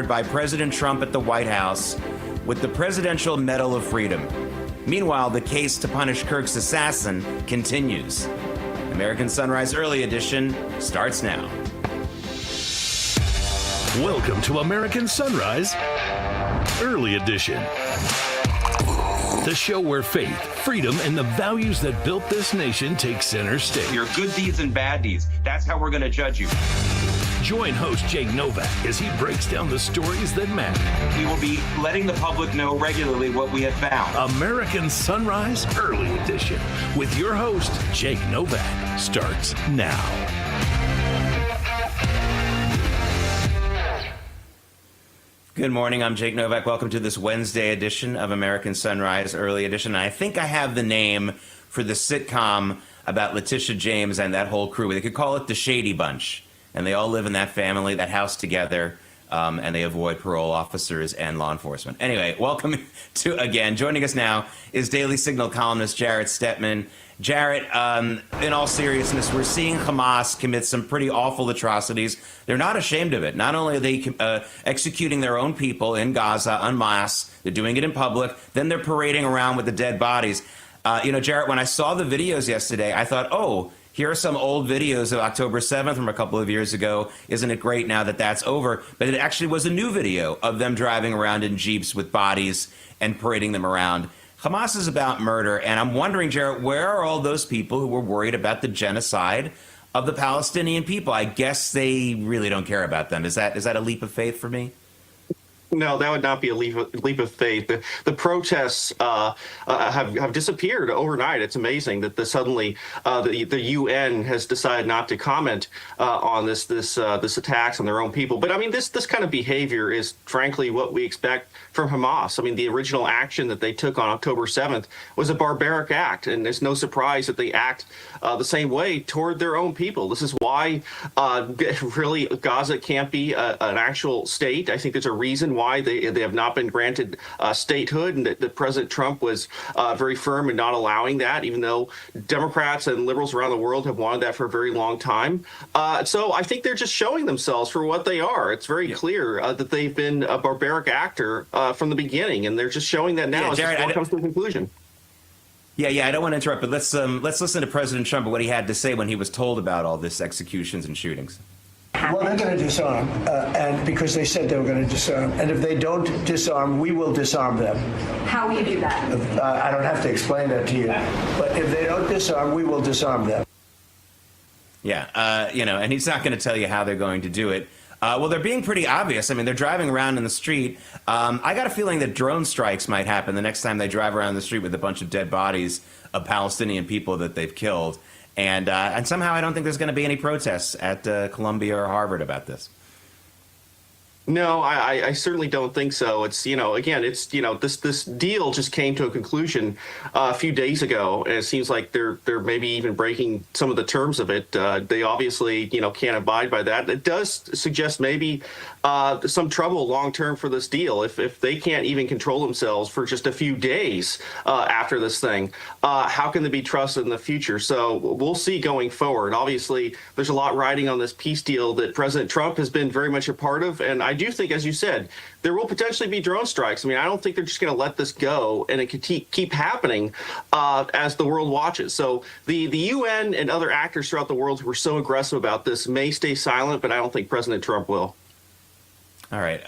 by President Trump at the White House with the Presidential Medal of Freedom. Meanwhile, the case to punish Kirk's assassin continues. American Sunrise Early Edition starts now. Welcome to American Sunrise Early Edition. The show where faith, freedom, and the values that built this nation take center stage. Your good deeds and bad deeds. That's how we're going to judge you. Join host Jake Novak as he breaks down the stories that matter. We will be letting the public know regularly what we have found. American Sunrise Early Edition with your host, Jake Novak, starts now. Good morning, I'm Jake Novak. Welcome to this Wednesday edition of American Sunrise Early Edition. I think I have the name for the sitcom about Letitia James and that whole crew. They could call it the Shady Bunch. And they all live in that family, that house together, and they avoid parole officers and law enforcement. Anyway, welcome to, again, joining us now is Daily Signal columnist Jarrett Stetman. Jarrett, in all seriousness, we're seeing Hamas commit some pretty awful atrocities. They're not ashamed of it. Not only are they executing their own people in Gaza en masse, they're doing it in public, then they're parading around with the dead bodies. Jarrett, when I saw the videos yesterday, I thought, oh, here are some old videos of October 7th from a couple of years ago. Isn't it great now that that's over? But it actually was a new video of them driving around in Jeeps with bodies and parading them around. Hamas is about murder, and I'm wondering, Jarrett, where are all those people who were worried about the genocide of the Palestinian people? I guess they really don't care about them. Is that a leap of faith for me? No, that would not be a leap of faith. The protests have disappeared overnight. It's amazing that suddenly the UN has decided not to comment on this attacks on their own people. But I mean, this kind of behavior is frankly what we expect from Hamas. I mean, the original action that they took on October 7th was a barbaric act, and it's no surprise that they act the same way toward their own people. This is why really Gaza can't be an actual state. I think there's a reason why they have not been granted statehood, and that President Trump was very firm in not allowing that, even though Democrats and liberals around the world have wanted that for a very long time. So I think they're just showing themselves for what they are. It's very clear that they've been a barbaric actor from the beginning, and they're just showing that now as it comes to a conclusion. Yeah, I don't want to interrupt, but let's listen to President Trump and what he had to say when he was told about all this executions and shootings. Well, they're going to disarm, and because they said they were going to disarm. And if they don't disarm, we will disarm them. How will you do that? I don't have to explain that to you. But if they don't disarm, we will disarm them. Yeah, and he's not going to tell you how they're going to do it. Well, they're being pretty obvious. I mean, they're driving around in the street. I got a feeling that drone strikes might happen the next time they drive around the street with a bunch of dead bodies of Palestinian people that they've killed. And somehow I don't think there's going to be any protests at Columbia or Harvard about this. No, I certainly don't think so. It's, again, it's, this deal just came to a conclusion a few days ago, and it seems like they're maybe even breaking some of the terms of it. They obviously, can't abide by that. It does suggest maybe some trouble long term for this deal. If they can't even control themselves for just a few days after this thing, how can they be trusted in the future? So we'll see going forward. Obviously, there's a lot riding on this peace deal that President Trump has been very much a part of, and I do think, as you said, there will potentially be drone strikes. I mean, I don't think they're just going to let this go, and it could keep happening as the world watches. So the UN and other actors throughout the world who are so aggressive about this may stay silent, but I don't think President Trump will. All right.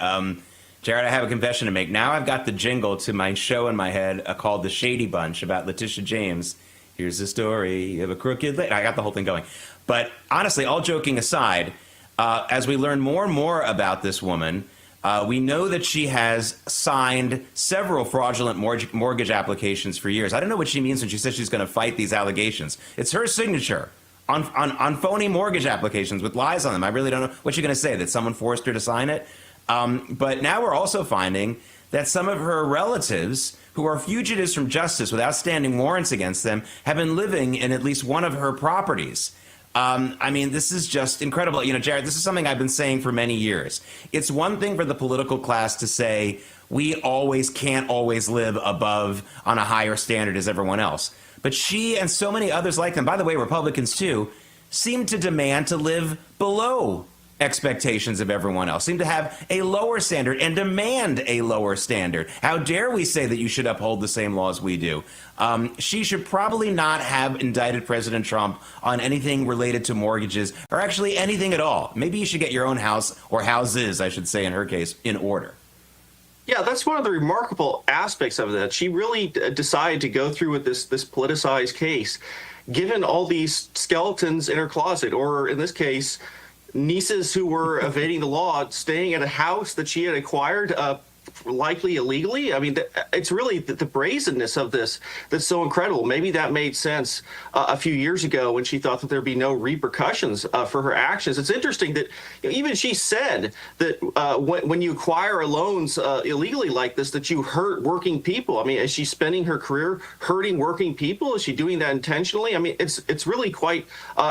Jared, I have a confession to make. Now I've got the jingle to my show in my head called The Shady Bunch about Letitia James. Here's the story of a crooked lady. I got the whole thing going. But honestly, all joking aside, as we learn more and more about this woman, we know that she has signed several fraudulent mortgage applications for years. I don't know what she means when she says she's going to fight these allegations. It's her signature on phony mortgage applications with lies on them. I really don't know what you're going to say, that someone forced her to sign it. But now we're also finding that some of her relatives, who are fugitives from justice with outstanding warrants against them, have been living in at least one of her properties. I mean, this is just incredible. Jared, this is something I've been saying for many years. It's one thing for the political class to say we can't always live above on a higher standard as everyone else. But she and so many others like them, by the way, Republicans too, seem to demand to live below expectations of everyone else, seem to have a lower standard and demand a lower standard. How dare we say that you should uphold the same laws we do? She should probably not have indicted President Trump on anything related to mortgages or actually anything at all. Maybe you should get your own house, or houses, I should say in her case, in order. Yeah, that's one of the remarkable aspects of that. She really decided to go through with this politicized case, given all these skeletons in her closet, or in this case, nieces who were evading the law, staying at a house that she had acquired, likely illegally. I mean, it's really the brazenness of this that's so incredible. Maybe that made sense a few years ago when she thought that there'd be no repercussions for her actions. It's interesting that even she said that when you acquire loans illegally like this, that you hurt working people. I mean, is she spending her career hurting working people? Is she doing that intentionally? I mean, it's really quite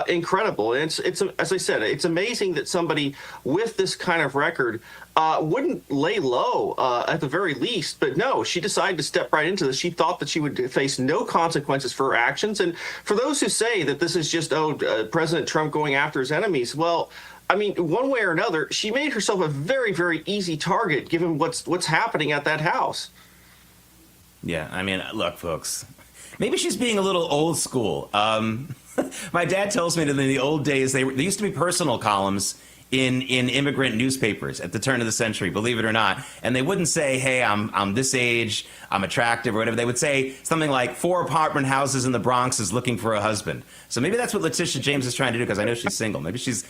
incredible. And it's as I said, it's amazing that somebody with this kind of record wouldn't lay low at the very least. But no, she decided to step right into this. She thought that she would face no consequences for her actions. And for those who say that this is just, President Trump going after his enemies, well, I mean, one way or another, she made herself a very, very easy target given what's happening at that house. Yeah, I mean, look, folks, maybe she's being a little old school. My dad tells me that in the old days, there used to be personal columns in immigrant newspapers at the turn of the century, believe it or not. And they wouldn't say, hey, I'm this age, I'm attractive, or whatever. They would say something like 4 apartment houses in the Bronx is looking for a husband. So maybe that's what Letitia James is trying to do, because I know she's single. Maybe she's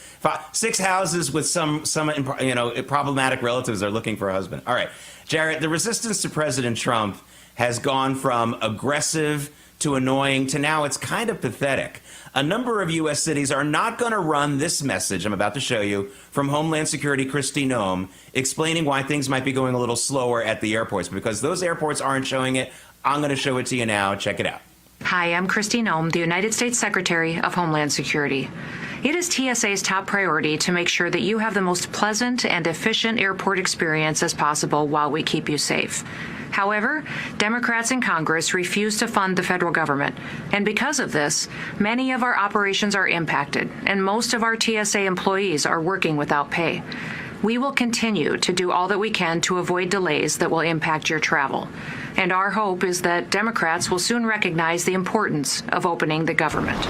6 houses with some problematic relatives are looking for a husband. All right, Jarrett, the resistance to President Trump has gone from aggressive to annoying to now it's kind of pathetic. A number of U.S. cities are not going to run this message I'm about to show you from Homeland Security Kristi Noem, explaining why things might be going a little slower at the airports. Because those airports aren't showing it, I'm going to show it to you now. Check it out. Hi, I'm Kristi Noem, the United States Secretary of Homeland Security. It is TSA's top priority to make sure that you have the most pleasant and efficient airport experience as possible while we keep you safe. However, Democrats in Congress refuse to fund the federal government, and because of this, many of our operations are impacted, and most of our TSA employees are working without pay. We will continue to do all that we can to avoid delays that will impact your travel. And our hope is that Democrats will soon recognize the importance of opening the government.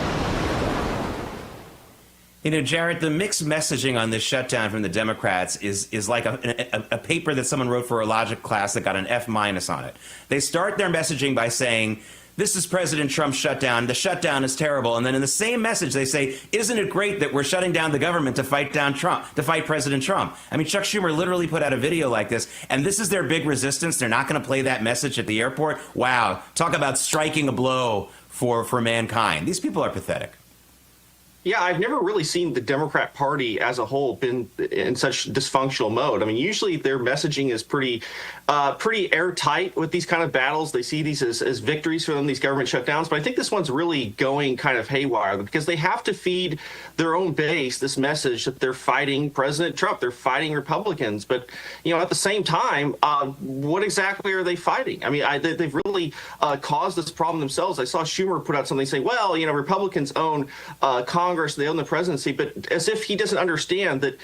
You know, Jarrett, the mixed messaging on this shutdown from the Democrats is like a paper that someone wrote for a logic class that got an F- on it. They start their messaging by saying, this is President Trump's shutdown. The shutdown is terrible. And then in the same message, they say, isn't it great that we're shutting down the government to fight down Trump, to fight President Trump? I mean, Chuck Schumer literally put out a video like this, and this is their big resistance. They're not going to play that message at the airport. Wow. Talk about striking a blow for mankind. These people are pathetic. Yeah, I've never really seen the Democrat Party as a whole been in such dysfunctional mode. I mean, usually their messaging is pretty airtight with these kind of battles. They see these as victories for them, these government shutdowns. But I think this one's really going kind of haywire because they have to feed their own base this message that they're fighting President Trump. They're fighting Republicans. But, you know, at the same time, what exactly are they fighting? I mean, they've really caused this problem themselves. I saw Schumer put out something saying, well, you know, Republicans own Congress, they own the presidency, but as if he doesn't understand that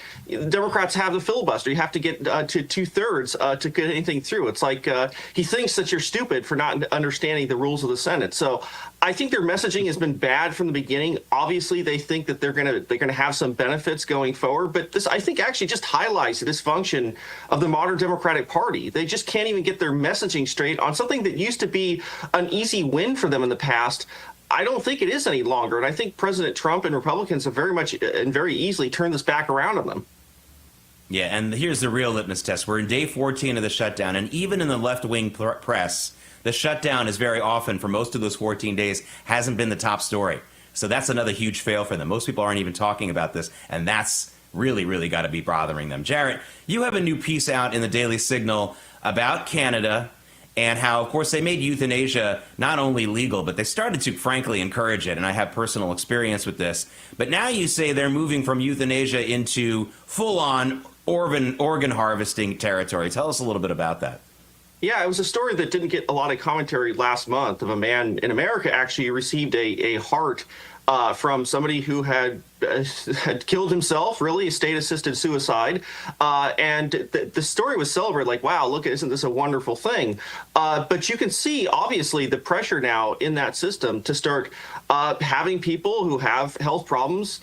Democrats have the filibuster. You have to get to 2/3 to get anything through. It's like he thinks that you're stupid for not understanding the rules of the Senate. So I think their messaging has been bad from the beginning. Obviously, they think that they're gonna have some benefits going forward, but this I think actually just highlights the dysfunction of the modern Democratic Party. They just can't even get their messaging straight on something that used to be an easy win for them in the past. I don't think it is any longer. And I think President Trump and Republicans have very much and very easily turned this back around on them. Yeah, and here's the real litmus test. We're in day 14 of the shutdown, and even in the left-wing press, the shutdown is very often, for most of those 14 days, hasn't been the top story. So that's another huge fail for them. Most people aren't even talking about this, and that's really, really got to be bothering them. Jarrett, you have a new piece out in the Daily Signal about Canada and how, of course, they made euthanasia not only legal, but they started to, frankly, encourage it. And I have personal experience with this. But now you say they're moving from euthanasia into full-on organ harvesting territory. Tell us a little bit about that. Yeah, it was a story that didn't get a lot of commentary last month of a man in America actually received a heart from somebody who had killed himself, really, state-assisted suicide. And the story was celebrated like, wow, look, isn't this a wonderful thing? But you can see, obviously, the pressure now in that system to start having people who have health problems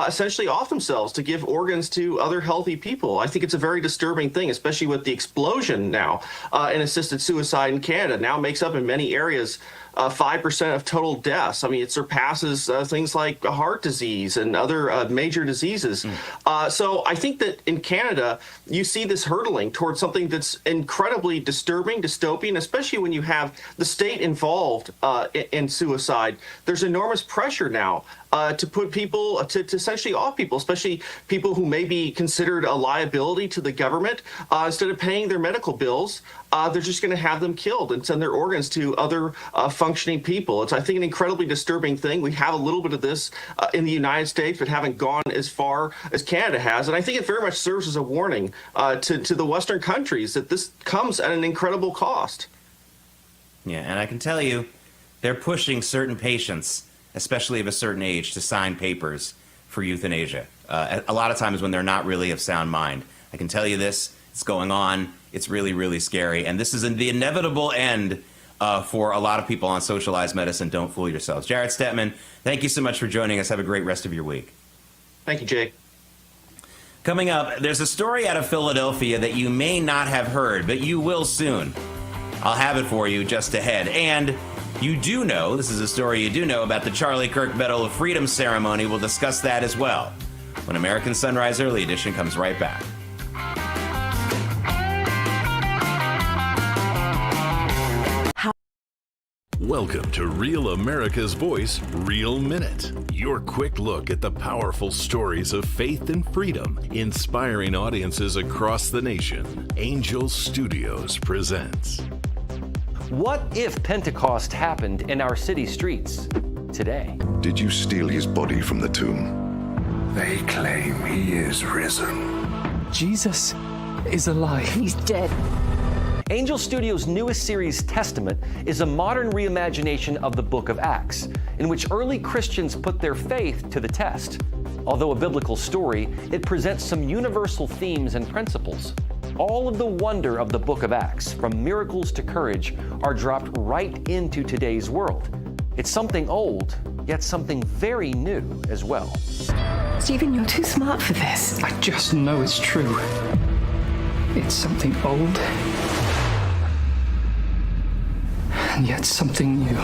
essentially off themselves to give organs to other healthy people. I think it's a very disturbing thing, especially with the explosion now in assisted suicide in Canada. Now makes up in many areas 5% of total deaths. I mean, it surpasses things like heart disease and other major diseases. So I think that in Canada, you see this hurtling towards something that's incredibly disturbing, dystopian, especially when you have the state involved in suicide. There's enormous pressure now to put people, to essentially off people, especially people who may be considered a liability to the government. Instead of paying their medical bills, they're just going to have them killed and send their organs to other functioning people. It's, I think, an incredibly disturbing thing. We have a little bit of this in the United States, but haven't gone as far as Canada has. And I think it very much serves as a warning to the Western countries that this comes at an incredible cost. Yeah, and I can tell you, they're pushing certain patients, especially of a certain age, to sign papers for euthanasia. A lot of times when they're not really of sound mind. I can tell you this, it's going on. It's really, really scary. And this is the inevitable end for a lot of people on socialized medicine. Don't fool yourselves. Jared Stetman, thank you so much for joining us. Have a great rest of your week. Thank you, Jake. Coming up, there's a story out of Philadelphia that you may not have heard, but you will soon. I'll have it for you just ahead. And you do know, this is a story you do know about the Charlie Kirk Medal of Freedom ceremony. We'll discuss that as well when American Sunrise Early Edition comes right back. Welcome to Real America's Voice, Real Minute. Your quick look at the powerful stories of faith and freedom, inspiring audiences across the nation. Angel Studios presents. What if Pentecost happened in our city streets today? Did you steal his body from the tomb? They claim he is risen. Jesus is alive. He's dead. Angel Studios' newest series, Testament, is a modern reimagination of the book of Acts, in which early Christians put their faith to the test. Although a biblical story, it presents some universal themes and principles. All of the wonder of the book of Acts, from miracles to courage, are dropped right into today's world. It's something old, yet something very new as well. Stephen, you're too smart for this. I just know it's true. It's something old, and yet something new.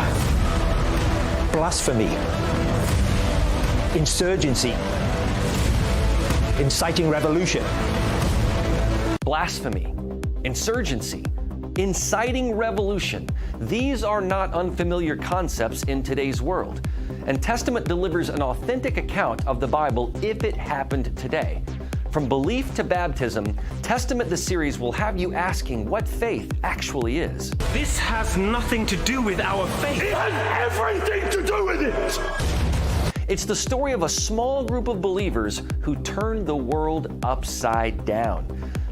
Blasphemy, insurgency, inciting revolution. Blasphemy, insurgency, inciting revolution. These are not unfamiliar concepts in today's world. And Testament delivers an authentic account of the Bible if it happened today. From belief to baptism, Testament the series will have you asking what faith actually is. This has nothing to do with our faith. It has everything to do with it! It's the story of a small group of believers who turned the world upside down.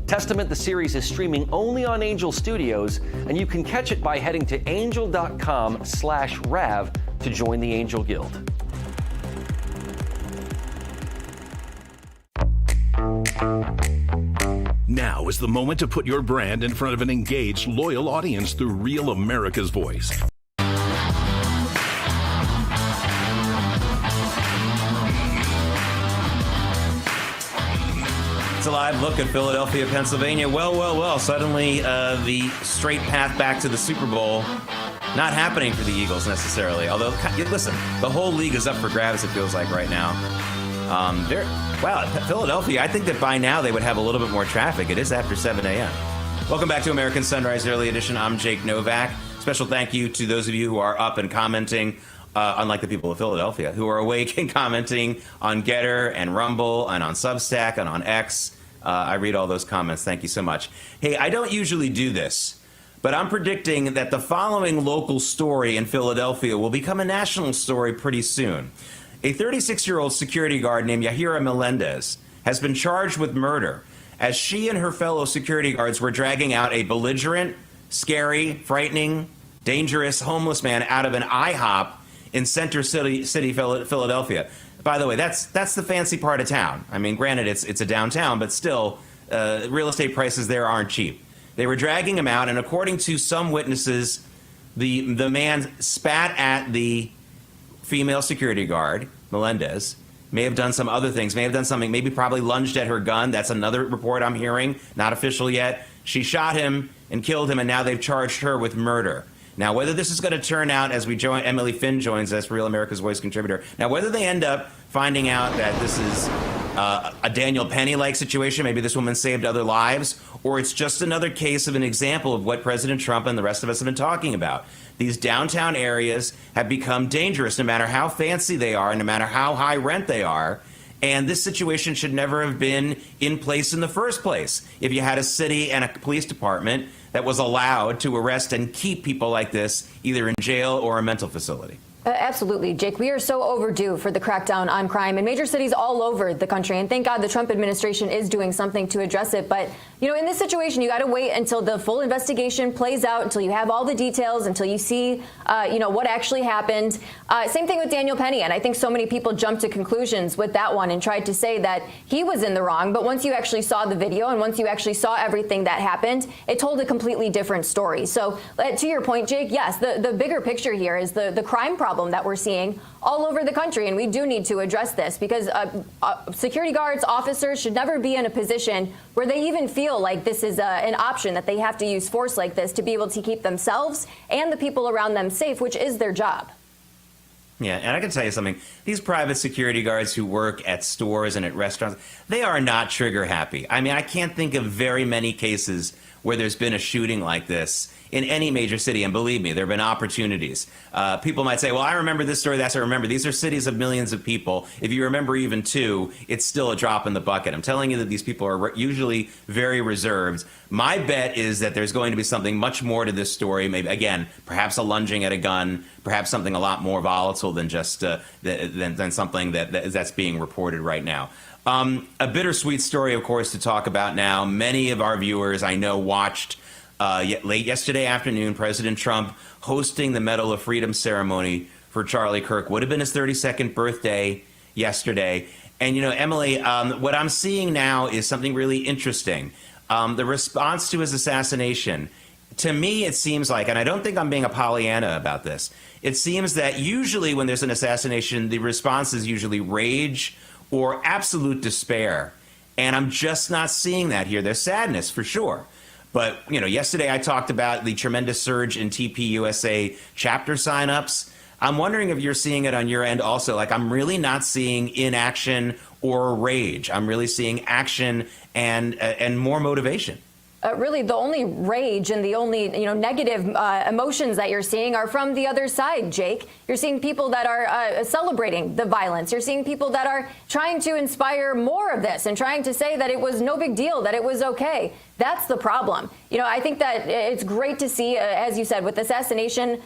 Testament the series is streaming only on Angel Studios, and you can catch it by heading to angel.com/rav to join the Angel Guild. Now is the moment to put your brand in front of an engaged, loyal audience through Real America's Voice. It's a live look at Philadelphia, Pennsylvania. Well. Suddenly, the straight path back to the Super Bowl not happening for the Eagles necessarily. Although, listen, the whole league is up for grabs, it feels like right now. Philadelphia, I think that by now they would have a little bit more traffic. It is after 7 a.m. Welcome back to American Sunrise Early Edition. I'm Jake Novak. Special thank you to those of you who are up and commenting, unlike the people of Philadelphia, who are awake and commenting on Getter and Rumble and on Substack and on X. I read all those comments. Thank you so much. Hey, I don't usually do this, but I'm predicting that the following local story in Philadelphia will become a national story pretty soon. A 36-year-old security guard named Yahira Melendez has been charged with murder as she and her fellow security guards were dragging out a belligerent, scary, frightening, dangerous homeless man out of an IHOP in Center City, Philadelphia. By the way, that's the fancy part of town. I mean, granted, it's a downtown, but still, real estate prices there aren't cheap. They were dragging him out, and according to some witnesses, the man spat at the female security guard, Melendez, may have done some other things, may have done something, maybe probably lunged at her gun. That's another report I'm hearing, not official yet. She shot him and killed him, and now they've charged her with murder. Now, whether this is going to turn out, as Emily Finn joins us, Real America's Voice contributor, now whether they end up finding out that this is a Daniel Penny-like situation, maybe this woman saved other lives, or it's just another case of an example of what President Trump and the rest of us have been talking about. These downtown areas have become dangerous no matter how fancy they are, no matter how high rent they are. And this situation should never have been in place in the first place. If you had a city and a police department that was allowed to arrest and keep people like this either in jail or a mental facility. Absolutely, Jake. We are so overdue for the crackdown on crime in major cities all over the country. And thank God the Trump administration is doing something to address it. But, you know, in this situation, you got to wait until the full investigation plays out, until you have all the details, until you see, you know, what actually happened. Same thing with Daniel Penny. And I think so many people jumped to conclusions with that one and tried to say that he was in the wrong. But once you actually saw the video and once you actually saw everything that happened, it told a completely different story. So to your point, Jake, yes, the bigger picture here is the crime problem that we're seeing all over the country, and we do need to address this because security guards, officers should never be in a position where they even feel like this is an option, that they have to use force like this to be able to keep themselves and the people around them safe, which is their job. Yeah, and I can tell you something. These private security guards who work at stores and at restaurants, they are not trigger happy. I mean, I can't think of very many cases where there's been a shooting like this in any major city. And believe me, there have been opportunities. People might say, well, I remember this story, that's what I remember. These are cities of millions of people. If you remember even two, it's still a drop in the bucket. I'm telling you that these people are usually very reserved. My bet is that there's going to be something much more to this story. Maybe, again, perhaps a lunging at a gun, perhaps something a lot more volatile than just than something that's being reported right now. A bittersweet story, of course, to talk about now. Many of our viewers, I know, watched late yesterday afternoon, President Trump hosting the Medal of Freedom ceremony for Charlie Kirk. Would have been his 32nd birthday yesterday. And, you know, Emily, what I'm seeing now is something really interesting. The response to his assassination, to me, it seems like, and I don't think I'm being a Pollyanna about this, it seems that usually when there's an assassination, the response is usually rage or absolute despair. And I'm just not seeing that here. There's sadness, for sure. But, you know, yesterday I talked about the tremendous surge in TPUSA chapter signups. I'm wondering if you're seeing it on your end also. Like, I'm really not seeing inaction or rage. I'm really seeing action and more motivation. Really, the only rage and the only, you know, negative emotions that you're seeing are from the other side, Jake. You're seeing people that are celebrating the violence. You're seeing people that are trying to inspire more of this and trying to say that it was no big deal, that it was okay. That's the problem. You know, I think that it's great to see, as you said, with assassinations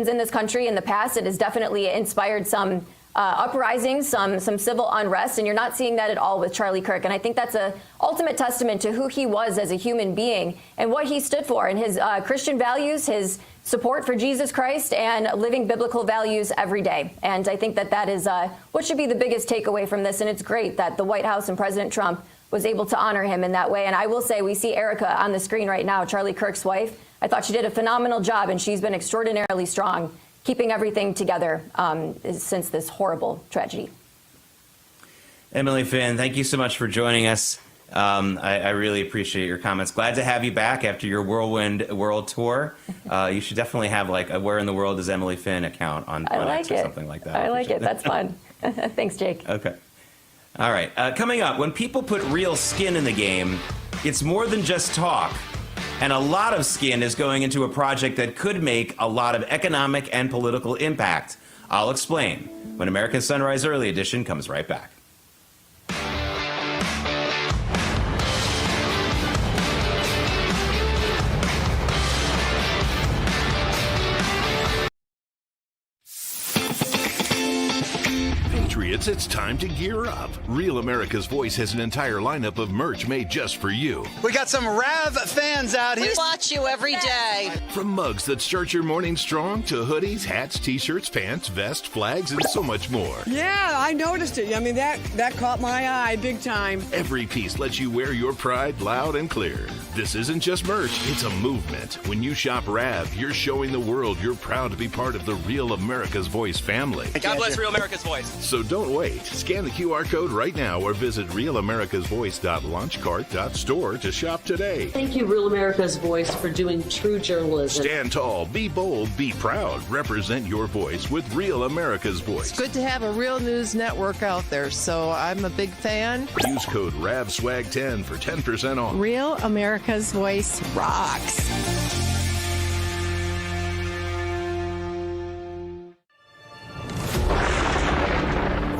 in this country in the past, it has definitely inspired some uprisings, some civil unrest, and you're not seeing that at all with Charlie Kirk. And I think that's a ultimate testament to who he was as a human being and what he stood for and his Christian values, his support for Jesus Christ, and living biblical values every day. And I think that that is what should be the biggest takeaway from this. And it's great that the White House and President Trump was able to honor him in that way. And I will say, we see Erica on the screen right now, Charlie Kirk's wife. I thought she did a phenomenal job, and she's been extraordinarily strong, keeping everything together since this horrible tragedy. Emily Finn, thank you so much for joining us. I really appreciate your comments. Glad to have you back after your whirlwind world tour. You should definitely have like a Where in the World is Emily Finn account on X or something like that. I like it. That's fun. Thanks, Jake. Okay. All right. Coming up, when people put real skin in the game, it's more than just talk. And a lot of skin is going into a project that could make a lot of economic and political impact. I'll explain when American Sunrise Early Edition comes right back. associates, it's time to gear up. Real America's Voice has an entire lineup of merch made just for you. We got some Rav fans out here. We watch you every day. From mugs that start your morning strong to hoodies, hats, t-shirts, pants, vests, flags, and so much more. Yeah, I noticed it. I mean, that caught my eye big time. Every piece lets you wear your pride loud and clear. This isn't just merch, it's a movement. When you shop Rav, you're showing the world you're proud to be part of the Real America's Voice family. God bless Real America's Voice. So don't wait. Scan the QR code right now or visit realamericasvoice.launchcart.store to shop today. Thank you, Real America's Voice, for doing true journalism. Stand tall, be bold, be proud. Represent your voice with Real America's Voice. It's good to have a real news network out there, so I'm a big fan. Use code RAVSWAG10 for 10% off. Real America's Voice rocks.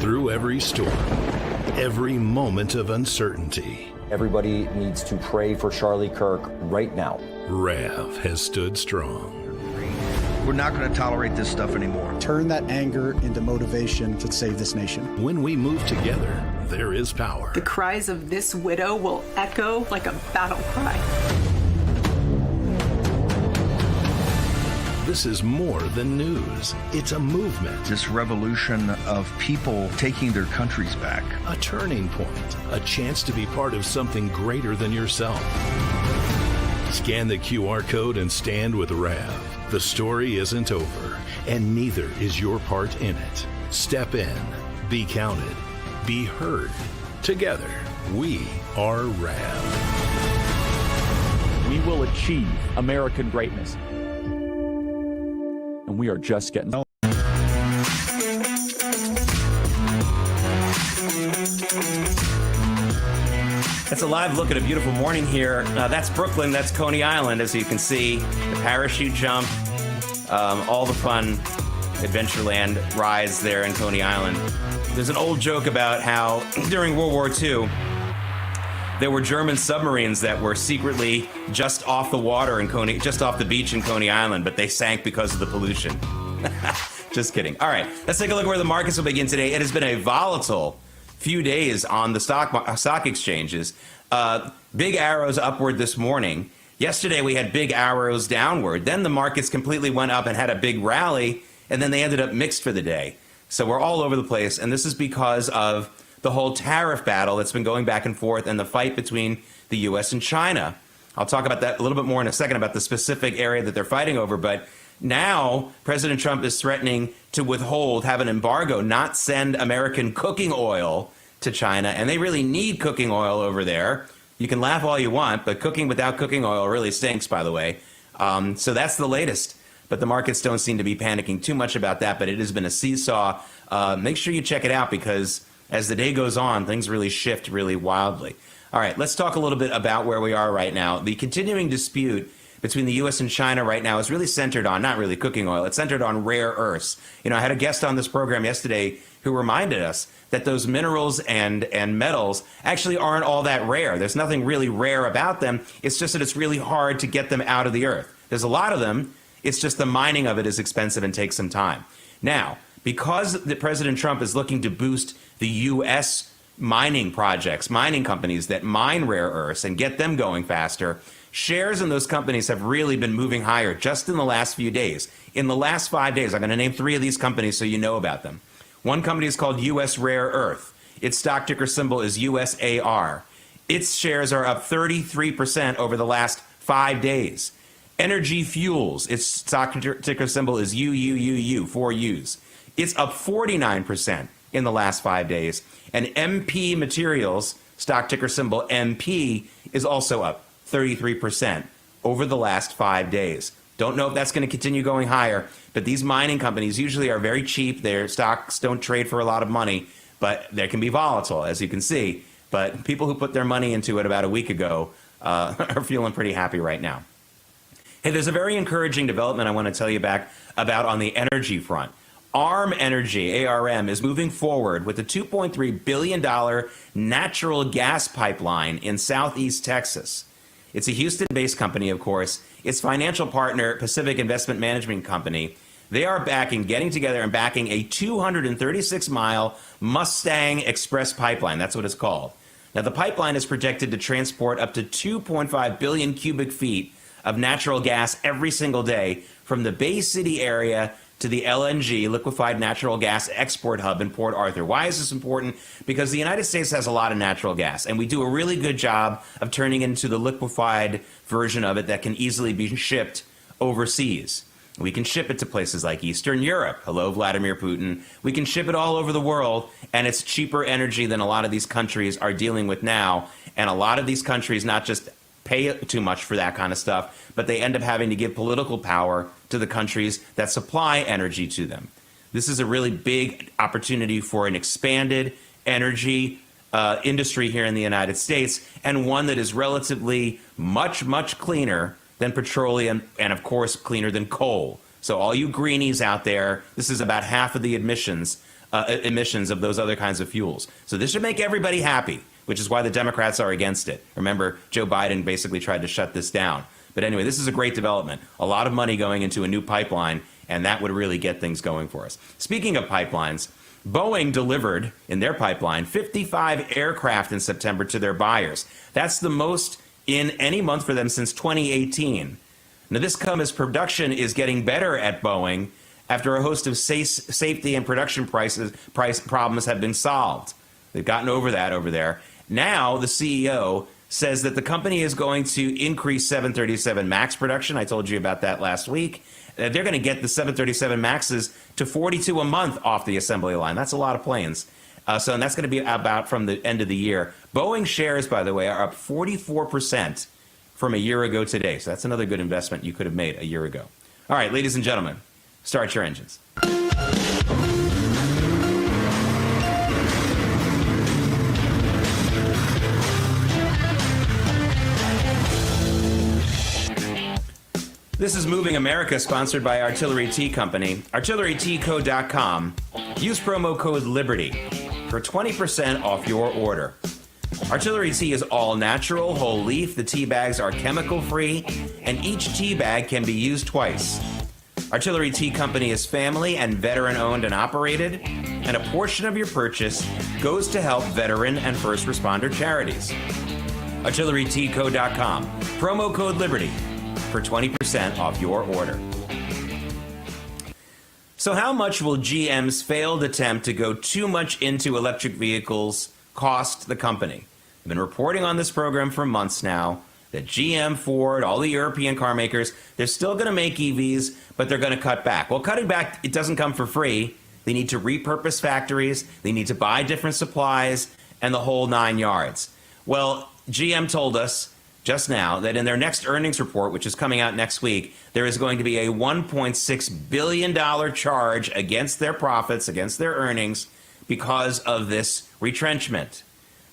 Through every storm, every moment of uncertainty, everybody needs to pray for Charlie Kirk right now. Rav has stood strong. We're not going to tolerate this stuff anymore. Turn that anger into motivation to save this nation. When we move together, there is power. The cries of this widow will echo like a battle cry. This is more than news. It's a movement. This revolution of people taking their countries back. A turning point. A chance to be part of something greater than yourself. Scan the QR code and stand with Rav. The story isn't over, and neither is your part in it. Step in. Be counted. Be heard. Together, we are Rav. We will achieve American greatness. And we are just getting started. It's a live look at a beautiful morning here. That's Brooklyn, that's Coney Island, as you can see. The parachute jump, all the fun Adventureland rides there in Coney Island. There's an old joke about how during World War II, there were German submarines that were secretly just off the water in just off the beach in Coney Island, but they sank because of the pollution. Just kidding. All right, let's take a look at where the markets will begin today. It has been a volatile few days on the stock exchanges. Big arrows upward this morning. Yesterday we had big arrows downward. Then the markets completely went up and had a big rally, and then they ended up mixed for the day. So we're all over the place, and this is because of the whole tariff battle that's been going back and forth and the fight between the U.S. and China. I'll talk about that a little bit more in a second, about the specific area that they're fighting over. But now President Trump is threatening to withhold, have an embargo, not send American cooking oil to China. And they really need cooking oil over there. You can laugh all you want, but cooking without cooking oil really stinks, by the way. So that's the latest. But the markets don't seem to be panicking too much about that. But it has been a seesaw. Make sure you check it out, because as the day goes on, things really shift really wildly. All right, let's talk a little bit about where we are right now. The continuing dispute between the U.S. and China right now is really centered on, not really cooking oil, it's centered on rare earths. You know, I had a guest on this program yesterday who reminded us that those minerals and metals actually aren't all that rare. There's nothing really rare about them. It's just that it's really hard to get them out of the earth. There's a lot of them. It's just the mining of it is expensive and takes some time. Now, because President Trump is looking to boost the U.S. mining projects, mining companies that mine rare earths and get them going faster, shares in those companies have really been moving higher just in the last few days. In the last 5 days, I'm going to name 3 of these companies so you know about them. One company is called U.S. Rare Earth. Its stock ticker symbol is USAR. Its shares are up 33% over the last 5 days. Energy Fuels, its stock ticker symbol is UUUU, 4 U's. It's up 49% in the last 5 days. And MP Materials, stock ticker symbol MP, is also up 33% over the last 5 days. Don't know if that's going to continue going higher, but these mining companies usually are very cheap. Their stocks don't trade for a lot of money, but they can be volatile, as you can see. But people who put their money into it about a week ago are feeling pretty happy right now. Hey, there's a very encouraging development I want to tell you about on the energy front. ARM Energy, ARM, is moving forward with a $2.3 billion natural gas pipeline in southeast Texas. It's a Houston-based company, of course. Its financial partner, Pacific Investment Management Company, They are getting together and backing a 236-mile Mustang Express pipeline. That's what it's called. Now, the pipeline is projected to transport up to 2.5 billion cubic feet of natural gas every single day from the Bay City area to the LNG, liquefied natural gas export hub in Port Arthur. Why is this important? Because the United States has a lot of natural gas, and we do a really good job of turning it into the liquefied version of it that can easily be shipped overseas. We can ship it to places like Eastern Europe. Hello, Vladimir Putin. We can ship it all over the world, and it's cheaper energy than a lot of these countries are dealing with now. And a lot of these countries not just pay too much for that kind of stuff, but they end up having to give political power to the countries that supply energy to them. This is a really big opportunity for an expanded energy industry here in the United States, and one that is relatively much, much cleaner than petroleum, and of course cleaner than coal. So all you greenies out there, this is about half of the emissions of those other kinds of fuels. So this should make everybody happy, which is why the Democrats are against it. Remember, Joe Biden basically tried to shut this down. But anyway, this is a great development. A lot of money going into a new pipeline, and that would really get things going for us. Speaking of pipelines, Boeing delivered in their pipeline 55 aircraft in September to their buyers. That's the most in any month for them since 2018. Now, this comes as production is getting better at Boeing after a host of safety and production price problems have been solved. They've gotten over that over there. Now, the CEO says that the company is going to increase 737 MAX production. I told you about that last week. They're going to get the 737 MAXs to 42 a month off the assembly line. That's a lot of planes. And that's going to be about from the end of the year. Boeing shares, by the way, are up 44% from a year ago today. So that's another good investment you could have made a year ago. All right, ladies and gentlemen, start your engines. This is Moving America, sponsored by Artillery Tea Company. ArtilleryTeaCo.com. Use promo code LIBERTY for 20% off your order. Artillery tea is all natural, whole leaf. The tea bags are chemical free, and each tea bag can be used twice. Artillery Tea Company is family and veteran owned and operated, and a portion of your purchase goes to help veteran and first responder charities. ArtilleryTeaCo.com. Promo code LIBERTY for 20% off your order. So how much will GM's failed attempt to go too much into electric vehicles cost the company? I've been reporting on this program for months now that GM, Ford, all the European car makers, they're still going to make EVs, but they're going to cut back. Well, cutting back, it doesn't come for free. They need to repurpose factories. They need to buy different supplies and the whole 9 yards. Well, GM told us just now that in their next earnings report, which is coming out next week, there is going to be a $1.6 billion charge against their profits, against their earnings, because of this retrenchment.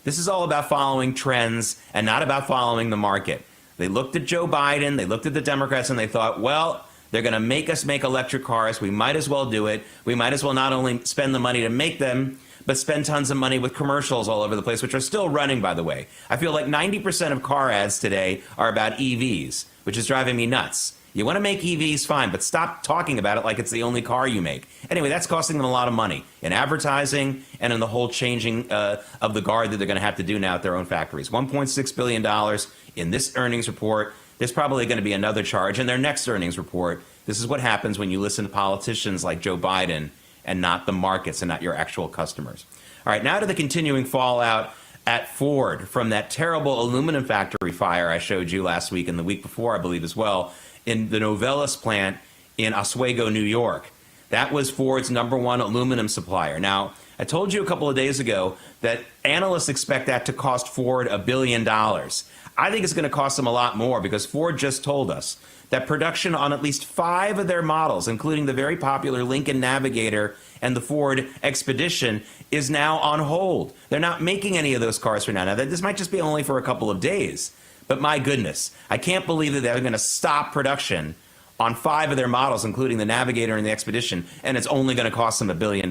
This is all about following trends and not about following the market. They looked at Joe Biden, they looked at the Democrats, and they thought, well, they're going to make us make electric cars. We might as well do it. We might as well not only spend the money to make them, but spend tons of money with commercials all over the place, which are still running, by the way. I feel like 90% of car ads today are about EVs, which is driving me nuts. You want to make EVs, fine, but stop talking about it like it's the only car you make. Anyway, that's costing them a lot of money in advertising and in the whole changing of the guard that they're going to have to do now at their own factories. $1.6 billion in this earnings report. There's probably going to be another charge in their next earnings report. This is what happens when you listen to politicians like Joe Biden and not the markets and not your actual customers. All right, now to the continuing fallout at Ford from that terrible aluminum factory fire I showed you last week and the week before, I believe, as well, in the Novelis plant in Oswego, New York. That was Ford's #1 aluminum supplier. Now, I told you a couple of days ago that analysts expect that to cost Ford $1 billion. I think it's going to cost them a lot more because Ford just told us that production on at least 5 of their models, including the very popular Lincoln Navigator and the Ford Expedition, is now on hold. They're not making any of those cars for now. Now, this might just be only for a couple of days, but my goodness, I can't believe that they're going to stop production on 5 of their models, including the Navigator and the Expedition, and it's only going to cost them $1 billion.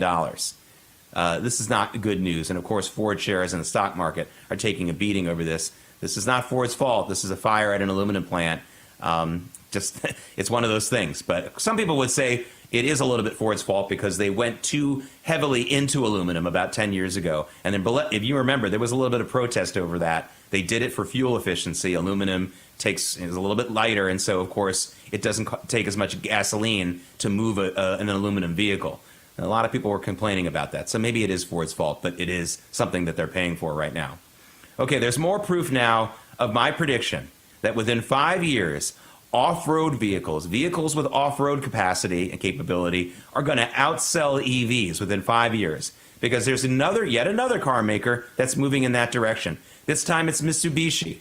This is not good news, and of course, Ford shares in the stock market are taking a beating over this. This is not Ford's fault. This is a fire at an aluminum plant. It's one of those things. But some people would say it is a little bit Ford's fault because they went too heavily into aluminum about 10 years ago. And then, if you remember, there was a little bit of protest over that. They did it for fuel efficiency. Aluminum is a little bit lighter, and so, of course, it doesn't take as much gasoline to move an aluminum vehicle. And a lot of people were complaining about that. So maybe it is Ford's fault, but it is something that they're paying for right now. Okay, there's more proof now of my prediction that within 5 years, off-road vehicles with off-road capacity and capability are going to outsell EVs within 5 years, because there's yet another car maker that's moving in that direction. This time it's Mitsubishi,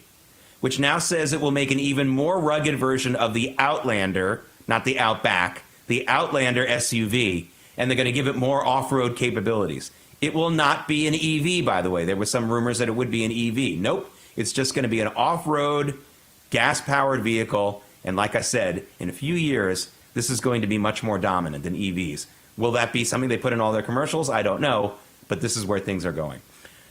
which now says it will make an even more rugged version of the Outlander, not the Outback, the Outlander SUV, and they're going to give it more off-road capabilities. It will not be an EV, by the way. There were some rumors that it would be an EV. Nope. It's just going to be an off-road, gas-powered vehicle. And like I said, in a few years, this is going to be much more dominant than EVs. Will that be something they put in all their commercials? I don't know, but this is where things are going.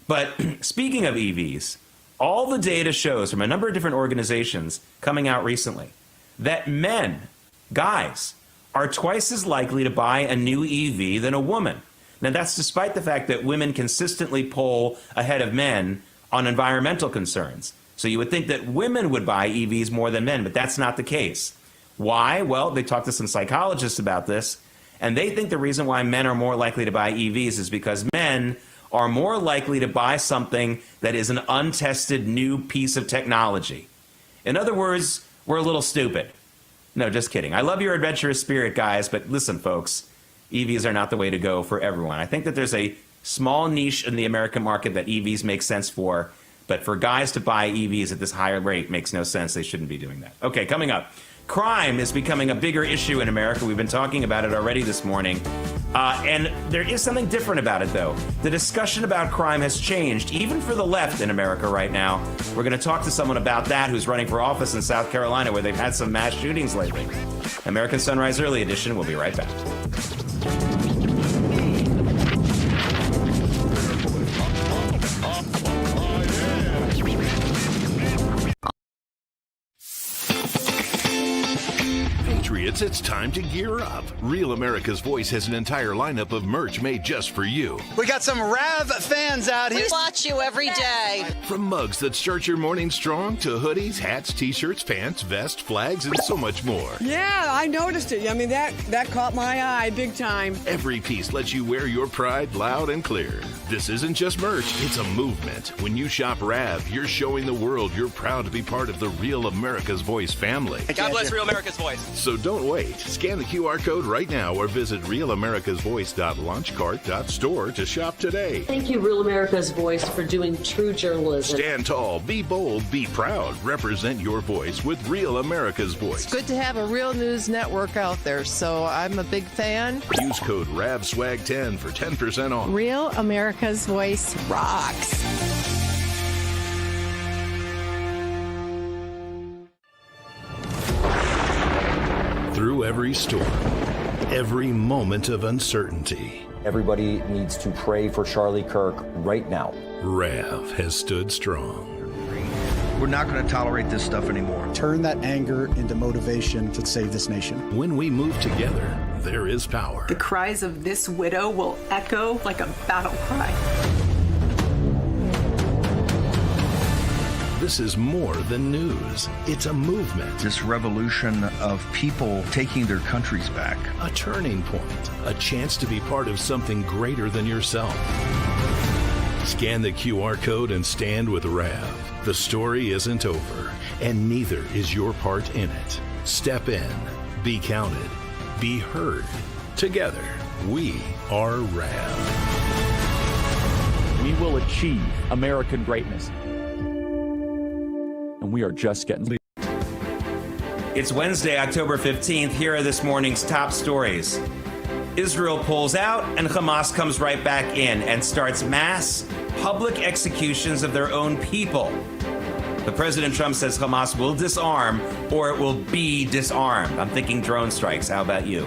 But speaking of EVs, all the data shows from a number of different organizations coming out recently that guys, are twice as likely to buy a new EV than a woman. Now, that's despite the fact that women consistently poll ahead of men on environmental concerns. So you would think that women would buy EVs more than men, but that's not the case. Why? Well, they talked to some psychologists about this, and they think the reason why men are more likely to buy EVs is because men are more likely to buy something that is an untested new piece of technology. In other words, we're a little stupid. No, just kidding. I love your adventurous spirit, guys, but listen, folks, EVs are not the way to go for everyone. I think that there's a small niche in the American market that EVs make sense for, but for guys to buy EVs at this higher rate makes no sense. They shouldn't be doing that. Okay, coming up. Crime is becoming a bigger issue in America. We've been talking about it already this morning. And there is something different about it, though. The discussion about crime has changed, even for the left in America right now. We're going to talk to someone about that who's running for office in South Carolina, where they've had some mass shootings lately. American Sunrise Early Edition. We'll be right back. It's time to gear up. Real America's Voice has an entire lineup of merch made just for you. We got some Rav fans out here. We watch you every day. From mugs that start your morning strong to hoodies, hats, t-shirts, pants, vests, flags, and so much more. Yeah, I noticed it. I mean, that caught my eye big time. Every piece lets you wear your pride loud and clear. This isn't just merch, it's a movement. When you shop Rav, you're showing the world you're proud to be part of the Real America's Voice family. God bless Real America's Voice. So don't wait. Scan the QR code right now or visit realamericasvoice.launchcart.store to shop today. Thank you, Real America's Voice, for doing true journalism. Stand tall, be bold, be proud. Represent your voice with Real America's Voice. It's good to have a real news network out there, so I'm a big fan. Use code RAVSWAG10 for 10% off. Real America's Voice rocks. Through every storm, every moment of uncertainty, everybody needs to pray for Charlie Kirk right now. Rav has stood strong. We're not going to tolerate this stuff anymore. Turn that anger into motivation to save this nation. When we move together, there is power. The cries of this widow will echo like a battle cry. This is more than news. It's a movement. This revolution of people taking their countries back. A turning point. A chance to be part of something greater than yourself. Scan the QR code and stand with Rav. The story isn't over, and neither is your part in it. Step in. Be counted. Be heard. Together, we are Rav. We will achieve American greatness. And we are just getting started. It's Wednesday, October 15th. Here are this morning's top stories. Israel pulls out and Hamas comes right back in and starts mass public executions of their own people. The President Trump says Hamas will disarm or it will be disarmed. I'm thinking drone strikes. How about you?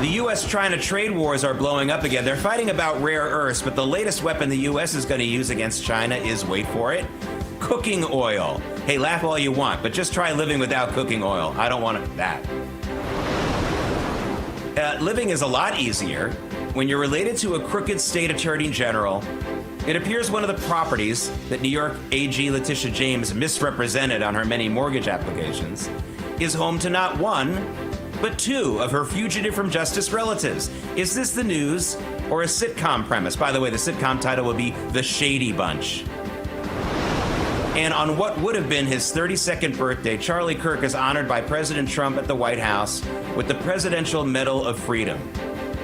The U.S.-China trade wars are blowing up again. They're fighting about rare earths, but the latest weapon the U.S. is going to use against China is, wait for it, cooking oil. Hey, laugh all you want, but just try living without cooking oil. I don't want that. living is a lot easier when you're related to a crooked state attorney general. It appears one of the properties that New York AG Letitia James misrepresented on her many mortgage applications is home to not one, but two of her fugitive from justice relatives. Is this the news or a sitcom premise? By the way, the sitcom title would be The Shady Bunch. And on what would have been his 32nd birthday, Charlie Kirk is honored by President Trump at the White House with the Presidential Medal of Freedom.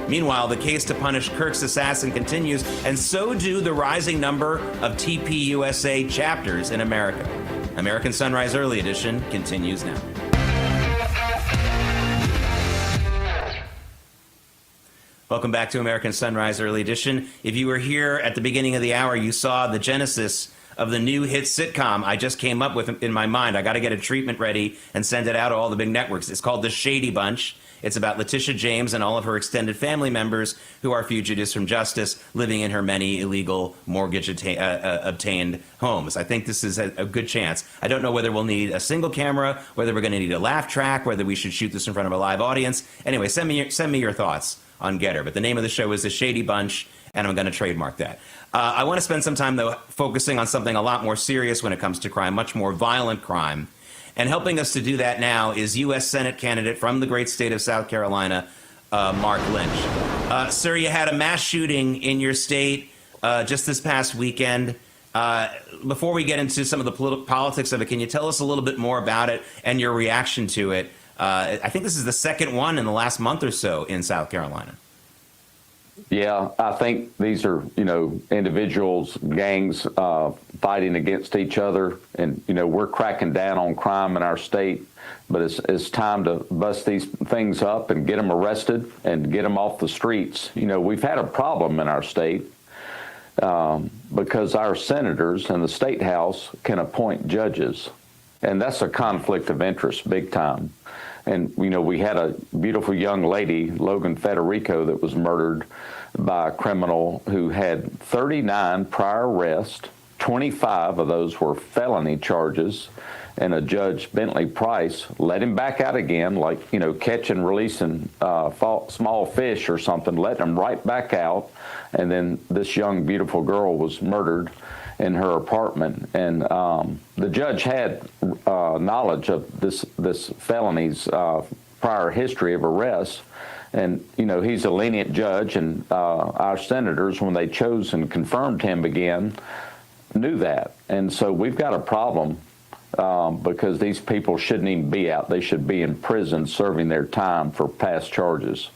Meanwhile, the case to punish Kirk's assassin continues, and so do the rising number of TPUSA chapters in America. American Sunrise Early Edition continues now. Welcome back to American Sunrise Early Edition. If you were here at the beginning of the hour, you saw the genesis of the new hit sitcom I just came up with in my mind. I got to get a treatment ready and send it out to all the big networks. It's called The Shady Bunch. It's about Letitia James and all of her extended family members who are fugitives from justice living in her many illegal mortgage-obtained homes. I think this is a good chance. I don't know whether we'll need a single camera, whether we're going to need a laugh track, whether we should shoot this in front of a live audience. Anyway, send me your thoughts on Getter. But the name of the show is The Shady Bunch, and I'm going to trademark that. I want to spend some time, though, focusing on something a lot more serious when it comes to crime, much more violent crime. And helping us to do that now is U.S. Senate candidate from the great state of South Carolina, Mark Lynch. Sir, you had a mass shooting in your state just this past weekend. Before we get into some of the politics of it, can you tell us a little bit more about it and your reaction to it? I think this is the second one in the last month or so in South Carolina. Yeah, I think these are, individuals, gangs fighting against each other. And, we're cracking down on crime in our state. But it's time to bust these things up and get them arrested and get them off the streets. We've had a problem in our state because our senators in the state house can appoint judges. And that's a conflict of interest big time. And, we had a beautiful young lady, Logan Federico, that was murdered by a criminal who had 39 prior arrests. 25 of those were felony charges. And a Judge Bentley Price let him back out again, like, catch and releasing small fish or something, letting him right back out. And then this young, beautiful girl was murdered in her apartment. And the judge had knowledge of this felony's prior history of arrests. And, he's a lenient judge, and our senators, when they chose and confirmed him again, knew that. And so we've got a problem because these people shouldn't even be out. They should be in prison serving their time for past charges.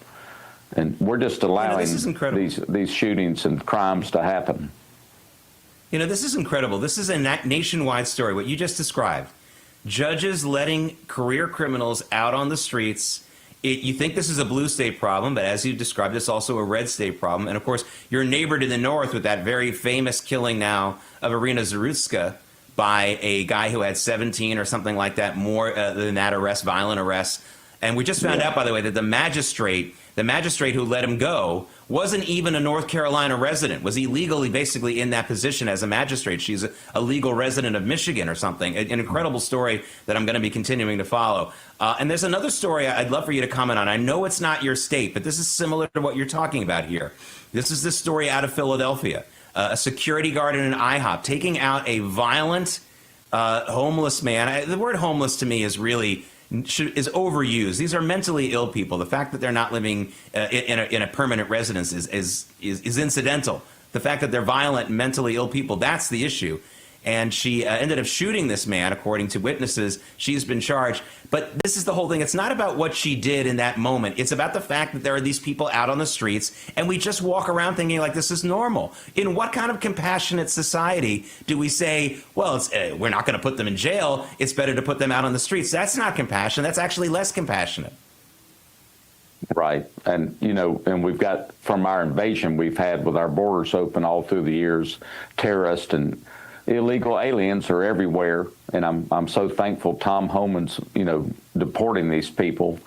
And we're just allowing these shootings and crimes to happen. This is incredible. This is a nationwide story, what you just described. Judges letting career criminals out on the streets. You think this is a blue state problem, but as you described, it's also a red state problem. And, of course, your neighbor to the north with that very famous killing now of Irina Zarutska by a guy who had 17 or something like that, more than that arrest, violent arrests. And we just found out, by the way, that the magistrate who let him go wasn't even a North Carolina resident, was illegally basically in that position as a magistrate. She's a legal resident of Michigan or something. An incredible story that I'm going to be continuing to follow. And there's another story I'd love for you to comment on. I know it's not your state, but this is similar to what you're talking about here. This is the story out of Philadelphia. A security guard in an IHOP taking out a violent homeless man. The word homeless to me is really is overused. These are mentally ill people. The fact that they're not living in a permanent residence is incidental. The fact that they're violent, mentally ill people, that's the issue. And she ended up shooting this man, according to witnesses. She's been charged. But this is the whole thing. It's not about what she did in that moment. It's about the fact that there are these people out on the streets, and we just walk around thinking like this is normal. In what kind of compassionate society do we say, well, we're not going to put them in jail. It's better to put them out on the streets? That's not compassion. That's actually less compassionate. Right. And, and we've got, from our invasion we've had with our borders open all through the years, terrorists and illegal aliens are everywhere, and I'm so thankful Tom Homan's, deporting these people.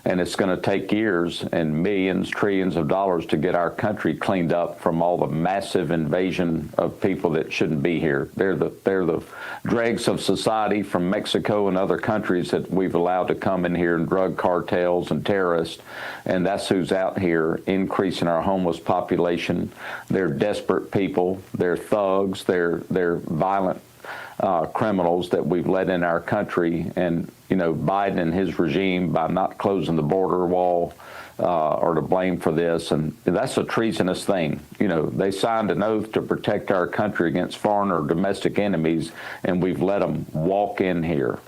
And it's going to take years and millions, trillions of dollars to get our country cleaned up from all the massive invasion of people that shouldn't be here. They're the dregs of society from Mexico and other countries that we've allowed to come in here, and drug cartels and terrorists. And that's who's out here increasing our homeless population. They're desperate people. They're thugs. They're violent criminals that we've let in our country. And, you know, Biden and his regime, by not closing the border wall, are to blame for this. And that's a treasonous thing. You know, they signed an oath to protect our country against foreign or domestic enemies, and we've let them walk in here.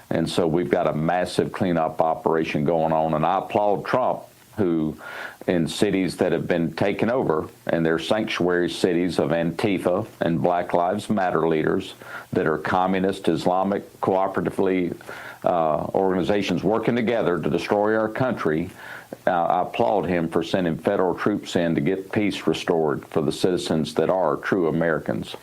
And so we've got a massive cleanup operation going on. And I applaud Trump, who in cities that have been taken over, and they're sanctuary cities of Antifa and Black Lives Matter leaders that are communist, Islamic, cooperatively organizations working together to destroy our country. I applaud him for sending federal troops in to get peace restored for the citizens that are true Americans.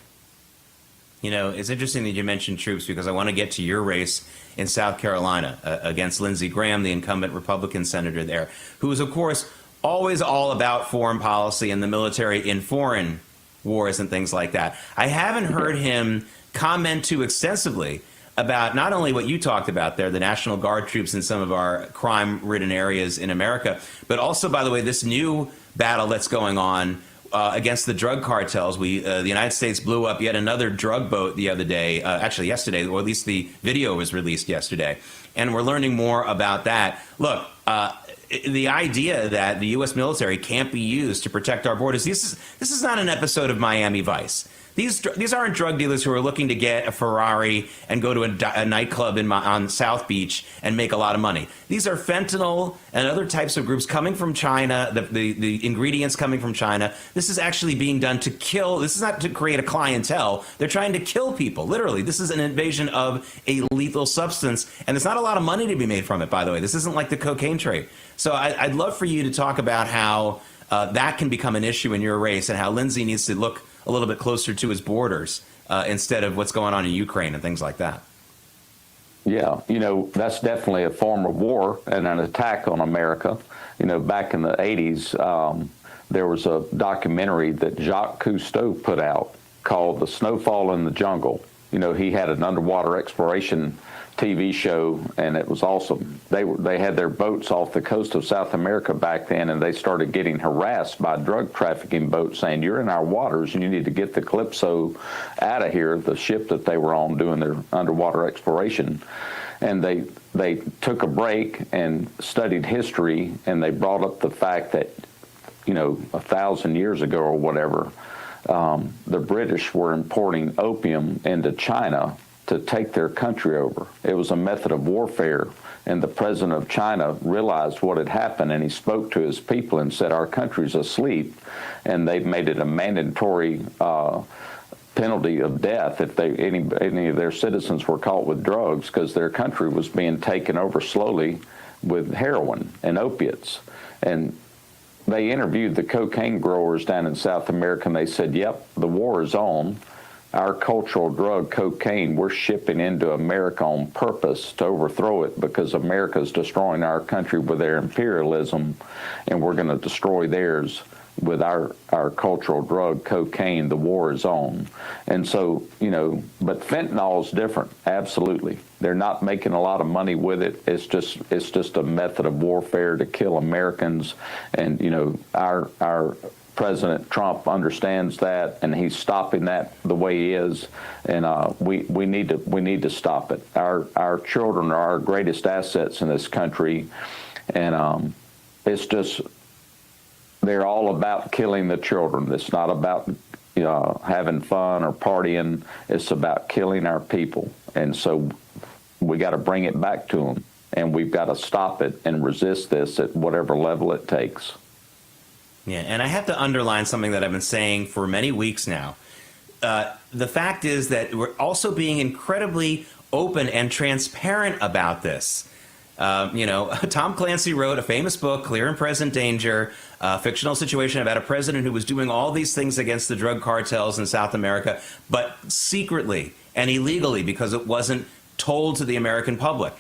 You know, it's interesting that you mentioned troops, because I want to get to your race in South Carolina against Lindsey Graham, the incumbent Republican senator there, who is, of course, always all about foreign policy and the military in foreign wars and things like that. I haven't heard him comment too extensively about not only what you talked about there, the National Guard troops in some of our crime-ridden areas in America, but also, by the way, this new battle that's going on against the drug cartels. The United States blew up yet another drug boat the other day, actually yesterday, or at least the video was released yesterday. And we're learning more about that. Look, the idea that the U.S. military can't be used to protect our borders, this is not an episode of Miami Vice. These aren't drug dealers who are looking to get a Ferrari and go to a nightclub on South Beach and make a lot of money. These are fentanyl and other types of groups coming from China, the ingredients coming from China. This is actually being done to kill. This is not to create a clientele. They're trying to kill people, literally. This is an invasion of a lethal substance, and there's not a lot of money to be made from it, by the way. This isn't like the cocaine trade. So I'd love for you to talk about how that can become an issue in your race, and how Lindsey needs to look a little bit closer to his borders instead of what's going on in Ukraine and things like that. Yeah, you know, that's definitely a form of war and an attack on America. You know, back in the 80s, there was a documentary that Jacques Cousteau put out called The Snowfall in the Jungle. You know, he had an underwater exploration TV show, and it was awesome. They had their boats off the coast of South America back then, and they started getting harassed by drug trafficking boats saying, "You're in our waters, and you need to get the Calypso out of here," the ship that they were on doing their underwater exploration. And they took a break and studied history, and they brought up the fact that, you know, 1,000 years ago or whatever, the British were importing opium into China to take their country over. It was a method of warfare, and the president of China realized what had happened, and he spoke to his people and said, "Our country's asleep," and they've made it a mandatory penalty of death if any of their citizens were caught with drugs, because their country was being taken over slowly with heroin and opiates. And they interviewed the cocaine growers down in South America, and they said, "Yep, the war is on. Our cultural drug, cocaine, we're shipping into America on purpose to overthrow it, because America's destroying our country with their imperialism, and we're going to destroy theirs with our cultural drug, cocaine. The war is on." And so, you know, but fentanyl is different. Absolutely. They're not making a lot of money with it. It's just a method of warfare to kill Americans. And, you know, our President Trump understands that, and he's stopping that the way he is, and we need to stop it. Our children are our greatest assets in this country, and it's just they're all about killing the children. It's not about having fun or partying. It's about killing our people, and so we got to bring it back to them, and we've got to stop it and resist this at whatever level it takes. Yeah, and I have to underline something that I've been saying for many weeks now. The fact is that we're also being incredibly open and transparent about this. Tom Clancy wrote a famous book, Clear and Present Danger, a fictional situation about a president who was doing all these things against the drug cartels in South America, but secretly and illegally, because it wasn't told to the American public.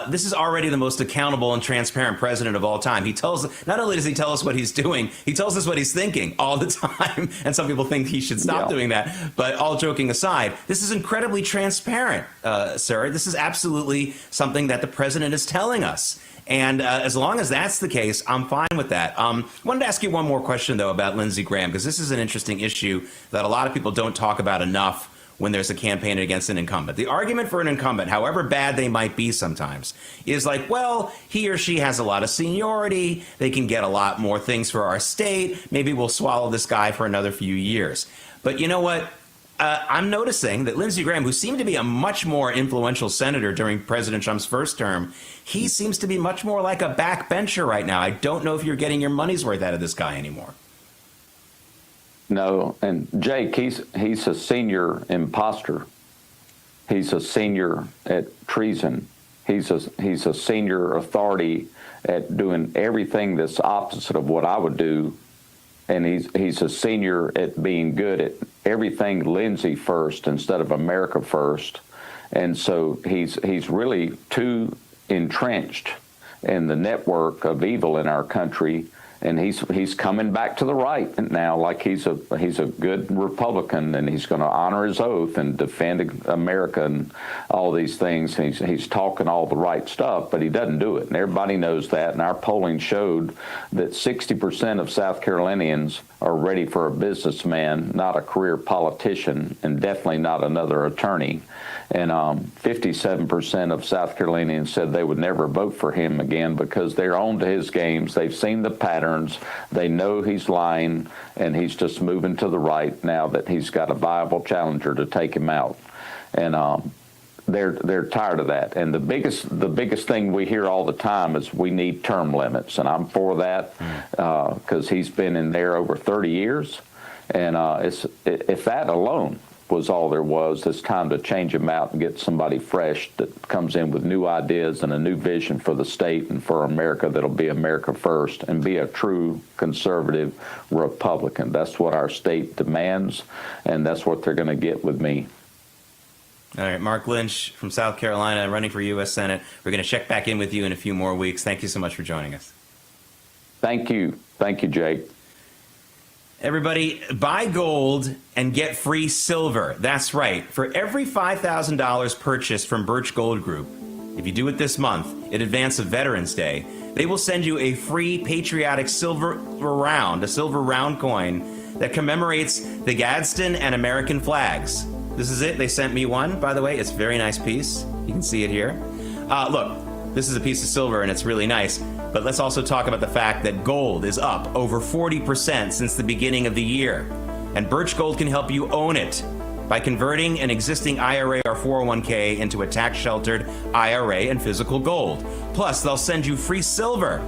this is already the most accountable and transparent president of all time. He tells, not only does he tell us what he's doing, he tells us what he's thinking all the time. And some people think he should stop doing that. But all joking aside, this is incredibly transparent, sir. This is absolutely something that the president is telling us. And as long as that's the case, I'm fine with that. Wanted to ask you one more question, though, about Lindsey Graham, because this is an interesting issue that a lot of people don't talk about enough when there's a campaign against an incumbent. The argument for an incumbent, however bad they might be sometimes, is like, well, he or she has a lot of seniority. They can get a lot more things for our state. Maybe we'll swallow this guy for another few years. But you know what? I'm noticing that Lindsey Graham, who seemed to be a much more influential senator during President Trump's first term, he seems to be much more like a backbencher right now. I don't know if you're getting your money's worth out of this guy anymore. No, and Jake, he's a senior imposter. He's a senior at treason. He's a senior authority at doing everything that's opposite of what I would do. And he's a senior at being good at everything Lindsey first instead of America first. And so he's really too entrenched in the network of evil in our country. And he's coming back to the right now, like he's a good Republican, and he's going to honor his oath and defend America and all these things. He's talking all the right stuff, but he doesn't do it, and everybody knows that. And our polling showed that 60% of South Carolinians are ready for a businessman, not a career politician, and definitely not another attorney. And 57% of South Carolinians said they would never vote for him again because they're on to his games. They've seen the patterns. They know he's lying, and he's just moving to the right now that he's got a viable challenger to take him out. And they're tired of that. And the biggest thing we hear all the time is we need term limits, and I'm for that because he's been in there over 30 years. And if that alone was all there was, it's time to change him out and get somebody fresh that comes in with new ideas and a new vision for the state and for America that'll be America first and be a true conservative Republican. That's what our state demands, and that's what they're going to get with me. All right, Mark Lynch from South Carolina, running for U.S. Senate. We're going to check back in with you in a few more weeks. Thank you so much for joining us. Thank you. Thank you, Jake. Everybody, buy gold and get free silver. That's right. For every $5,000 purchased from Birch Gold Group, if you do it this month in advance of Veterans Day, they will send you a free patriotic silver round coin that commemorates the Gadsden and American flags. This is it. They sent me one, by the way. It's a very nice piece. You can see it here. Look, this is a piece of silver, and it's really nice. But let's also talk about the fact that gold is up over 40% since the beginning of the year. And Birch Gold can help you own it by converting an existing IRA or 401k into a tax-sheltered IRA and physical gold. Plus, they'll send you free silver,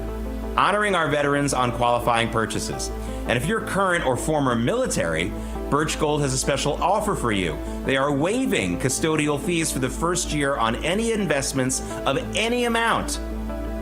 honoring our veterans on qualifying purchases. And if you're current or former military, Birch Gold has a special offer for you. They are waiving custodial fees for the first year on any investments of any amount.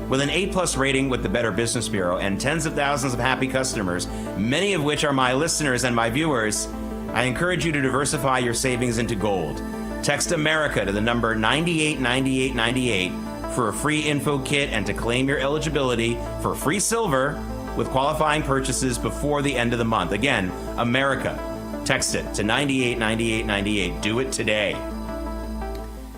With an A+ rating with the Better Business Bureau and tens of thousands of happy customers, many of which are my listeners and my viewers, I encourage you to diversify your savings into gold. Text America to the number 989898 for a free info kit and to claim your eligibility for free silver with qualifying purchases before the end of the month. Again, America. Text it to 989898. Do it today.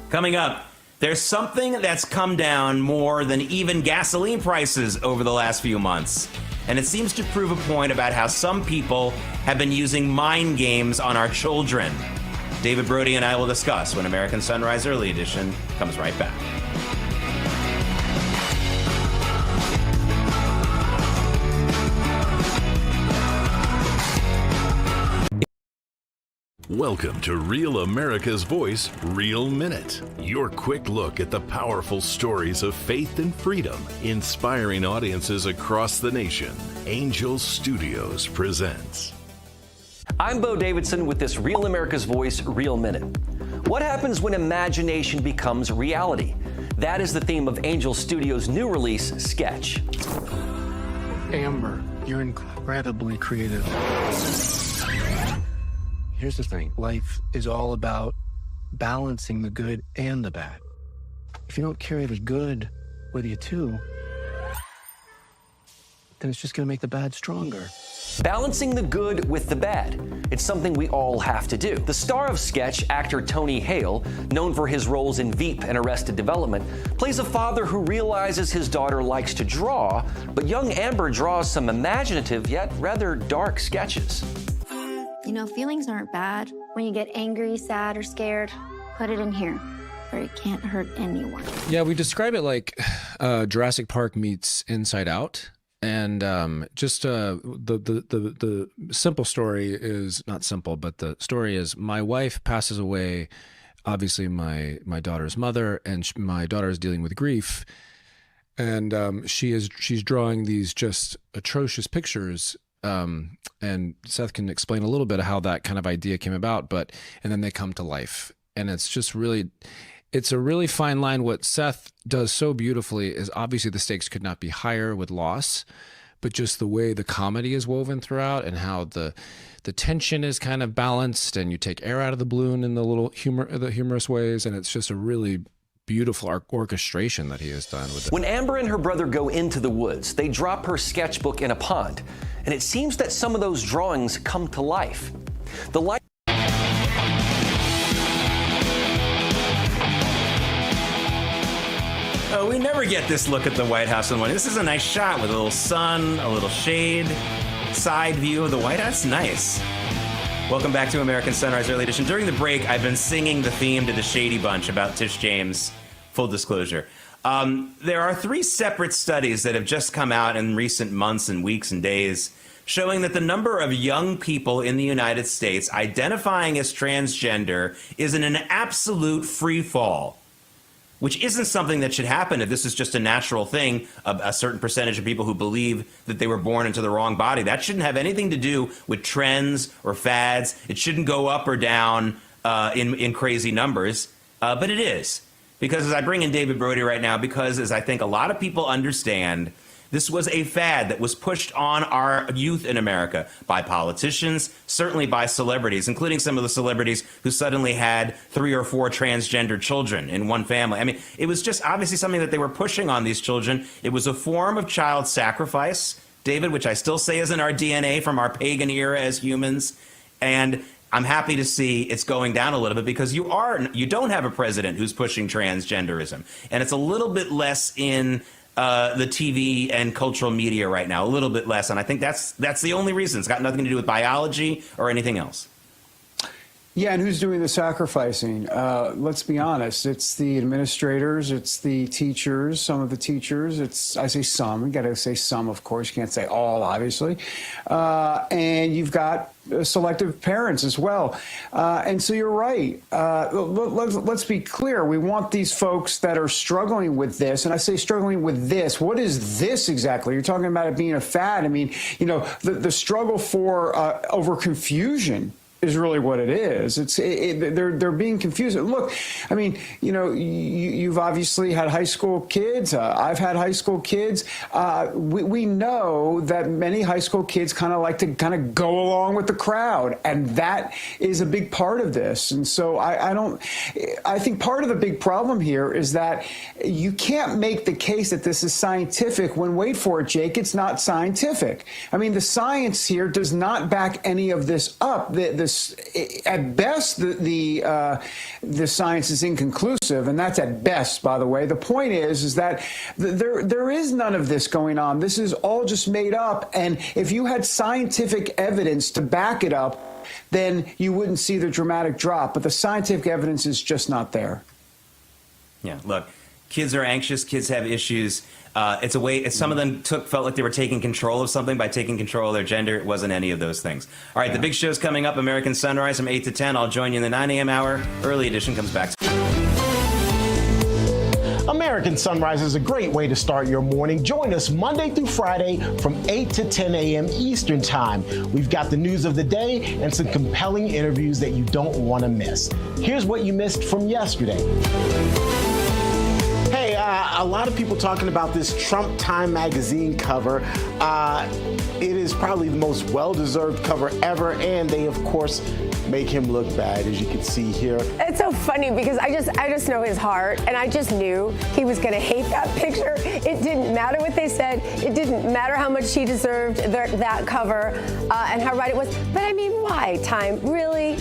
Coming up, there's something that's come down more than even gasoline prices over the last few months. And it seems to prove a point about how some people have been using mind games on our children. David Brody and I will discuss when American Sunrise Early Edition comes right back. Welcome to Real America's Voice, Real Minute. Your quick look at the powerful stories of faith and freedom, inspiring audiences across the nation. Angel Studios presents. I'm Bo Davidson with this Real America's Voice, Real Minute. What happens when imagination becomes reality? That is the theme of Angel Studios' new release, Sketch. Amber, you're incredibly creative. Here's the thing. Life is all about balancing the good and the bad. If you don't carry the good with you too, then it's just going to make the bad stronger. Balancing the good with the bad. It's something we all have to do. The star of Sketch, actor Tony Hale, known for his roles in Veep and Arrested Development, plays a father who realizes his daughter likes to draw, but young Amber draws some imaginative yet rather dark sketches. You know, feelings aren't bad. When you get angry, sad, or scared, put it in here, where it can't hurt anyone. Yeah, we describe it like Jurassic Park meets Inside Out. And the simple story is not simple, but the story is my wife passes away, obviously my daughter's mother, and my daughter is dealing with grief, and she's drawing these just atrocious pictures. And Seth can explain a little bit of how that kind of idea came about, and then they come to life, and it's just really. It's a really fine line. What Seth does so beautifully is obviously the stakes could not be higher with loss, but just the way the comedy is woven throughout and how the tension is kind of balanced, and you take air out of the balloon in the little humorous ways, and it's just a really beautiful orchestration that he has done with it. When Amber and her brother go into the woods, they drop her sketchbook in a pond, and it seems that some of those drawings come to life. The light. Oh, we never get this look at the White House in one. This is a nice shot with a little sun, a little shade, side view of the White House. Nice. Welcome back to American Sunrise Early Edition. During the break, I've been singing the theme to the Shady Bunch about Tish James. Full disclosure. There are 3 separate studies that have just come out in recent months and weeks and days showing that the number of young people in the United States identifying as transgender is in an absolute free fall, which isn't something that should happen if this is just a natural thing. A certain percentage of people who believe that they were born into the wrong body. That shouldn't have anything to do with trends or fads. It shouldn't go up or down in crazy numbers, but it is. Because as I bring in David Brody right now, because as I think a lot of people understand, this was a fad that was pushed on our youth in America by politicians, certainly by celebrities, including some of the celebrities who suddenly had 3 or 4 transgender children in one family. I mean, it was just obviously something that they were pushing on these children. It was a form of child sacrifice, David, which I still say is in our DNA from our pagan era as humans. And I'm happy to see it's going down a little bit because you don't have a president who's pushing transgenderism. And it's a little bit less in the TV and cultural media right now, a little bit less. And I think that's the only reason. It's got nothing to do with biology or anything else. Yeah, and who's doing the sacrificing? Let's be honest. It's the administrators. It's the teachers, some of the teachers. I say some. You got to say some, of course. You can't say all, obviously. And you've got selective parents as well. And so you're right. Let's be clear. We want these folks that are struggling with this, and I say struggling with this. What is this exactly? You're talking about it being a fad. I mean, you know, the struggle for over confusion is really what it is. They're being confused. Look, I mean, you know, you've obviously had high school kids. I've had high school kids. We know that many high school kids kind of like to kind of go along with the crowd, and that is a big part of this. And so I think part of the big problem here is that you can't make the case that this is scientific when, wait for it, Jake, it's not scientific. I mean, the science here does not back any of this up. At best, the science is inconclusive, and that's at best, by the way. The point is that there is none of this going on. This is all just made up, and if you had scientific evidence to back it up, then you wouldn't see the dramatic drop. But the scientific evidence is just not there. Yeah, look, kids are anxious. Kids have issues. It's a way. Some of them felt like they were taking control of something by taking control of their gender. It wasn't any of those things. All right, The big show's coming up. American Sunrise from 8 to 10. I'll join you in the 9 a.m. hour. Early edition comes back. American Sunrise is a great way to start your morning. Join us Monday through Friday from 8 to 10 a.m. Eastern Time. We've got the news of the day and some compelling interviews that you don't want to miss. Here's what you missed from yesterday. Hey, a lot of people talking about this Trump Time magazine cover. It is probably the most well-deserved cover ever, and they, of course, make him look bad, as you can see here. It's so funny because I just know his heart, and I just knew he was going to hate that picture. It didn't matter what they said. It didn't matter how much he deserved that cover and how right it was. But I mean, why, Time? Really?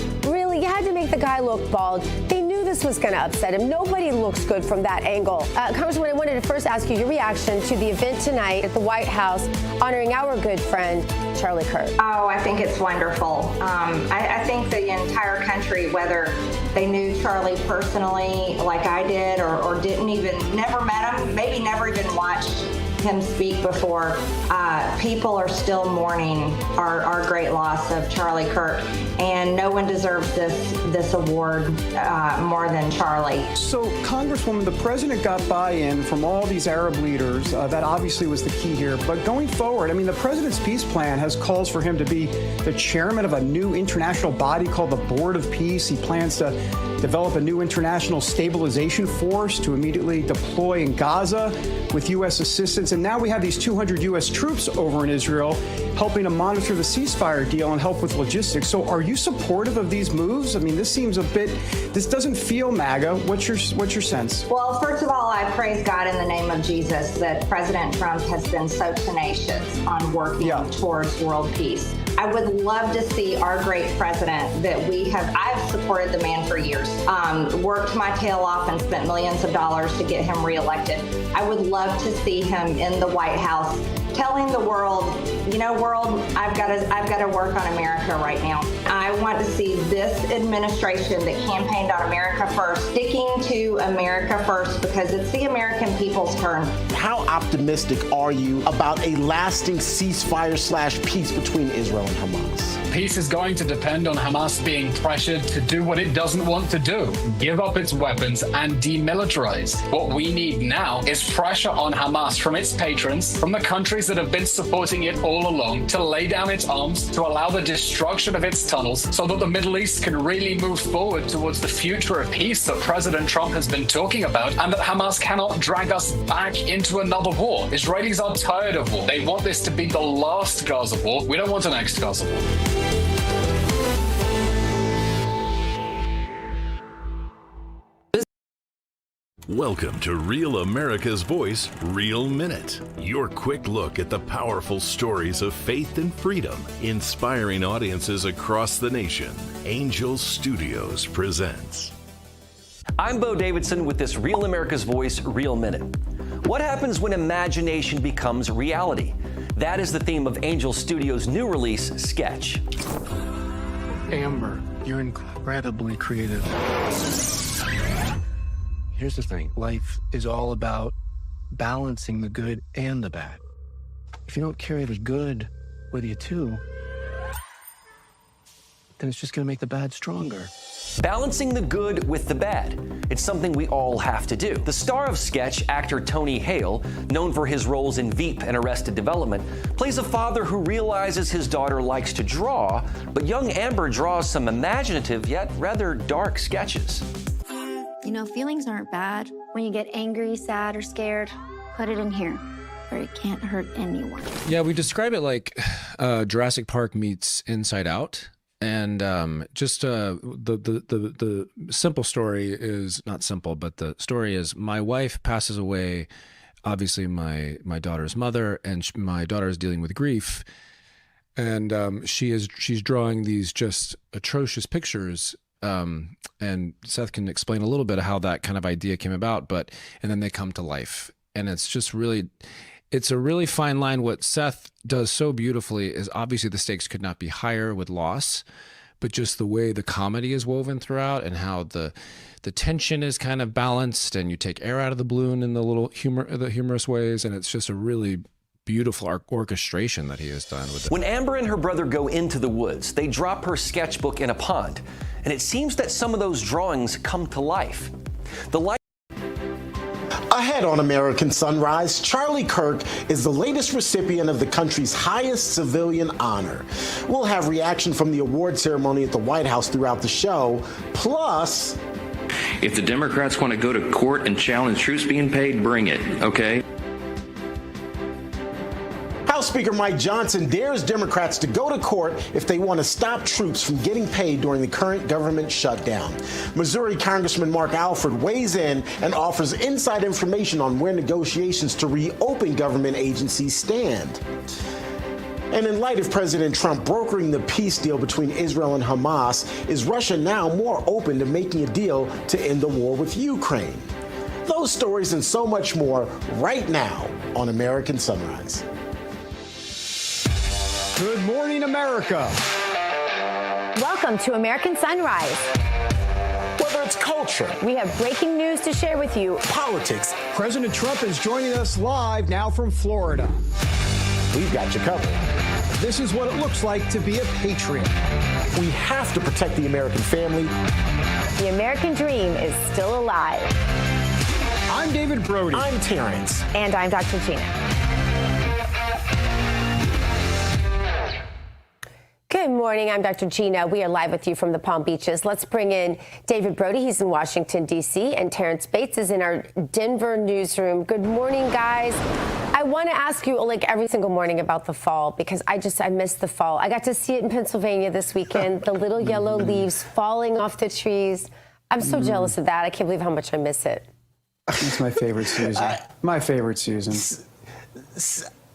You had to make the guy look bald. They knew this was going to upset him. Nobody looks good from that angle. Congresswoman, I wanted to first ask you your reaction to the event tonight at the White House honoring our good friend, Charlie Kirk. Oh, I think it's wonderful. I think the entire country, whether they knew Charlie personally like I did or never met him, maybe never even watched him speak before, people are still mourning our great loss of Charlie Kirk, and no one deserves this award more than Charlie. So, Congresswoman, the president got buy-in from all these Arab leaders. That obviously was the key here. But going forward, I mean, the president's peace plan has calls for him to be the chairman of a new international body called the Board of Peace. He plans to develop a new international stabilization force to immediately deploy in Gaza with U.S. assistance. And now we have these 200 U.S. troops over in Israel helping to monitor the ceasefire deal and help with logistics. So are you supportive of these moves? I mean, this doesn't feel MAGA. What's your sense? Well, first of all, I praise God in the name of Jesus that President Trump has been so tenacious on working towards world peace. I would love to see our great president that I've supported the man for years, worked my tail off and spent millions of dollars to get him reelected. I would love to see him in the White House telling the world, world, I've got to work on America right now. I want to see this administration that campaigned on America first, sticking to America first, because it's the American people's turn. How optimistic are you about a lasting ceasefire/peace between Israel and Hamas? Peace is going to depend on Hamas being pressured to do what it doesn't want to do, give up its weapons and demilitarize. What we need now is pressure on Hamas from its patrons, from the countries that have been supporting it all along, to lay down its arms, to allow the destruction of its tunnels so that the Middle East can really move forward towards the future of peace that President Trump has been talking about, and that Hamas cannot drag us back into another war. Israelis are tired of war. They want this to be the last Gaza war. We don't want an next Gaza war. Welcome to Real America's Voice, Real Minute. Your quick look at the powerful stories of faith and freedom, inspiring audiences across the nation. Angel Studios presents. I'm Bo Davidson with this Real America's Voice, Real Minute. What happens when imagination becomes reality? That is the theme of Angel Studios' new release, Sketch. Amber, you're incredibly creative. Here's the thing. Life is all about balancing the good and the bad. If you don't carry the good with you too, then it's just going to make the bad stronger. Balancing the good with the bad. It's something we all have to do. The star of Sketch, actor Tony Hale, known for his roles in Veep and Arrested Development, plays a father who realizes his daughter likes to draw, but young Amber draws some imaginative yet rather dark sketches. Feelings aren't bad. When you get angry, sad, or scared, put it in here, where it can't hurt anyone. Yeah, we describe it like Jurassic Park meets Inside Out. And the simple story is not simple, but the story is my wife passes away, obviously my daughter's mother, and my daughter is dealing with grief. And she's drawing these just atrocious pictures. And Seth can explain a little bit of how that kind of idea came about, and then they come to life. And it's a really fine line. What Seth does so beautifully is obviously the stakes could not be higher with loss, but just the way the comedy is woven throughout and how the tension is kind of balanced, and you take air out of the balloon in the humorous ways. And it's just a really beautiful orchestration that he has done with it. When Amber and her brother go into the woods, they drop her sketchbook in a pond, and it seems that some of those drawings come to life. Ahead on American Sunrise, Charlie Kirk is the latest recipient of the country's highest civilian honor. We'll have reaction from the award ceremony at the White House throughout the show. Plus, If the Democrats want to go to court and challenge troops being paid, bring it, okay? House Speaker Mike Johnson dares Democrats to go to court if they want to stop troops from getting paid during the current government shutdown. Missouri Congressman Mark Alford weighs in and offers inside information on where negotiations to reopen government agencies stand. And in light of President Trump brokering the peace deal between Israel and Hamas, is Russia now more open to making a deal to end the war with Ukraine? Those stories and so much more right now on American Sunrise. Good morning, America. Welcome to American Sunrise. Whether it's culture, we have breaking news to share with you. Politics. President Trump is joining us live now from Florida. We've got you covered. This is what it looks like to be a patriot. We have to protect the American family. The American dream is still alive. I'm David Brody. I'm Terrance. And I'm Dr. Gina. Good morning. I'm Dr. Gina. We are live with you from the Palm Beaches. Let's bring in David Brody. He's in Washington, D.C., and Terrance Bates is in our Denver newsroom. Good morning, guys. I want to ask you, like every single morning, about the fall, because I miss the fall. I got to see it in Pennsylvania this weekend, the little yellow leaves falling off the trees. I'm so jealous of that. I can't believe how much I miss it. It's my favorite season. My favorite season.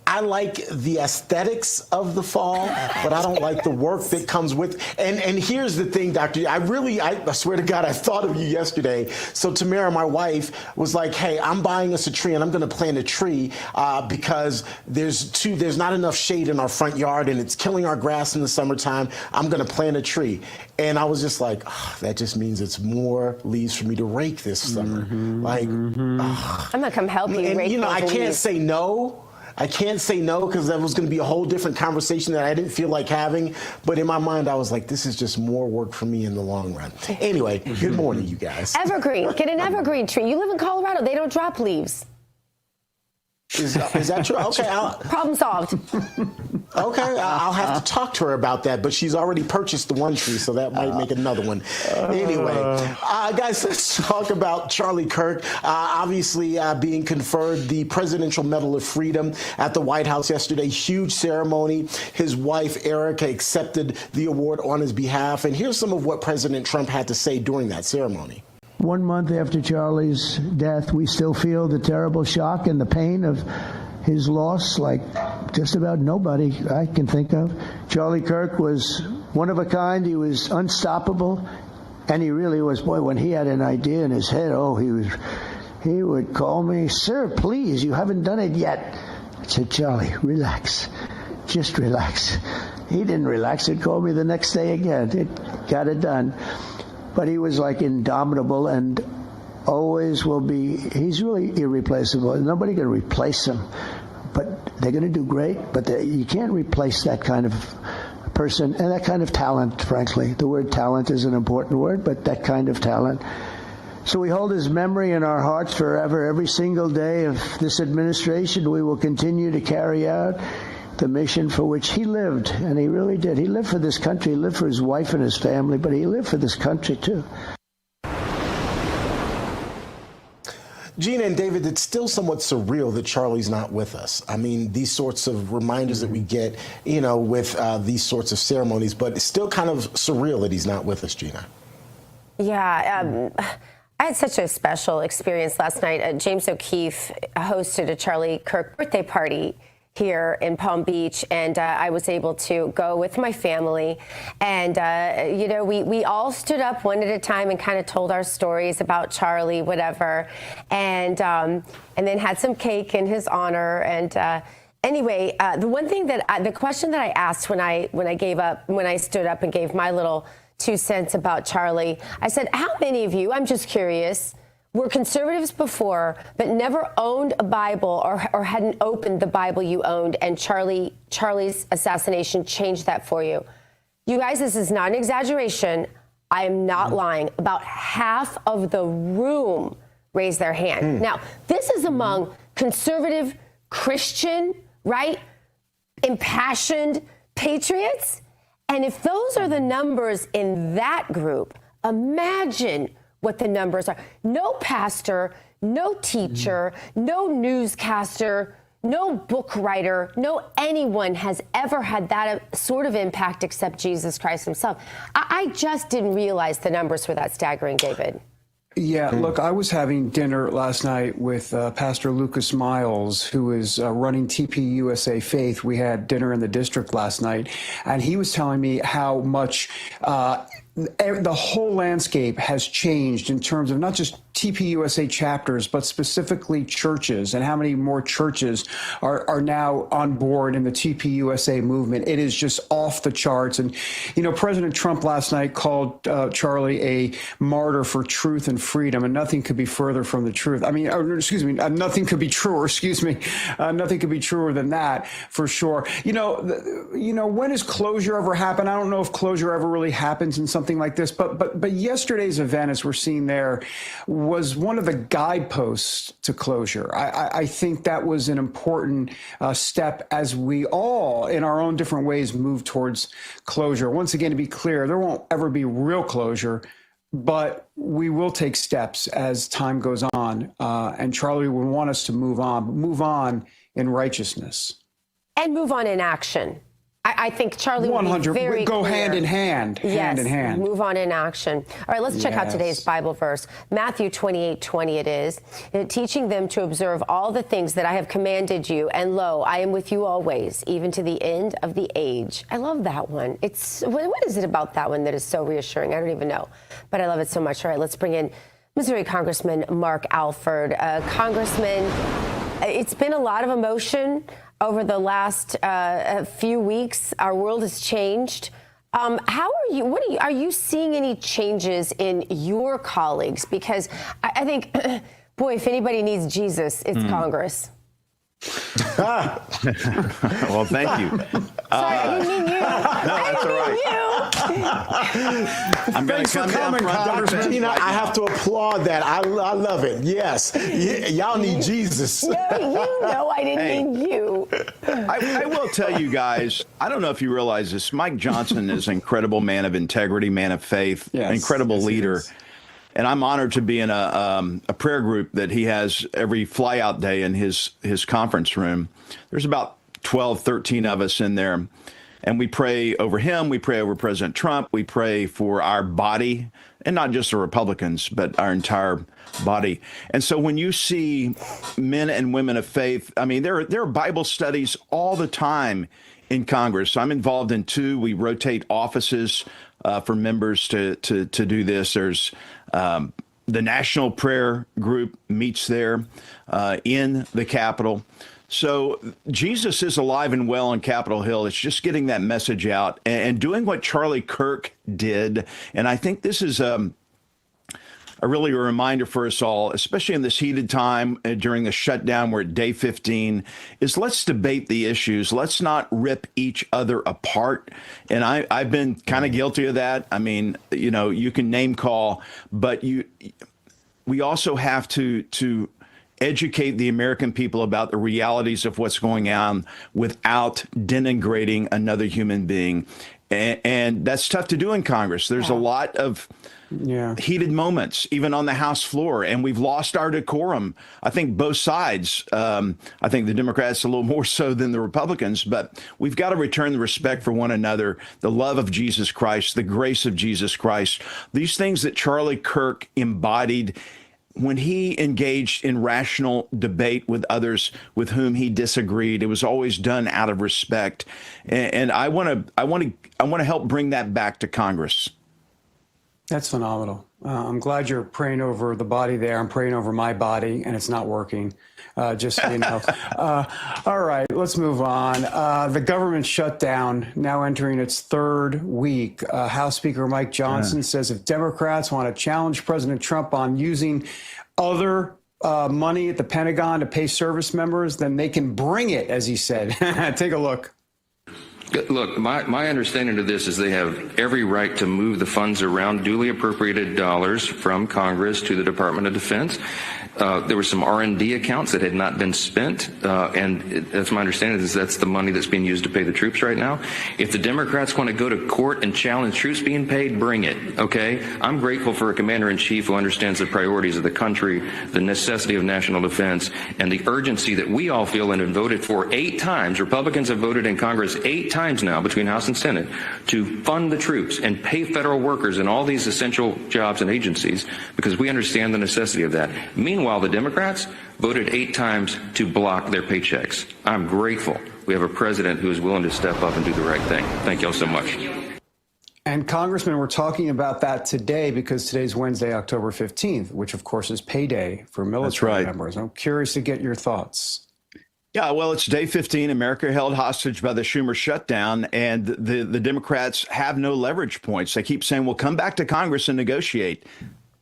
I like the aesthetics of the fall, but I don't like the work that comes with. And here's the thing, Doctor. I swear to God, I thought of you yesterday. So Tamara, my wife, was like, "Hey, I'm buying us a tree, and I'm going to plant a tree because there's not enough shade in our front yard, and it's killing our grass in the summertime. I'm going to plant a tree." And I was just like, that just means it's more leaves for me to rake this summer. I'm going to come help you rake those I can't leaves. say no. I can't say no because that was going to be a whole different conversation that I didn't feel like having. But in my mind, I was like, this is just more work for me in the long run. Anyway, good morning, you guys. Evergreen. Get an evergreen tree. You live in Colorado. They don't drop leaves. Is that true? Okay. Problem solved. Okay, I'll have to talk to her about that, but she's already purchased the one tree, so that might make another one. Anyway, guys, let's talk about Charlie Kirk, obviously being conferred the Presidential Medal of Freedom at the White House yesterday. Huge ceremony. His wife, Erica, accepted the award on his behalf, and here's some of what President Trump had to say during that ceremony. 1 month after Charlie's death, we still feel the terrible shock and the pain of his loss like just about nobody I can think of. Charlie Kirk was one of a kind. He was unstoppable, and he really was. Boy, when he had an idea in his head, he would call me, "Sir, please, you haven't done it yet." I said, "Charlie, relax. Just relax." He didn't relax. He'd call me the next day again. It got it done. But he was like indomitable and always will be. He's really irreplaceable. Nobody can replace him. But they're going to do great. But you can't replace that kind of person and that kind of talent, frankly. The word talent is an important word, but that kind of talent. So we hold his memory in our hearts forever. Every single day of this administration, we will continue to carry out the mission for which he lived, and he really did. He lived for this country. He lived for his wife and his family, but he lived for this country, too. Gina and David, it's still somewhat surreal that Charlie's not with us. I mean, these sorts of reminders that we get, with these sorts of ceremonies, but it's still kind of surreal that he's not with us, Gina. Yeah, I had such a special experience last night. James O'Keefe hosted a Charlie Kirk birthday party here in Palm Beach, and I was able to go with my family, and we all stood up one at a time and kind of told our stories about Charlie, whatever, and then had some cake in his honor. And anyway, the question that I asked when I stood up and gave my little 2 cents about Charlie, I said, how many of you, I'm just curious, were conservatives before, but never owned a Bible or hadn't opened the Bible you owned, and Charlie's assassination changed that for you? You guys, this is not an exaggeration. I am not lying. About half of the room raised their hand. Now, this is among conservative, Christian, right, impassioned patriots. And if those are the numbers in that group, imagine what the numbers are. No pastor, no teacher, no newscaster, no book writer, no anyone has ever had that sort of impact except Jesus Christ himself. I just didn't realize the numbers were that staggering, David. Yeah, look, I was having dinner last night with Pastor Lucas Miles, who is running TP USA Faith. We had dinner in the district last night, and he was telling me how much the whole landscape has changed in terms of not just TP USA chapters, but specifically churches, and how many more churches are now on board in the TP USA movement. It is just off the charts. And, you know, President Trump last night called Charlie a martyr for truth and freedom, and nothing could be further from the truth. I mean, nothing could be truer, nothing could be truer than that, for sure. You know, when does closure ever happen? I don't know if closure ever really happens in something like this, but yesterday's event, as we're seeing there, was one of the guideposts to closure. I think that was an important step as we all, in our own different ways, move towards closure. Once again, to be clear, there won't ever be real closure, but we will take steps as time goes on. And Charlie would want us to move on in righteousness. And move on in action. I think Charlie would be very go clear. hand in hand, hand in hand. Move on in action. All right, let's check out today's Bible verse. Matthew 28:20 it is. Teaching them to observe all the things that I have commanded you, and lo, I am with you always, even to the end of the age. I love that one. What is it about that one that is so reassuring? I don't even know, but I love it so much. All right, let's bring in Missouri Congressman Mark Alford. Congressman, it's been a lot of emotion over the last few weeks. Our world has changed. How are you? Are you seeing any changes in your colleagues? Because I think, boy, if anybody needs Jesus, it's Congress. Well, thank you. Sorry, I didn't mean you. That's all right. I'm going to come coming, Congressman. Gina, I have to applaud that. I love it. Yes. Y'all need Jesus. No, you know I didn't mean you. I will tell you guys, I don't know if you realize this, Mike Johnson is an incredible man of integrity, man of faith, incredible leader. And I'm honored to be in a prayer group that he has every fly-out day in his conference room. There's about 12, 13 of us in there. And we pray over him. We pray over President Trump. We pray for our body, and not just the Republicans, but our entire body. And so when you see men and women of faith, I mean, there are Bible studies all the time in Congress. I'm involved in 2. We rotate offices for members to do this. There's the National Prayer Group meets there in the Capitol. So Jesus is alive and well on Capitol Hill. It's just getting that message out and doing what Charlie Kirk did. And I think this is really a reminder for us all, especially in this heated time during the shutdown. We're at day 15, is let's debate the issues. Let's not rip each other apart. And I've been kind of guilty of that. I mean, you know, you can name call, but we also have to educate the American people about the realities of what's going on without denigrating another human being. And that's tough to do in Congress. There's a lot of heated moments, even on the House floor, and we've lost our decorum. I think both sides. I think the Democrats a little more so than the Republicans, but we've got to return the respect for one another, the love of Jesus Christ, the grace of Jesus Christ, these things that Charlie Kirk embodied when he engaged in rational debate with others with whom he disagreed. It was always done out of respect, and I want to help bring that back to Congress. That's phenomenal. I'm glad you're praying over the body there. I'm praying over my body, and it's not working, just so you know. All right, let's move on. The government shutdown now entering its 3rd week. House Speaker Mike Johnson says if Democrats want to challenge President Trump on using other money at the Pentagon to pay service members, then they can bring it, as he said. Take a look. Look, my understanding of this is they have every right to move the funds around, duly appropriated dollars from Congress to the Department of Defense. There were some R&D accounts that had not been spent, and that's my understanding is that's the money that's being used to pay the troops right now. If the Democrats want to go to court and challenge troops being paid, bring it, okay? I'm grateful for a commander-in-chief who understands the priorities of the country, the necessity of national defense, and the urgency that we all feel and have voted for 8 times. Republicans have voted in Congress 8 times now between House and Senate to fund the troops and pay federal workers in all these essential jobs and agencies because we understand the necessity of that. Meanwhile, the Democrats voted 8 times to block their paychecks. I'm grateful we have a president who is willing to step up and do the right thing. Thank you all so much. And Congressman, we're talking about that today because today's Wednesday, October 15th, which of course is payday for military members. I'm curious to get your thoughts. Yeah, well, it's day 15. America held hostage by the Schumer shutdown, and the Democrats have no leverage points. They keep saying, well, come back to Congress and negotiate.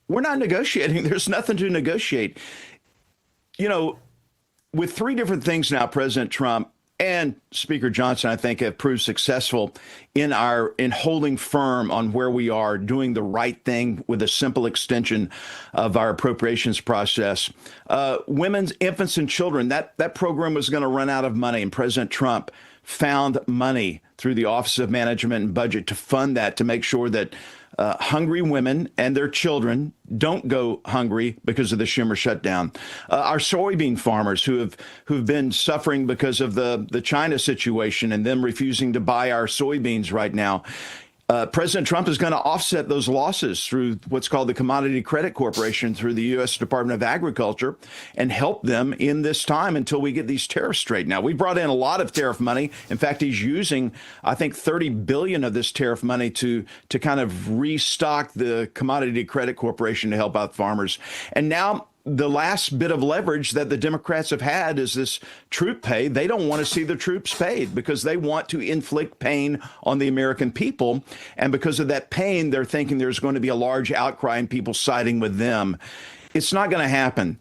We're not negotiating. There's nothing to negotiate. You know, with 3 different things now, President Trump and Speaker Johnson, I think, have proved successful in holding firm on where we are, doing the right thing with a simple extension of our appropriations process. Women's, infants, and children, that program was going to run out of money, and President Trump found money through the Office of Management and Budget to fund that, to make sure that hungry women and their children don't go hungry because of the Schumer shutdown. Our soybean farmers who've been suffering because of the China situation and them refusing to buy our soybeans right now. President Trump is going to offset those losses through what's called the Commodity Credit Corporation through the U.S. Department of Agriculture and help them in this time until we get these tariffs straightened out. We brought in a lot of tariff money. In fact, he's using, I think, $30 billion of this tariff money to kind of restock the Commodity Credit Corporation to help out farmers. And now the last bit of leverage that the Democrats have had is this troop pay. They don't want to see the troops paid because they want to inflict pain on the American people. And because of that pain, they're thinking there's going to be a large outcry and people siding with them. It's not going to happen.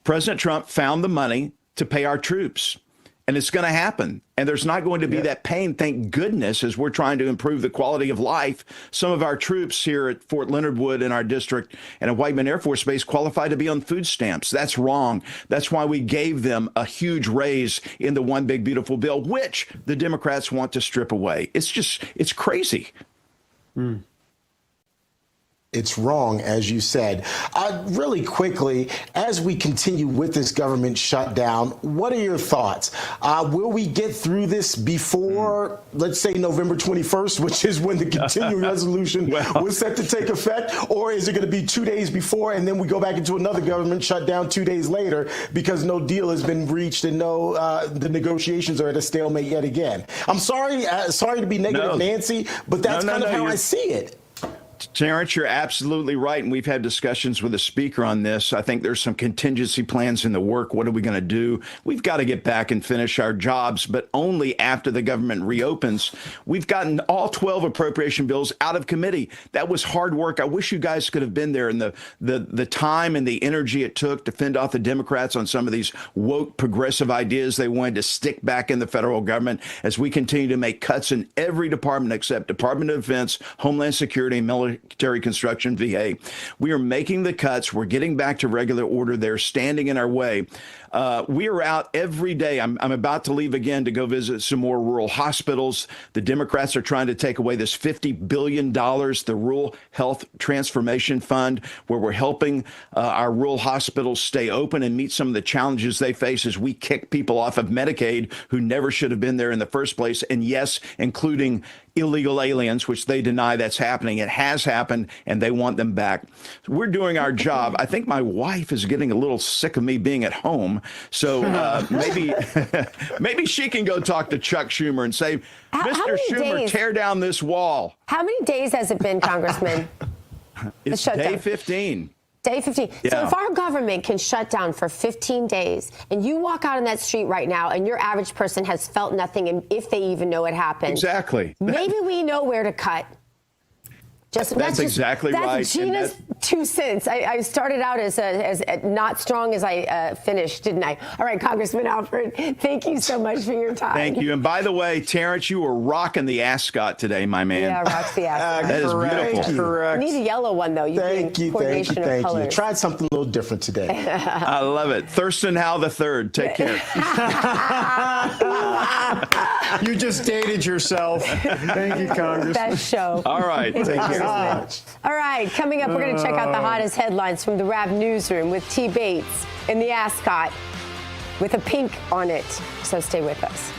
President Trump found the money to pay our troops. And it's going to happen. And there's not going to be that pain, thank goodness, as we're trying to improve the quality of life. Some of our troops here at Fort Leonard Wood in our district and at Whiteman Air Force Base qualify to be on food stamps. That's wrong. That's why we gave them a huge raise in the One Big Beautiful Bill, which the Democrats want to strip away. It's crazy. It's wrong, as you said. Really quickly, as we continue with this government shutdown, what are your thoughts? Will we get through this before, let's say, November 21st, which is when the continuing resolution was set to take effect? Or is it going to be 2 days before and then we go back into another government shutdown 2 days later because no deal has been reached and the negotiations are at a stalemate yet again? I'm sorry to be negative, Nancy, but that's kind of how I see it. Terrance, you're absolutely right. And we've had discussions with the speaker on this. I think there's some contingency plans in the work. What are we going to do? We've got to get back and finish our jobs, but only after the government reopens. We've gotten all 12 appropriation bills out of committee. That was hard work. I wish you guys could have been there, and the time and the energy it took to fend off the Democrats on some of these woke progressive ideas they wanted to stick back in the federal government as we continue to make cuts in every department except Department of Defense, Homeland Security, and military construction, VA. We are making the cuts. We're getting back to regular order. They're standing in our way. We are out every day. I'm about to leave again to go visit some more rural hospitals. The Democrats are trying to take away this $50 billion, the Rural Health Transformation Fund, where we're helping our rural hospitals stay open and meet some of the challenges they face as we kick people off of Medicaid who never should have been there in the first place. And yes, including illegal aliens, which they deny that's happening. It has happened, and they want them back. We're doing our job. I think my wife is getting a little sick of me being at home. So maybe she can go talk to Chuck Schumer and say, Mr. Schumer, tear down this wall. How many days has it been, Congressman? It's day 15. Day 15. Yeah. So if our government can shut down for 15 days and you walk out on that street right now and your average person has felt nothing, and if they even know it happened. Exactly. Maybe we know where to cut. That's exactly right. 2 cents. I started out as not strong as I finished, didn't I? All right, Congressman Alford, thank you so much for your time. Thank you. And by the way, Terrance, you were rocking the ascot today, my man. Yeah, rocks the ascot. That is beautiful. Correct. You need a yellow one, though. Thank you. Tried something a little different today. I love it. Thurston Howell III, take care. You just dated yourself. Thank you, Congressman. Best show. All right. Thank you so much. All right, coming up, we're going to check out the hottest headlines from the Rap Newsroom with T. Bates in the ascot with a pink on it. So stay with us.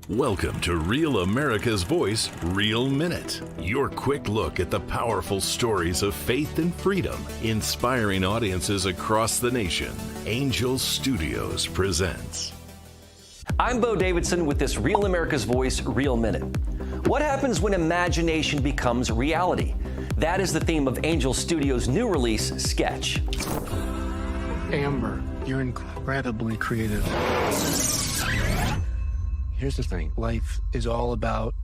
Welcome to Real America's Voice, Real Minute. Your quick look at the powerful stories of faith and freedom, inspiring audiences across the nation. Angel Studios presents. I'm Bo Davidson with this Real America's Voice, Real Minute. What happens when imagination becomes reality? That is the theme of Angel Studios' new release, Sketch. Amber, you're incredibly creative. Here's the thing. Life is all about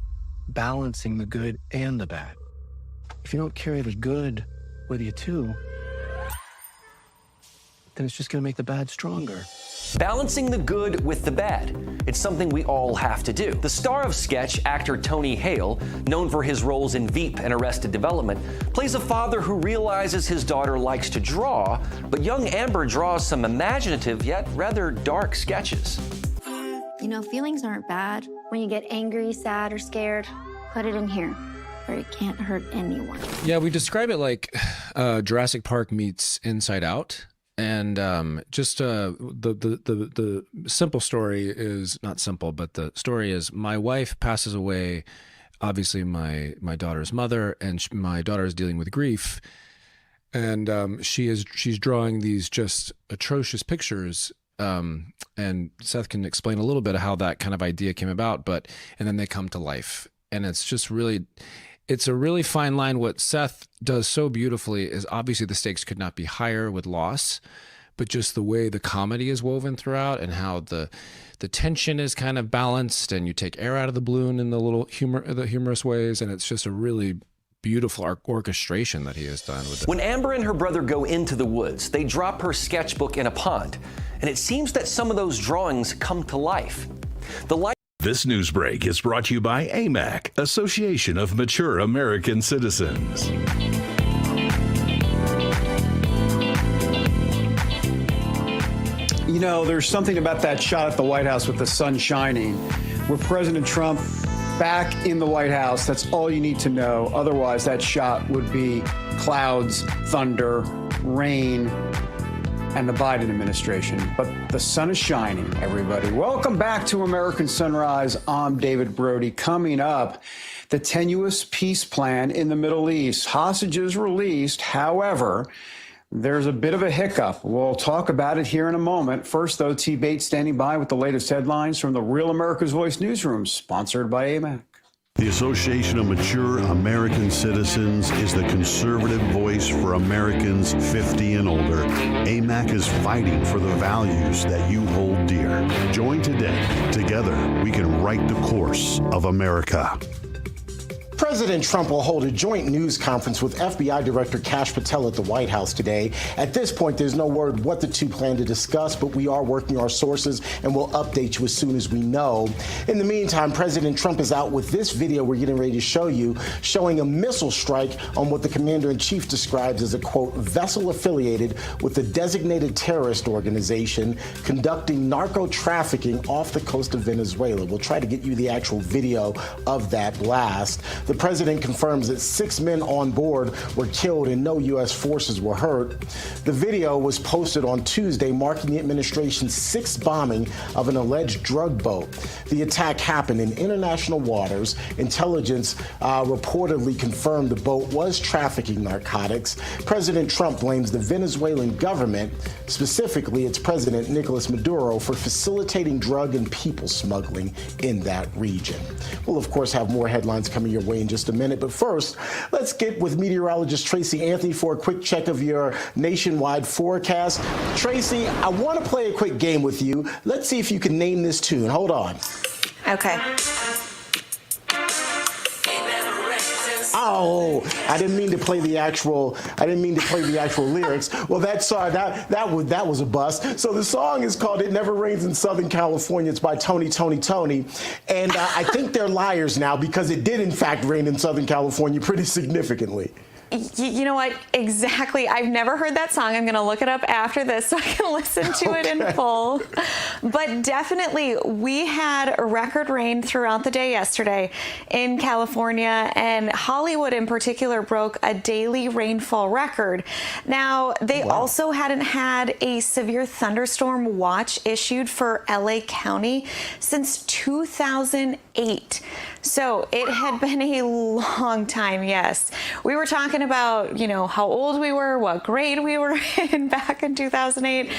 balancing the good and the bad. If you don't carry the good with you too, then it's just going to make the bad stronger. Balancing the good with the bad. It's something we all have to do. The star of Sketch, actor Tony Hale, known for his roles in Veep and Arrested Development, plays a father who realizes his daughter likes to draw, but young Amber draws some imaginative yet rather dark sketches. You know, feelings aren't bad. When you get angry, sad, or scared, put it in here, where it can't hurt anyone. Yeah, we describe it like Jurassic Park meets Inside Out. And just the simple story is not simple, but the story is my wife passes away, obviously my daughter's mother, and my daughter is dealing with grief. And she's drawing these just atrocious pictures. And Seth can explain a little bit of how that kind of idea came about, and then they come to life. And it's just really, it's a really fine line. What Seth does so beautifully is obviously the stakes could not be higher with loss, but just the way the comedy is woven throughout and how the tension is kind of balanced, and you take air out of the balloon in the little humorous ways. And it's just a really beautiful orchestration that he has done with it. When Amber and her brother go into the woods, they drop her sketchbook in a pond, and it seems that some of those drawings come to life. This news break is brought to you by AMAC, Association of Mature American Citizens. You know, there's something about that shot at the White House with the sun shining, where President Trump back in the White House. That's all you need to know. Otherwise, that shot would be clouds, thunder, rain, and the Biden administration. But the sun is shining, everybody. Welcome back to American Sunrise. I'm David Brody. Coming up, the tenuous peace plan in the Middle East. Hostages released. However, there's a bit of a hiccup. We'll talk about it here in a moment. First, though, T. Bates standing by with the latest headlines from the Real America's Voice newsroom, sponsored by AMAC. The Association of Mature American Citizens is the conservative voice for Americans 50 and older. AMAC is fighting for the values that you hold dear. Join today. Together, we can write the course of America. President Trump will hold a joint news conference with FBI Director Kash Patel at the White House today. At this point, there's no word what the two plan to discuss, but we are working our sources and we'll update you as soon as we know. In the meantime, President Trump is out with this video we're getting ready to show you, showing a missile strike on what the commander-in-chief describes as a, quote, vessel affiliated with the designated terrorist organization conducting narco trafficking off the coast of Venezuela. We'll try to get you the actual video of that blast. The president confirms that 6 men on board were killed and no U.S. forces were hurt. The video was posted on Tuesday, marking the administration's 6th bombing of an alleged drug boat. The attack happened in international waters. Intelligence reportedly confirmed the boat was trafficking narcotics. President Trump blames the Venezuelan government, specifically its president, Nicolas Maduro, for facilitating drug and people smuggling in that region. We'll, of course, have more headlines coming your way in just a minute. But first, let's get with meteorologist Tracy Anthony for a quick check of your nationwide forecast. Tracy, I want to play a quick game with you. Let's see if you can name this tune. Hold on. Okay. Oh, I didn't mean to play the actual lyrics. Well, that was a bust. So the song is called "It Never Rains in Southern California." It's by Tony. And I think they're liars now because it did in fact rain in Southern California pretty significantly. You know what? Exactly. I've never heard that song. I'm going to look it up after this so I can listen to it in full. But definitely, we had record rain throughout the day yesterday in California, and Hollywood in particular broke a daily rainfall record. Now, they also hadn't had a severe thunderstorm watch issued for LA County since 2008. So it had been a long time, yes. We were talking about, how old we were, what grade we were in back in 2008.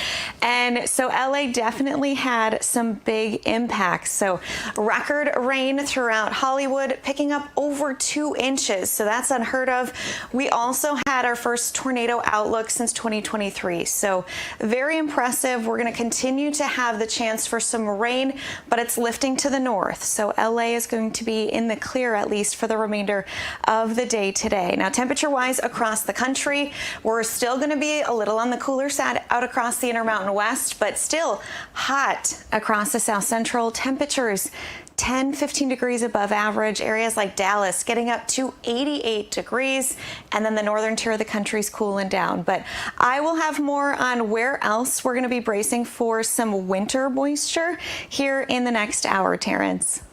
And so LA definitely had some big impacts. So record rain throughout Hollywood, picking up over 2 inches. So that's unheard of. We also had our first tornado outlook since 2023. So very impressive. We're going to continue to have the chance for some rain, but it's lifting to the north. So LA is going to be in the clear, at least for the remainder of the day today. Now, temperature-wise across the country, we're still going to be a little on the cooler side out across the Intermountain West, but still hot across the South Central. Temperatures 10-15 degrees above average. Areas like Dallas getting up to 88 degrees, and then the northern tier of the country's cooling down. But I will have more on where else we're going to be bracing for some winter moisture here in the next hour, Terrance.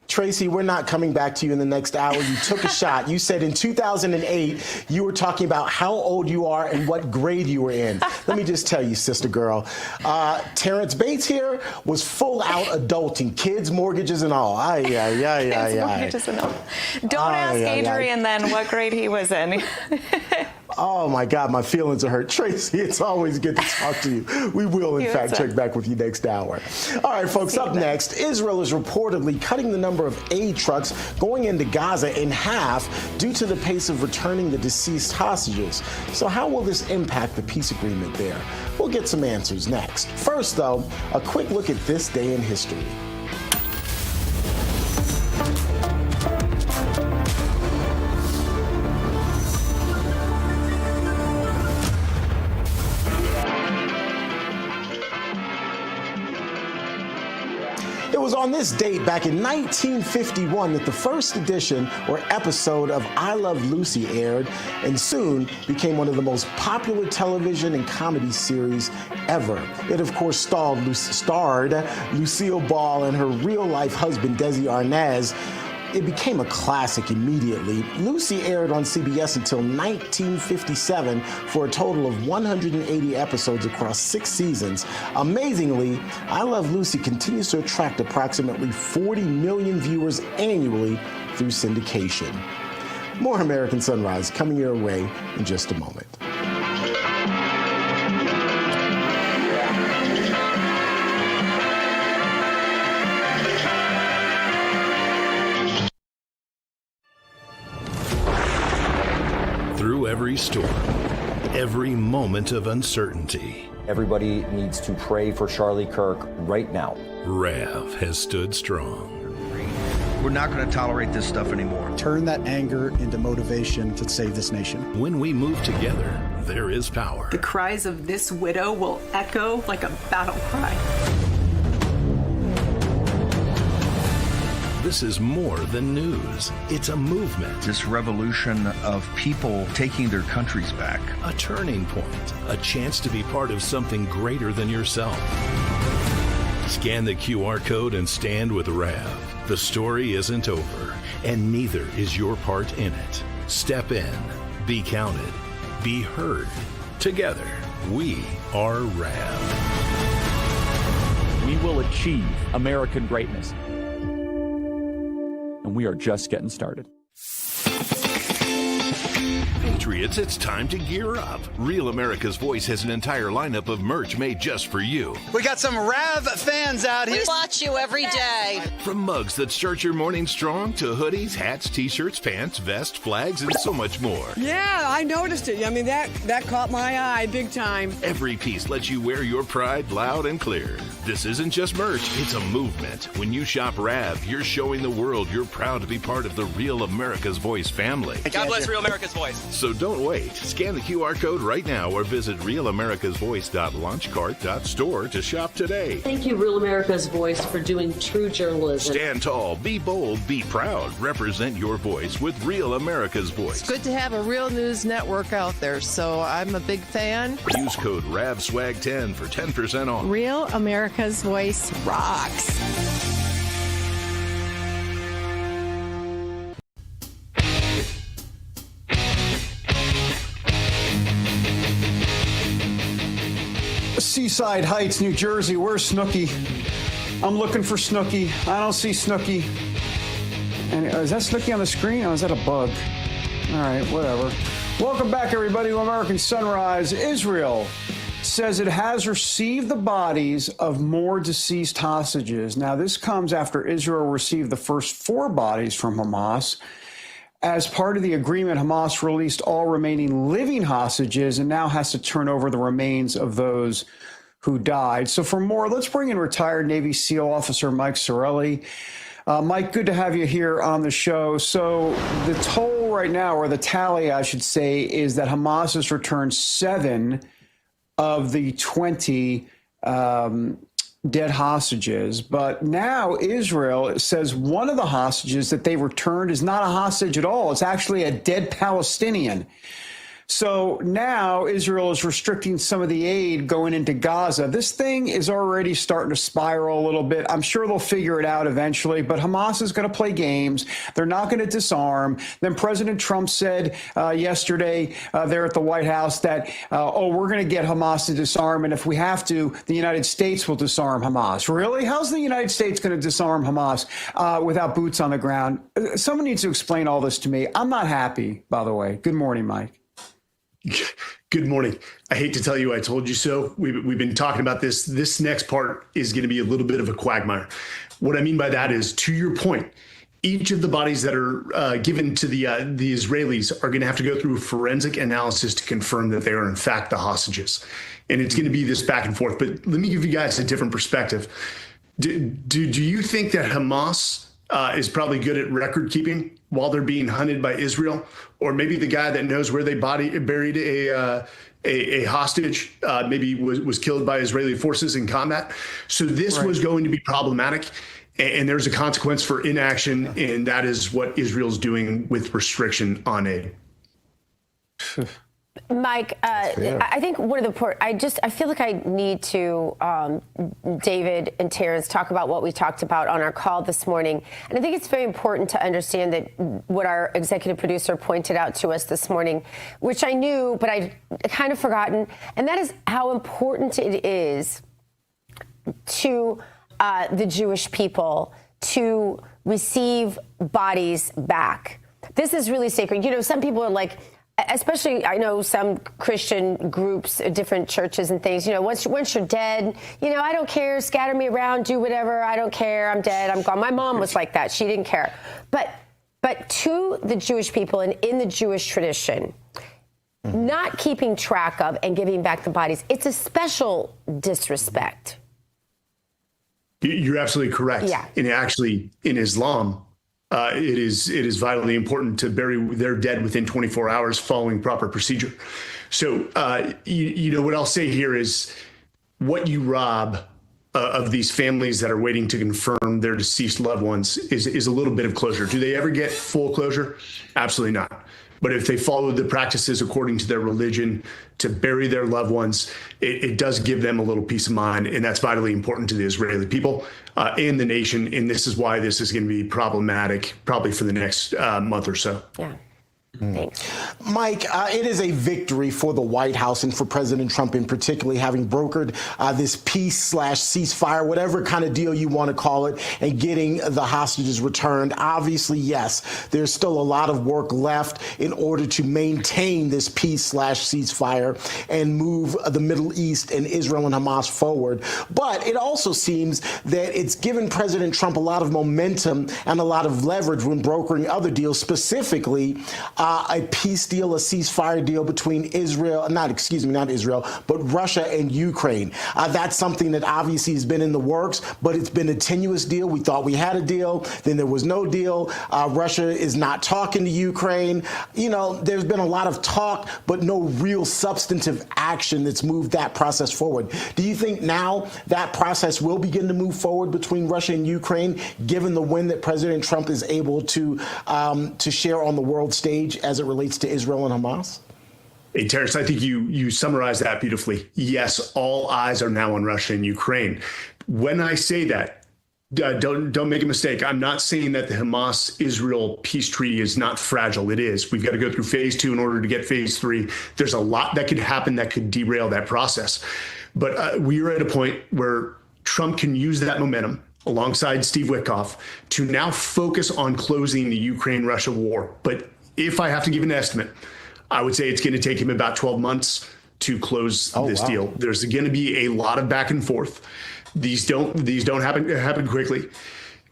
Tracy, we're not coming back to you in the next hour. You took a shot. You said in 2008, you were talking about how old you are and what grade you were in. Let me just tell you, sister girl, Terrance Bates here was full out adulting, kids, mortgages, and all. Mortgages and all. Don't ask Adrian then what grade he was in. Oh, my God, my feelings are hurt. Tracy, it's always good to talk to you. We will, in fact, check back with you next hour. All right, folks, up next, Israel is reportedly cutting the number of aid trucks going into Gaza in half due to the pace of returning the deceased hostages. So how will this impact the peace agreement there? We'll get some answers next. First, though, a quick look at this day in history. It was on this date back in 1951 that the first edition or episode of I Love Lucy aired and soon became one of the most popular television and comedy series ever. It, of course, starred Lucille Ball and her real-life husband, Desi Arnaz. It became a classic immediately. Lucy aired on CBS until 1957 for a total of 180 episodes across 6 seasons. Amazingly, I Love Lucy continues to attract approximately 40 million viewers annually through syndication. More American Sunrise coming your way in just a moment. Through every storm, every moment of uncertainty, everybody needs to pray for Charlie Kirk right now. Rev has stood strong. We're not going to tolerate this stuff anymore. Turn that anger into motivation to save this nation. When we move together, there is power. The cries of this widow will echo like a battle cry. This is more than news. It's a movement. This revolution of people taking their countries back. A turning point. A chance to be part of something greater than yourself. Scan the QR code and stand with Rev. The story isn't over, and neither is your part in it. Step in. Be counted. Be heard. Together, we are Rev. We will achieve American greatness. And we are just getting started. Patriots, it's time to gear up. Real America's Voice has an entire lineup of merch made just for you. We got some Rav fans out here. We watch you every day. From mugs that start your morning strong to hoodies, hats, t-shirts, pants, vests, flags, and so much more. Yeah, I noticed it. I mean, that caught my eye big time. Every piece lets you wear your pride loud and clear. This isn't just merch, it's a movement. When you shop Rav, you're showing the world you're proud to be part of the Real America's Voice family. God bless Real America's Voice. So don't wait. Scan the QR code right now or visit realamericasvoice.launchcart.store to shop today. Thank you, Real America's Voice, for doing true journalism. Stand tall, be bold, be proud. Represent your voice with Real America's Voice. It's good to have a real news network out there, so I'm a big fan. Use code RAVSWAG10 for 10% off. Real America's Voice rocks. Seaside Heights, New Jersey. Where's Snooki? I'm looking for Snooki. I don't see Snooki. And is that Snooki on the screen? Or is that a bug? All right, whatever. Welcome back, everybody, to American Sunrise. Israel says it has received the bodies of more deceased hostages. Now, this comes after Israel received the first 4 bodies from Hamas. As part of the agreement, Hamas released all remaining living hostages and now has to turn over the remains of those who died. So for more, let's bring in retired Navy SEAL officer Mike Sorelli. Mike, good to have you here on the show. So the toll right now, or the tally, I should say, is that Hamas has returned 7 of the 20 dead hostages. But now Israel says one of the hostages that they returned is not a hostage at all. It's actually a dead Palestinian. So now Israel is restricting some of the aid going into Gaza. This thing is already starting to spiral a little bit. I'm sure they'll figure it out eventually, but Hamas is going to play games. They're not going to disarm. Then President Trump said yesterday there at the White House that, we're going to get Hamas to disarm, and if we have to, the United States will disarm Hamas. Really? How's the United States going to disarm Hamas without boots on the ground? Someone needs to explain all this to me. I'm not happy, by the way. Good morning, Mike. Good morning. I hate to tell you I told you so. We've been talking about this. This next part is going to be a little bit of a quagmire. What I mean by that is, to your point, each of the bodies that are given to the Israelis are going to have to go through forensic analysis to confirm that they are in fact the hostages. And it's going to be this back and forth. But let me give you guys a different perspective. Do you think that Hamas is probably good at record keeping while they're being hunted by Israel? Or maybe the guy that knows where they buried a hostage maybe was killed by Israeli forces in combat. So this was going to be problematic. And there's a consequence for inaction. And that is what Israel's doing with restriction on aid. Mike, I think one of the I feel like I need to, David and Terrance, talk about what we talked about on our call this morning. And I think it's very important to understand that what our executive producer pointed out to us this morning, which I knew, but I'd kind of forgotten, and that is how important it is to the Jewish people to receive bodies back. This is really sacred. You know, some people are like, especially, I know some Christian groups, different churches and things, you know, once you're dead, you know, I don't care, scatter me around, do whatever, I don't care, I'm dead, I'm gone. My mom was like that, she didn't care. But to the Jewish people and in the Jewish tradition, not keeping track of and giving back the bodies, it's a special disrespect. You're absolutely correct. Yeah. And actually, in Islam, it is vitally important to bury their dead within 24 hours following proper procedure. So, you know, what I'll say here is what you rob of these families that are waiting to confirm their deceased loved ones is a little bit of closure. Do they ever get full closure? Absolutely not. But if they follow the practices according to their religion to bury their loved ones, it does give them a little peace of mind. And that's vitally important to the Israeli people and the nation. And this is why this is going to be problematic probably for the next month or so. Yeah. Thanks. Mike, it is a victory for the White House and for President Trump in particular, having brokered this peace/ceasefire, whatever kind of deal you want to call it, and getting the hostages returned. Obviously, yes, there's still a lot of work left in order to maintain this peace/ceasefire and move the Middle East and Israel and Hamas forward. But it also seems that it's given President Trump a lot of momentum and a lot of leverage when brokering other deals, specifically a peace deal, a ceasefire deal between not Israel, but Russia and Ukraine. That's something that obviously has been in the works, but it's been a tenuous deal. We thought we had a deal, then there was no deal. Russia is not talking to Ukraine. You know, there's been a lot of talk, but no real substantive action that's moved that process forward. Do you think now that process will begin to move forward between Russia and Ukraine, given the win that President Trump is able to share on the world stage as it relates to Israel and Hamas? Hey, Terrance, I think you summarized that beautifully. Yes, all eyes are now on Russia and Ukraine. When I say that, don't make a mistake. I'm not saying that the Hamas-Israel peace treaty is not fragile. It is. We've got to go through phase 2 in order to get phase 3. There's a lot that could happen that could derail that process. But we are at a point where Trump can use that momentum alongside Steve Witkoff to now focus on closing the Ukraine-Russia war. But if I have to give an estimate, I would say it's going to take him about 12 months to close this deal. There's going to be a lot of back and forth. These don't happen quickly.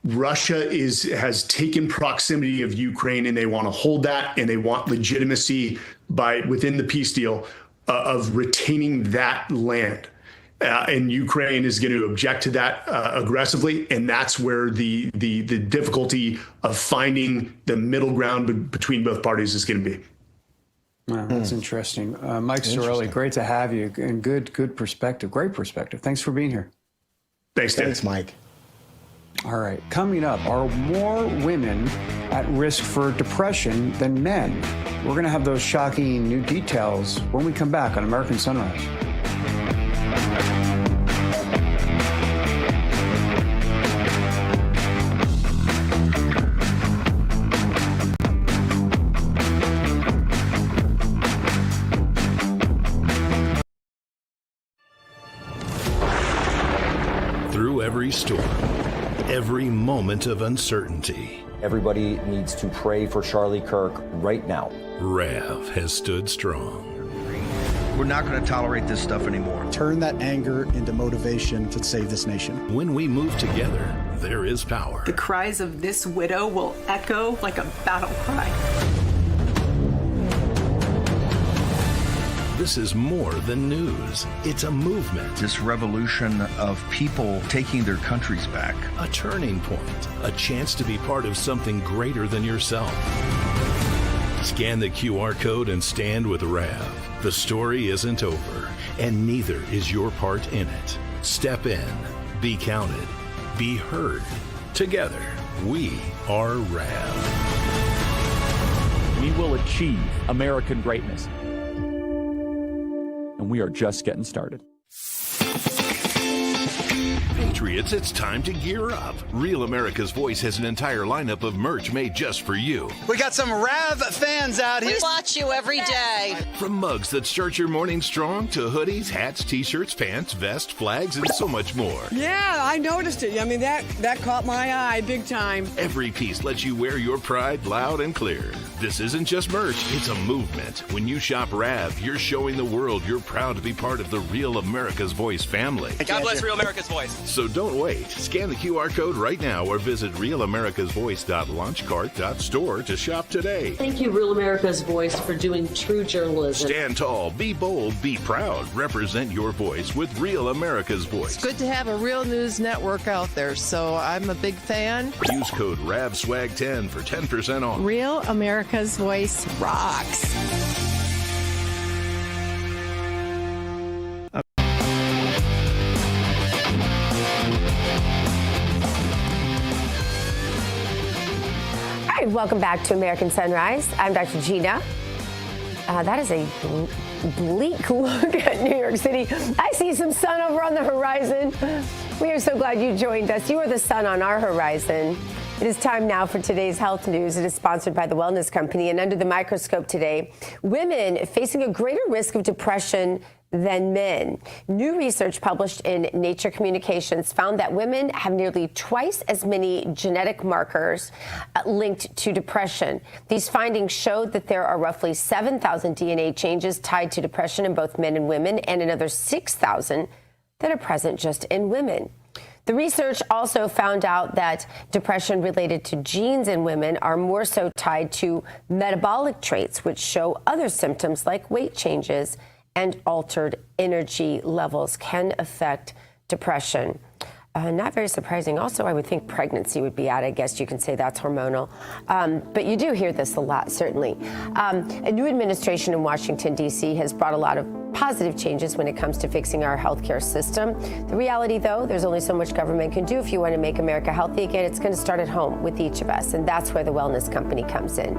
Russia has taken proximity of Ukraine, and they want to hold that, and they want legitimacy within the peace deal of retaining that land. And Ukraine is going to object to that aggressively, and that's where the difficulty of finding the middle ground between both parties is going to be. Wow, that's interesting. Mike Sorelli, great to have you, and good perspective, great perspective. Thanks for being here. Thanks, Dan. Thanks, Mike. All right, coming up, are more women at risk for depression than men? We're going to have those shocking new details when we come back on American Sunrise. Through every storm, every moment of uncertainty, Everybody needs to pray for Charlie Kirk right now. Rav has stood strong. We're not going to tolerate this stuff anymore. Turn that anger into motivation to save this nation. When we move together, there is power. The cries of this widow will echo like a battle cry. This is more than news. It's a movement. This revolution of people taking their countries back. A turning point. A chance to be part of something greater than yourself. Scan the QR code and stand with Rav. The story isn't over, and neither is your part in it. Step in, be counted, be heard. Together, we are Rav. We will achieve American greatness. And we are just getting started. Patriots, it's time to gear up. Real America's Voice has an entire lineup of merch made just for you. We got some Rav fans out here. We watch you every day. From mugs that start your morning strong to hoodies, hats, t-shirts, pants, vests, flags, and so much more. Yeah, I noticed it. I mean, that caught my eye big time. Every piece lets you wear your pride loud and clear. This isn't just merch, it's a movement. When you shop Rav, you're showing the world you're proud to be part of the Real America's Voice family. God bless Real America's Voice. So don't wait. Scan the QR code right now or visit realamericasvoice.launchcart.store to shop today. Thank you, Real America's Voice, for doing true journalism. Stand tall, be bold, be proud. Represent your voice with Real America's Voice. It's good to have a real news network out there, so I'm a big fan. Use code RAVSWAG10 for 10% off. Real America's Voice rocks. Welcome back to American Sunrise. I'm Dr. Gina. That is a bleak look at New York City. I see some sun over on the horizon. We are so glad you joined us. You are the sun on our horizon. It is time now for today's health news. It is sponsored by the Wellness Company. And under the microscope today, women facing a greater risk of depression than men. New research published in Nature Communications found that women have nearly twice as many genetic markers linked to depression. These findings showed that there are roughly 7,000 DNA changes tied to depression in both men and women, and another 6,000 that are present just in women. The research also found out that depression related to genes in women are more so tied to metabolic traits, which show other symptoms like weight changes and altered energy levels can affect depression. Not very surprising. Also, I would think pregnancy would be out. I guess you can say that's hormonal. But you do hear this a lot, certainly. A new administration in Washington, D.C. has brought a lot of positive changes when it comes to fixing our healthcare system. The reality, though, there's only so much government can do. If you want to make America healthy again, it's going to start at home with each of us. And that's where the Wellness Company comes in.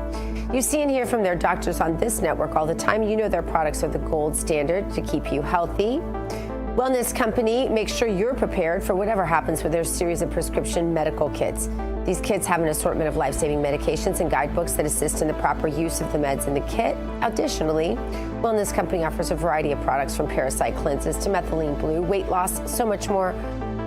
You see and hear from their doctors on this network all the time. You know their products are the gold standard to keep you healthy. Wellness Company makes sure you're prepared for whatever happens with their series of prescription medical kits. These kits have an assortment of life-saving medications and guidebooks that assist in the proper use of the meds in the kit. Additionally, Wellness Company offers a variety of products from parasite cleanses to methylene blue, weight loss, so much more.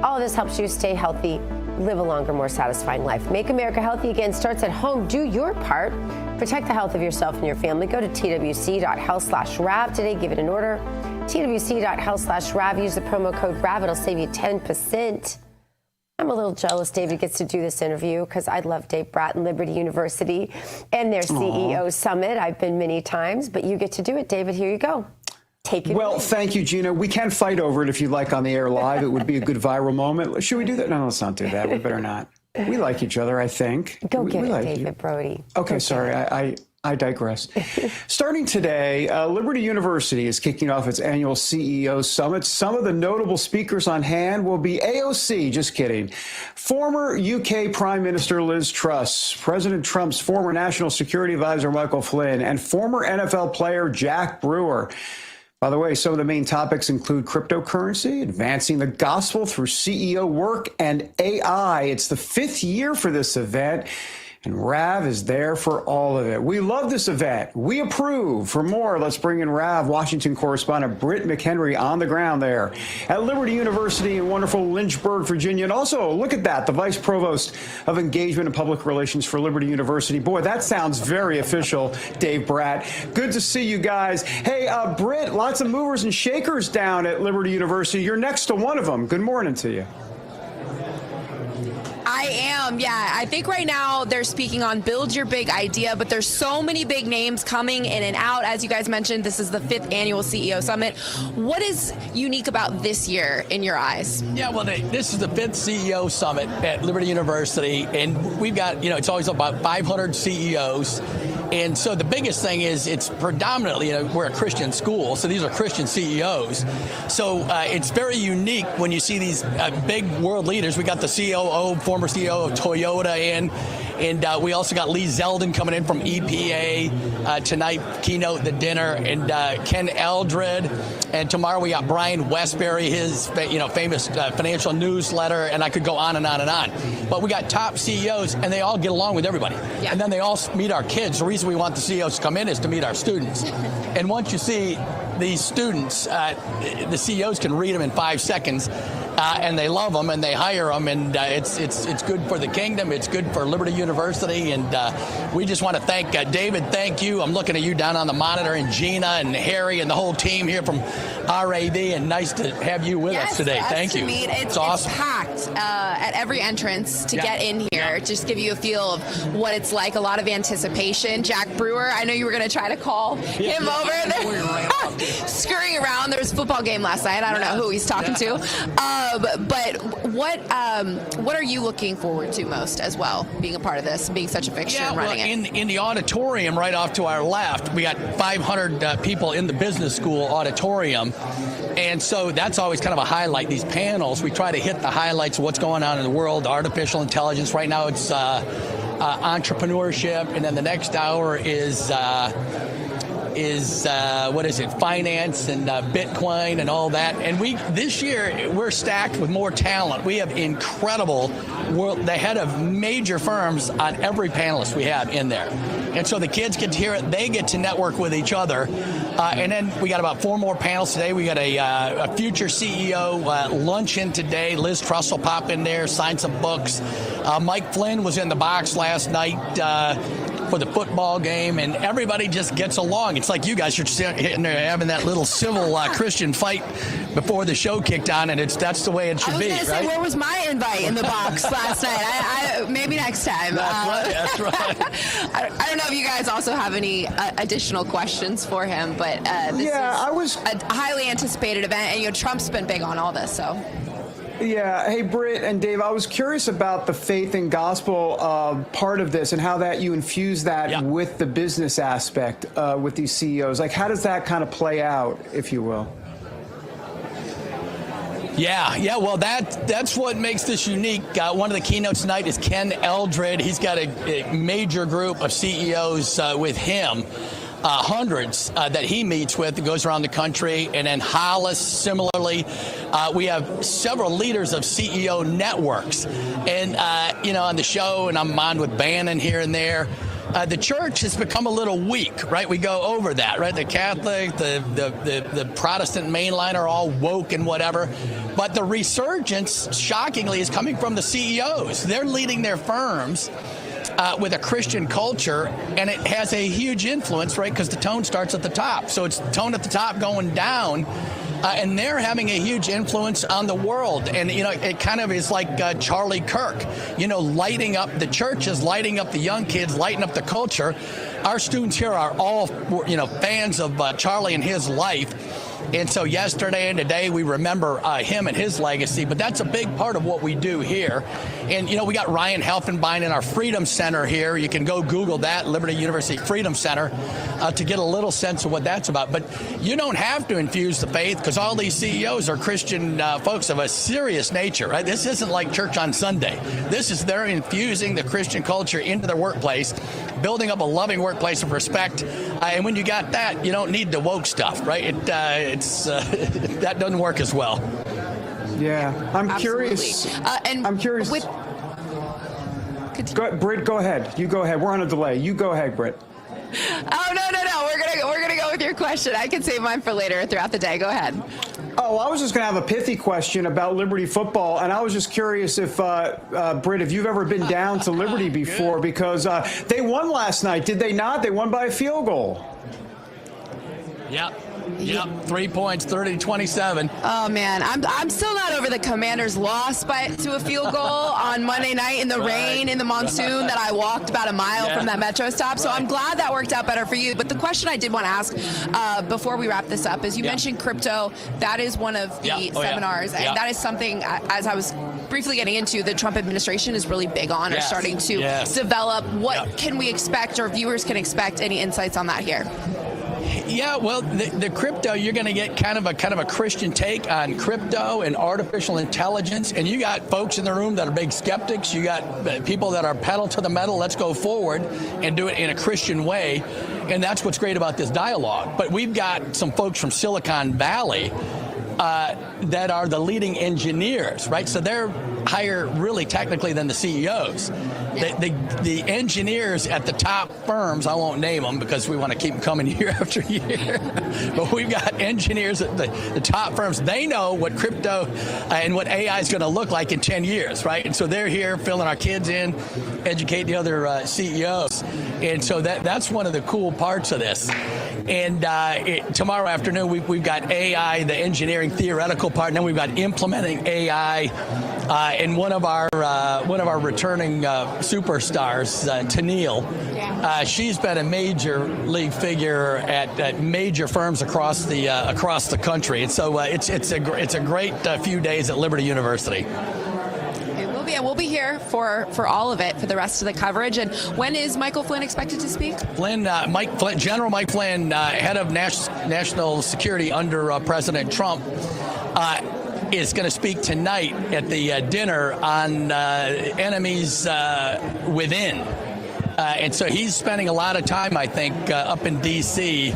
All of this helps you stay healthy, live a longer, more satisfying life. Make America healthy again starts at home. Do your part. Protect the health of yourself and your family. Go to twc.health/RAV today. Give it an order. twc.health/RAV. Use the promo code RAV. It'll save you 10%. I'm a little jealous David gets to do this interview because I love Dave Bratton, Liberty University, and their CEO Summit. I've been many times, but you get to do it, David. Here you go. Take it away. Thank you, Gina. We can fight over it if you'd like on the air live. It would be a good viral moment. Should we do that? No, let's not do that. We better not. We like each other, I think. Go get we it, like David you. Brody. Okay, sorry. I digress. Starting today, Liberty University is kicking off its annual CEO Summit. Some of the notable speakers on hand will be AOC, just kidding, former UK Prime Minister Liz Truss, President Trump's former National Security Advisor Michael Flynn, and former NFL player Jack Brewer. By the way, some of the main topics include cryptocurrency, advancing the gospel through CEO work, and AI. It's the 5th year for this event, and RAV is there for all of it. We love this event. We approve. For more, let's bring in RAV Washington correspondent Britt McHenry on the ground there at Liberty University in wonderful Lynchburg, Virginia. And also, look at that, the Vice Provost of Engagement and Public Relations for Liberty University. Boy, that sounds very official, Dave Bratt. Good to see you guys. Hey, Britt, lots of movers and shakers down at Liberty University. You're next to one of them. Good morning to you. I am, yeah. I think right now they're speaking on build your big idea, but there's so many big names coming in and out. As you guys mentioned, this is the 5th annual CEO Summit. What is unique about this year in your eyes? Yeah, well, this is the 5th CEO Summit at Liberty University, and we've got, it's always about 500 CEOs. And so the biggest thing is it's predominantly, we're a Christian school, so these are Christian CEOs. So it's very unique when you see these big world leaders. We got the COO, former CEO of Toyota in, and we also got Lee Zeldin coming in from EPA tonight, keynote the dinner, and Ken Eldred. And tomorrow we got Brian Westbury, his famous financial newsletter, and I could go on and on and on. But we got top CEOs, and they all get along with everybody. Yeah. And then they all meet our kids. The reason we want the CEOs to come in is to meet our students. And once you see these students, the CEOs can read them in 5 seconds. And they love them and they hire them, and it's good for the kingdom. It's good for Liberty University, and we just want to thank David. Thank you. I'm looking at you down on the monitor, and Gina and Harry and the whole team here from RAV, and nice to have you with us today. Thank you. It's awesome. It's packed at every entrance to get in here. Just give you a feel of what it's like. A lot of anticipation. Jack Brewer, I know you were going to try to call him over there. Scurrying around. There was a football game last night. I don't know who he's talking to. But what are you looking forward to most as well, being a part of this, being such a fixture and running it? In the auditorium right off to our left, we got 500 people in the business school auditorium. And so that's always kind of a highlight, these panels. We try to hit the highlights of what's going on in the world, artificial intelligence. Right now it's entrepreneurship, and then the next hour is is finance and Bitcoin and all that. And this year we're stacked with more talent. We have incredible the head of major firms on every panelist we have in there. And so the kids get to hear it. They get to network with each other. And then we got about 4 more panels today. We got a future CEO luncheon today. Liz Truss will pop in there, sign some books. Mike Flynn was in the box last night for the football game, and everybody just gets along. It's like you guys are sitting there having that little civil Christian fight before the show kicked on, and that's the way it should be. I was going to say, where was my invite in the box last night? I maybe next time. That's right. I don't know if you guys also have any additional questions for him, but this is a highly anticipated event, and Trump's been big on all this, so. Yeah. Hey, Britt and Dave, I was curious about the faith and gospel part of this and how that you infuse that with the business aspect with these CEOs. Like, how does that kind of play out, if you will? Yeah. Well, that's what makes this unique. One of the keynotes tonight is Ken Eldred. He's got a major group of CEOs with him. Hundreds that he meets with, that goes around the country. And then Hollis, similarly. We have several leaders of CEO networks. And, on the show, and I'm on with Bannon here and there, the church has become a little weak, right? We go over that, right? The Catholic, the Protestant mainline are all woke and whatever. But the resurgence, shockingly, is coming from the CEOs. They're leading their firms with a Christian culture, and it has a huge influence, right? Because the tone starts at the top. So it's tone at the top going down, and they're having a huge influence on the world. And, it kind of is like Charlie Kirk, lighting up the churches, lighting up the young kids, lighting up the culture. Our students here are all, fans of Charlie and his life. And so yesterday and today we remember him and his legacy, but that's a big part of what we do here. And, we got Ryan Helfenbein in our Freedom Center here. You can go Google that, Liberty University Freedom Center, to get a little sense of what that's about. But you don't have to infuse the faith, because all these CEOs are Christian folks of a serious nature, right? This isn't like church on Sunday. They're infusing the Christian culture into their workplace, building up a loving workplace of respect. And when you got that, you don't need the woke stuff, right? That doesn't work as well. Yeah, I'm curious. I'm curious. Britt, go ahead. You go ahead. We're on a delay. You go ahead, Britt. Oh, no. We're gonna go with your question. I can save mine for later throughout the day. Go ahead. Oh, I was just going to have a pithy question about Liberty football, and I was just curious if, Britt, if you've ever been down to Liberty before, because they won last night, did they not? They won by a field goal. Yep, 3 points, 30-27. Oh man, I'm still not over the Commanders' loss to a field goal on Monday night in the rain, in the monsoon, that I walked about a mile from that metro stop. So I'm glad that worked out better for you. But the question I did want to ask before we wrap this up is, you mentioned crypto. That is one of the seminars, and that is something, as I was briefly getting into, the Trump administration is really big on, or starting to develop. What can we expect, or viewers can expect? Any insights on that here? Yeah, well, the crypto, you're going to get kind of a Christian take on crypto and artificial intelligence. And you got folks in the room that are big skeptics. You got people that are pedal to the metal. Let's go forward and do it in a Christian way. And that's what's great about this dialogue. But we've got some folks from Silicon Valley that are the leading engineers, right? So they're higher, really, technically, than the CEOs. The engineers at the top firms, I won't name them because we want to keep them coming year after year, but we've got engineers at the top firms. They know what crypto and what AI is going to look like in 10 years, right? And so they're here filling our kids in, educate the other CEOs. And so that's one of the cool parts of this. And tomorrow afternoon, we've got AI, the engineering theoretical part, and then we've got implementing AI. And one of our returning superstars, Tennille, she's been a major league figure at major firms across the country. And so it's a great few days at Liberty University. We'll be here for all of it, for the rest of the coverage. And when is Michael Flynn expected to speak? General Mike Flynn, head of national security under President Trump, is going to speak tonight at the dinner on enemies within. And so he's spending a lot of time, I think, up in D.C.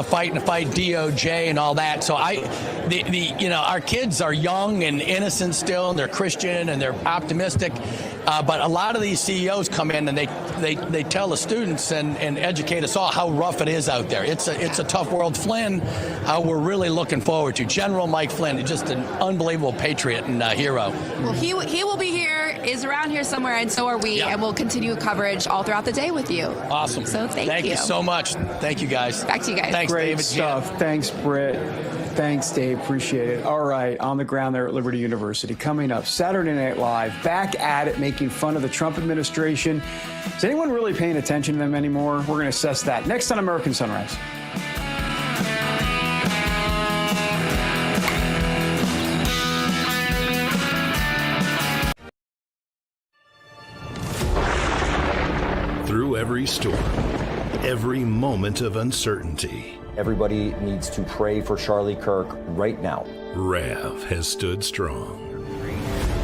fight DOJ and all that. So our kids are young and innocent still, and they're Christian and they're optimistic. But a lot of these CEOs come in and they tell the students and educate us all how rough it is out there. It's a tough world. Flynn, we're really looking forward to. General Mike Flynn, just an unbelievable patriot and hero. Well, he will be here, is around here somewhere, and so are we, and we'll continue coverage all throughout the day with you. Awesome. So thank you so much. Thank you, guys. Back to you guys. Thanks, Great David. stuff. Gina. Thanks, Britt. Thanks, Dave. Appreciate it. All right, on the ground there at Liberty University. Coming up, Saturday Night Live, back at it, making fun of the Trump administration. Is anyone really paying attention to them anymore? We're going to assess that next on American Sunrise. Through every storm, every moment of uncertainty, everybody needs to pray for Charlie Kirk right now. Rav has stood strong.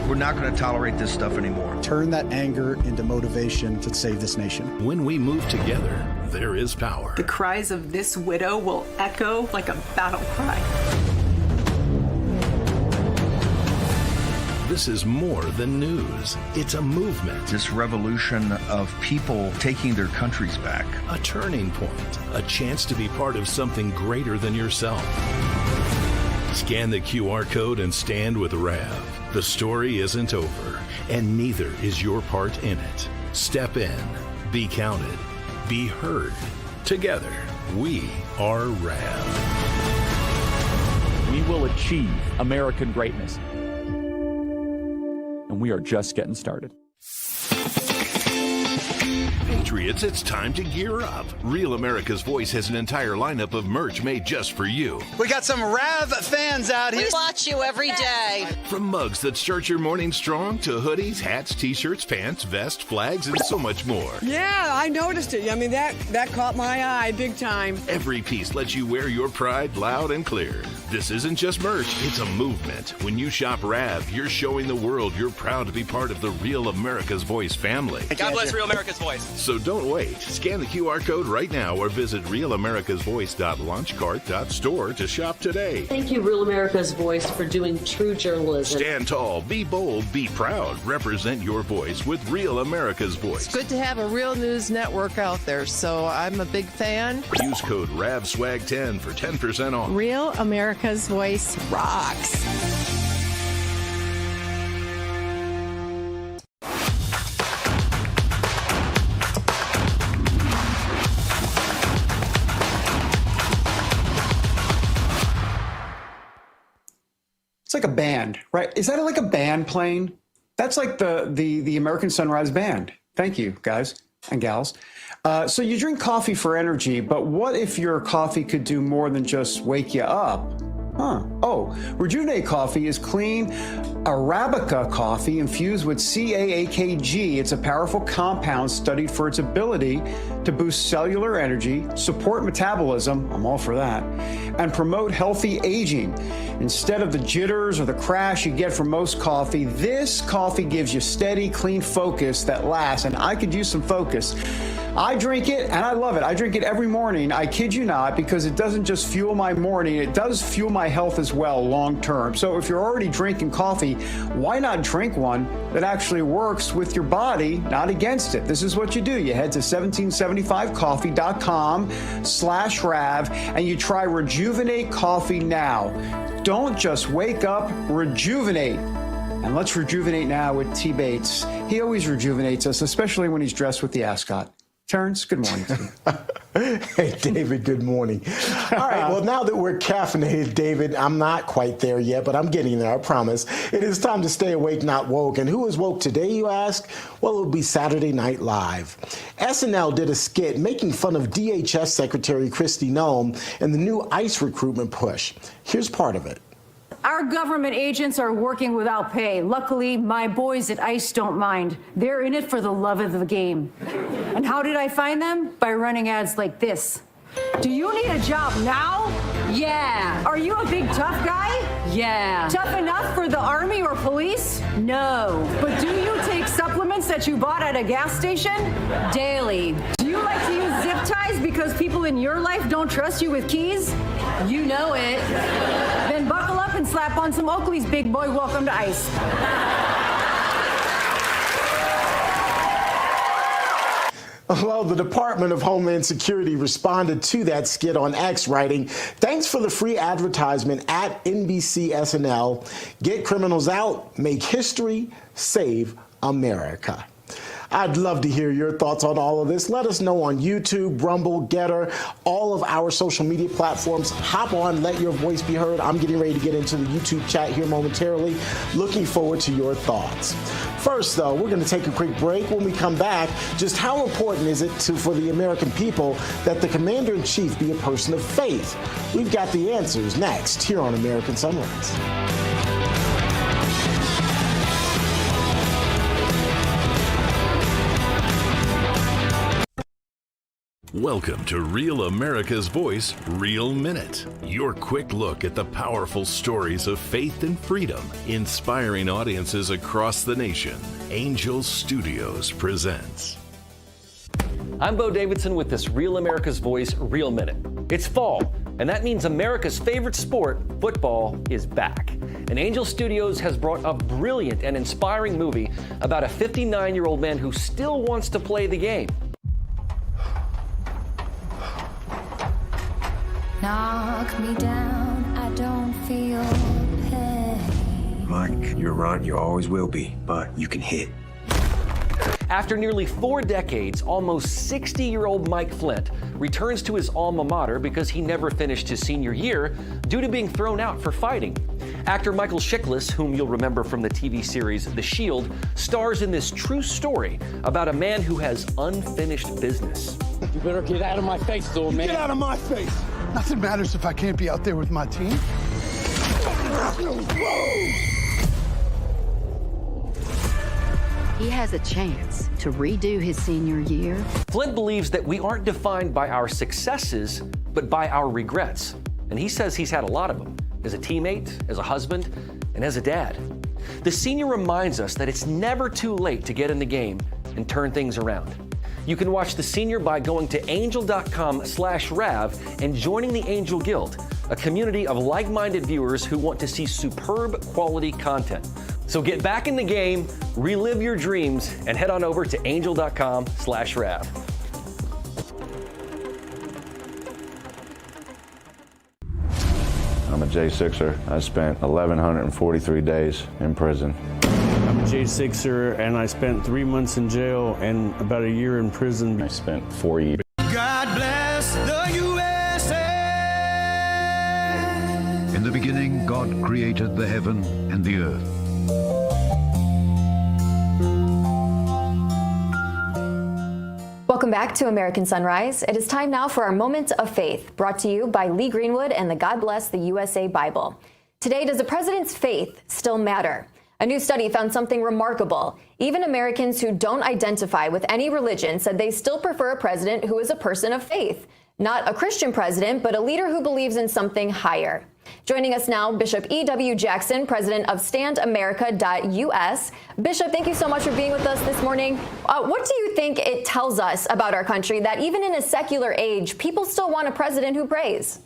We're not going to tolerate this stuff anymore. Turn that anger into motivation to save this nation. When we move together, there is power. The cries of this widow will echo like a battle cry. This is more than news. It's a movement. This revolution of people taking their countries back. A turning point. A chance to be part of something greater than yourself. Scan the QR code and stand with Rav. The story isn't over, and neither is your part in it. Step in, be counted, be heard. Together, we are Rav. We will achieve American greatness. And we are just getting started. Patriots, it's time to gear up. Real America's Voice has an entire lineup of merch made just for you. We got some Rav fans out here. We watch you every day. From mugs that start your morning strong to hoodies, hats, t-shirts, pants, vests, flags, and so much more. Yeah, I noticed it. I mean, that caught my eye big time. Every piece lets you wear your pride loud and clear. This isn't just merch, it's a movement. When you shop Rav, you're showing the world you're proud to be part of the Real America's Voice family. God bless Real America's Voice. So don't wait. Scan the QR code right now or visit realamericasvoice.launchcart.store to shop today. Thank you, Real America's Voice, for doing true journalism. Stand tall, be bold, be proud. Represent your voice with Real America's Voice. It's good to have a real news network out there, so I'm a big fan. Use code RAVSWAG10 for 10% off. Real America's Voice rocks. It's like a band, right? Is that like a band playing? That's like the American Sunrise Band. Thank you, guys and gals. So you drink coffee for energy, but what if your coffee could do more than just wake you up? Oh, Rejuvenate coffee is clean Arabica coffee infused with CAAKG. It's a powerful compound studied for its ability to boost cellular energy, support metabolism, I'm all for that, and promote healthy aging. Instead of the jitters or the crash you get from most coffee, this coffee gives you steady, clean focus that lasts, and I could use some focus. I drink it, and I love it. I drink it every morning. I kid you not, because it doesn't just fuel my morning, it does fuel my health as well long term. So if you're already drinking coffee, why not drink one that actually works with your body, not against it? This is what you do. You head to 1775coffee.com/Rav, and you try Rejuvenate coffee now. Don't just wake up, rejuvenate. And let's rejuvenate now with T. Bates. He always rejuvenates us, especially when he's dressed with the ascot. Terrance, good morning to you. Hey, David, good morning. All right, well, now that we're caffeinated, David, I'm not quite there yet, but I'm getting there, I promise. It is time to stay awake, not woke. And who is woke today, you ask? Well, it would be Saturday Night Live. SNL did a skit making fun of DHS Secretary Kristi Noem and the new ICE recruitment push. Here's part of it. Our government agents are working without pay. Luckily, my boys at ICE don't mind. They're in it for the love of the game. And how did I find them? By running ads like this. Do you need a job now? Yeah. Are you a big tough guy? Yeah. Tough enough for the Army or police? No. But do you take supplements that you bought at a gas station? Daily. Do you like to use zip ties because because people in your life don't trust you with keys? You know it. Then buckle up and slap on some Oakley's big boy welcome to ICE. Well, the Department of Homeland Security responded to that skit on X, writing, "Thanks for the free advertisement at NBC SNL. Get criminals out, make history, save America." I'd love to hear your thoughts on all of this. Let us know on YouTube, Rumble, Getter, all of our social media platforms. Hop on, let your voice be heard. I'm getting ready to get into the YouTube chat here momentarily. Looking forward to your thoughts. First, though, we're going to take a quick break. When we come back, just how important is it for the American people that the Commander-in-Chief be a person of faith? We've got the answers next here on American Sunrise. Welcome to Real America's Voice, Real Minute. Your quick look at the powerful stories of faith and freedom, inspiring audiences across the nation. Angel Studios presents. I'm Bo Davidson with this Real America's Voice, Real Minute. It's fall, and that means America's favorite sport, football, is back. And Angel Studios has brought a brilliant and inspiring movie about a 59-year-old man who still wants to play the game. Knock me down, I don't feel pain. Mike, you're right, you always will be, but you can hit. After nearly 4 decades, almost 60-year-old Mike Flint returns to his alma mater because he never finished his senior year due to being thrown out for fighting. Actor Michael Chiklis, whom you'll remember from the TV series The Shield, stars in this true story about a man who has unfinished business. You better get out of my face, though, man. Get out of my face. Nothing matters if I can't be out there with my team. He has a chance to redo his senior year. Flint believes that we aren't defined by our successes, but by our regrets. And he says he's had a lot of them, as a teammate, as a husband, and as a dad. The senior reminds us that it's never too late to get in the game and turn things around. You can watch The Senior by going to angel.com/Rav and joining the Angel Guild, a community of like-minded viewers who want to see superb quality content. So get back in the game, relive your dreams, and head on over to angel.com/Rav. I'm a J6er. I spent 1,143 days in prison. I'm a J6er, and I spent 3 months in jail and about a year in prison. I spent 4 years. God bless the USA. In the beginning, God created the heaven and the earth. Welcome back to American Sunrise. It is time now for our Moment of Faith, brought to you by Lee Greenwood and the God Bless the USA Bible. Today, does the president's faith still matter? A new study found something remarkable. Even Americans who don't identify with any religion said they still prefer a president who is a person of faith. Not a Christian president, but a leader who believes in something higher. Joining us now, Bishop E.W. Jackson, president of StandAmerica.us. Bishop, thank you so much for being with us this morning. What do you think it tells us about our country that even in a secular age, people still want a president who prays?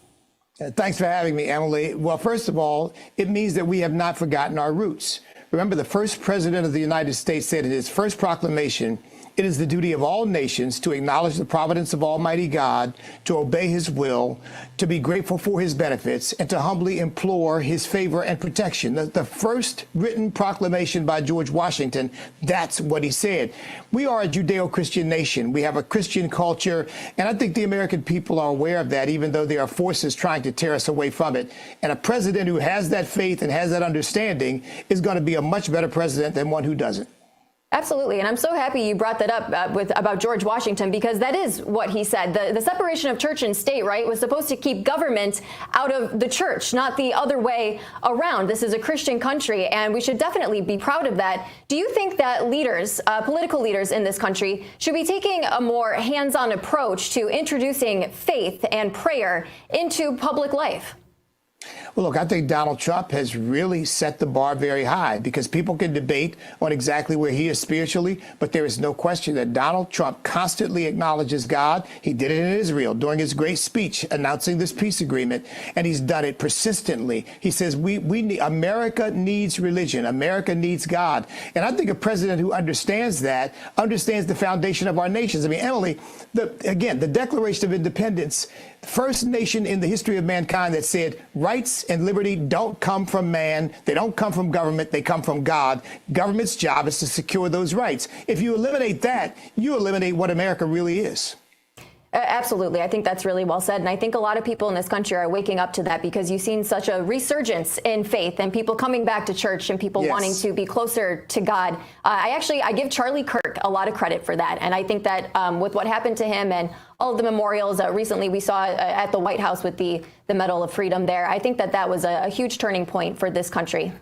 Thanks for having me, Emily. Well, first of all, it means that we have not forgotten our roots. Remember, the first president of the United States said in his first proclamation, "It is the duty of all nations to acknowledge the providence of Almighty God, to obey his will, to be grateful for his benefits, and to humbly implore his favor and protection." The first written proclamation by George Washington, that's what he said. We are a Judeo-Christian nation. We have a Christian culture, and I think the American people are aware of that, even though there are forces trying to tear us away from it. And a president who has that faith and has that understanding is going to be a much better president than one who doesn't. Absolutely. And I'm so happy you brought that up about George Washington, because that is what he said. The separation of church and state, right, was supposed to keep government out of the church, not the other way around. This is a Christian country, and we should definitely be proud of that. Do you think that leaders, political leaders in this country, should be taking a more hands-on approach to introducing faith and prayer into public life? Well, look, I think Donald Trump has really set the bar very high because people can debate on exactly where he is spiritually, but there is no question that Donald Trump constantly acknowledges God. He did it in Israel during his great speech announcing this peace agreement, and he's done it persistently. He says we need, America needs religion. America needs God. And I think a president who understands that, understands the foundation of our nations. I mean, Emily, the Declaration of Independence, first nation in the history of mankind that said rights and liberty don't come from man, they don't come from government, they come from God. Government's job is to secure those rights. If you eliminate that, you eliminate what America really is. Absolutely. I think that's really well said. And I think a lot of people in this country are waking up to that because you've seen such a resurgence in faith and people coming back to church and people wanting to be closer to God. I give Charlie Kirk a lot of credit for that. And I think that with what happened to him and all of the memorials recently we saw at the White House with the Medal of Freedom there, I think that that was a huge turning point for this country.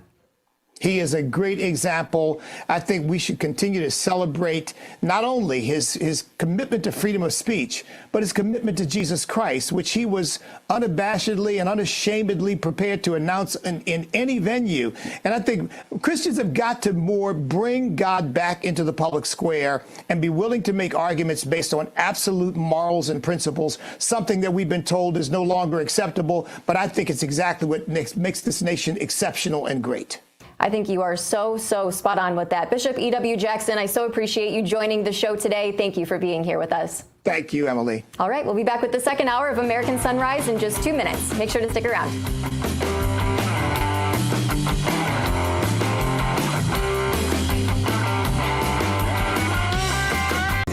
He is a great example. I think we should continue to celebrate not only his commitment to freedom of speech, but his commitment to Jesus Christ, which he was unabashedly and unashamedly prepared to announce in any venue. And I think Christians have got to more bring God back into the public square and be willing to make arguments based on absolute morals and principles, something that we've been told is no longer acceptable. But I think it's exactly what makes this nation exceptional and great. I think you are so spot on with that. Bishop E.W. Jackson, I so appreciate you joining the show today. Thank you for being here with us. Thank you, Emily. All right, we'll be back with the second hour of American Sunrise in just 2 minutes. Make sure to stick around.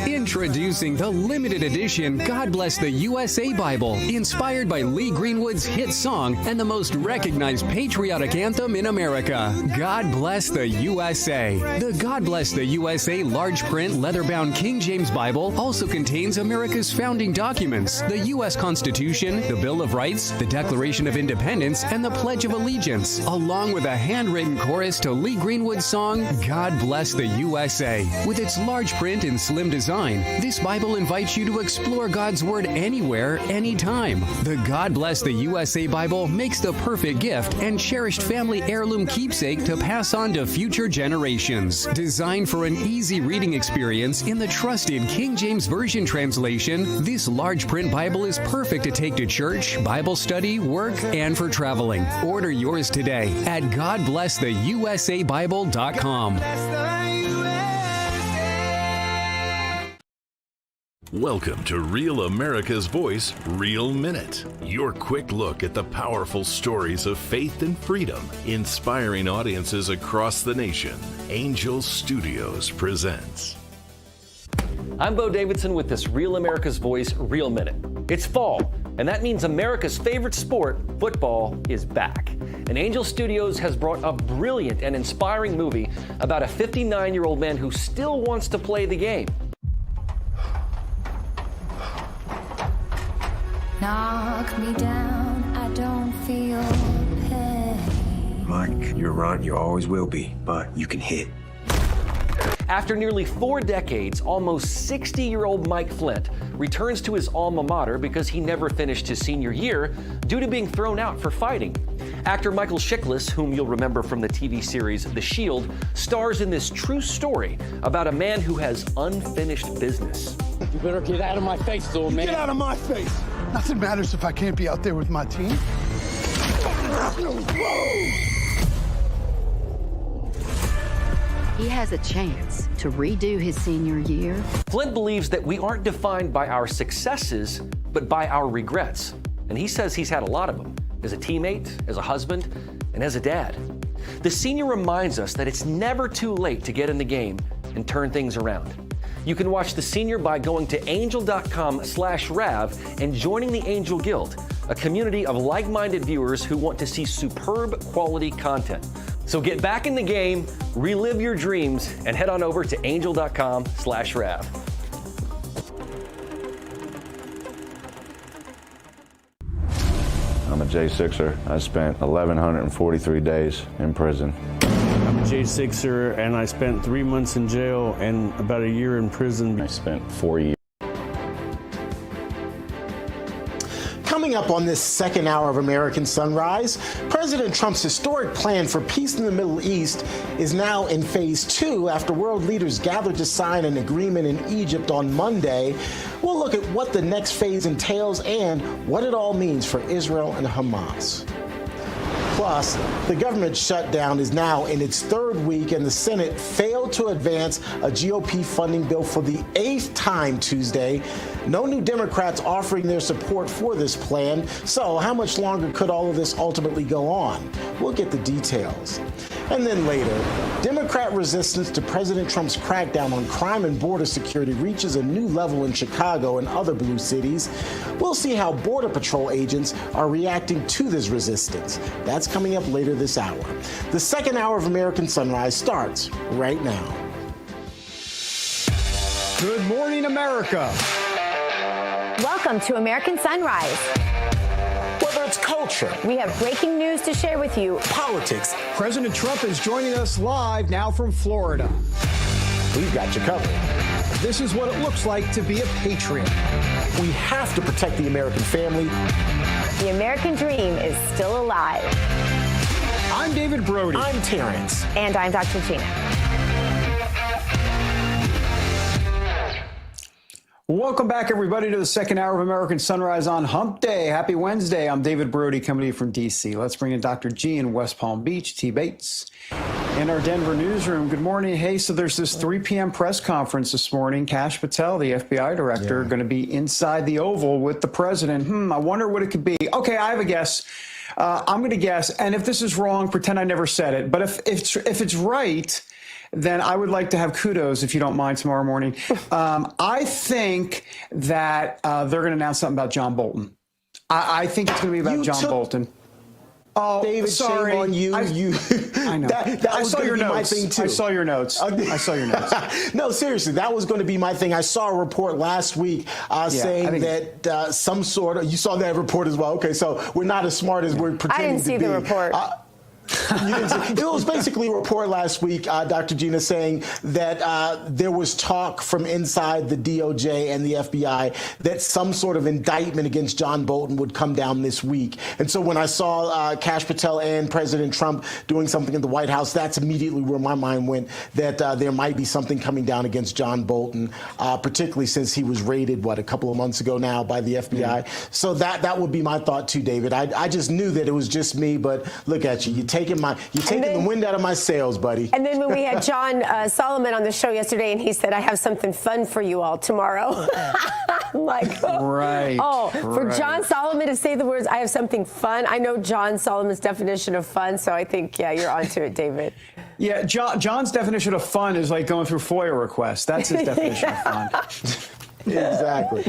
Introducing the limited edition God Bless the USA Bible, inspired by Lee Greenwood's hit song and the most recognized patriotic anthem in America, God Bless the USA. The God Bless the USA large print leather-bound King James Bible also contains America's founding documents, the U.S. Constitution, the Bill of Rights, the Declaration of Independence, and the Pledge of Allegiance, along with a handwritten chorus to Lee Greenwood's song, God Bless the USA. With its large print and slim design, this Bible invites you to explore God's Word anywhere, anytime. The God Bless the USA Bible makes the perfect gift and cherished family heirloom keepsake to pass on to future generations. Designed for an easy reading experience in the trusted King James Version translation, this large print Bible is perfect to take to church, Bible study, work, and for traveling. Order yours today at GodBlessTheUSABible.com. Welcome to Real America's Voice, Real Minute. Your quick look at the powerful stories of faith and freedom, inspiring audiences across the nation. Angel Studios presents. I'm Bo Davidson with this Real America's Voice, Real Minute. It's fall, and that means America's favorite sport, football, is back. And Angel Studios has brought a brilliant and inspiring movie about a 59-year-old man who still wants to play the game. Knock me down, I don't feel pain. Mike, you're right, you always will be, but you can hit. After nearly 4 decades, almost 60-year-old Mike Flint returns to his alma mater because he never finished his senior year due to being thrown out for fighting. Actor Michael Chiklis, whom you'll remember from the TV series The Shield, stars in this true story about a man who has unfinished business. You better get out of my face, though, man. Get out of my face. Nothing matters if I can't be out there with my team. He has a chance to redo his senior year. Flint believes that we aren't defined by our successes, but by our regrets. And he says he's had a lot of them, as a teammate, as a husband, and as a dad. The senior reminds us that it's never too late to get in the game and turn things around. You can watch The Senior by going to angel.com/Rav and joining the Angel Guild, a community of like-minded viewers who want to see superb quality content. So get back in the game, relive your dreams, and head on over to angel.com/Rav. I'm a J6er. I spent 1,143 days in prison. I'm a J6er, and I spent 3 months in jail and about a year in prison. I spent 4 years. Coming Coming up on this second hour of American Sunrise, President Trump's historic plan for peace in the Middle East is now in phase 2 after world leaders gathered to sign an agreement in Egypt on Monday. We'll look at what the next phase entails and what it all means for Israel and Hamas. Plus, the government shutdown is now in its 3rd week, and the Senate failed to advance a GOP funding bill for the 8th time Tuesday. No new Democrats offering their support for this plan. So how much longer could all of this ultimately go on? We'll get the details. And then later, Democrat resistance to President Trump's crackdown on crime and border security reaches a new level in Chicago and other blue cities. We'll see how Border Patrol agents are reacting to this resistance. That's coming up later this hour. The second hour of American Sunrise starts right now. Good morning, America. Welcome to American Sunrise. Whether it's culture, we have breaking news to share with you. Politics. President Trump is joining us live now from Florida. We've got you covered. This is what it looks like to be a patriot. We have to protect the American family. The American dream is still alive. I'm David Brody. I'm Terrance. And I'm Dr. Gina. Welcome back, everybody, to the second hour of American Sunrise on Hump Day. Happy Wednesday. I'm David Brody coming to you from D.C. Let's bring in Dr. G in West Palm Beach, T. Bates, in our Denver newsroom. Good morning. Hey, so there's this 3 p.m. press conference this morning. Kash Patel, the FBI director, going to be inside the Oval with the president. I wonder what it could be. Okay, I have a guess. I'm going to guess, and if this is wrong, pretend I never said it. But if it's right, then I would like to have kudos, if you don't mind, tomorrow morning. I think that they're going to announce something about John Bolton. I think it's going to be about John Bolton. Oh, David, sorry. Shame on you. I know. That was going to be my thing, too. I saw your notes. I saw your notes. No, seriously, that was going to be my thing. I saw a report last week saying that some sort of... You saw that report as well. Okay, so we're not as smart as we're pretending to be. I didn't see the report. It was basically a report last week, Dr. Gina, saying that there was talk from inside the DOJ and the FBI that some sort of indictment against John Bolton would come down this week. And so when I saw Kash Patel and President Trump doing something in the White House, that's immediately where my mind went, that there might be something coming down against John Bolton, particularly since he was raided, a couple of months ago now by the FBI. So that would be my thought too, David. I just knew that it was just me, but look at you. You're taking the wind out of my sails, buddy. And then when we had John Solomon on the show yesterday, and he said, "I have something fun for you all tomorrow." I'm like, for John Solomon to say the words, "I have something fun." I know John Solomon's definition of fun, so I think, you're onto it, David. Yeah, John's definition of fun is like going through FOIA requests. That's his definition of fun. Exactly.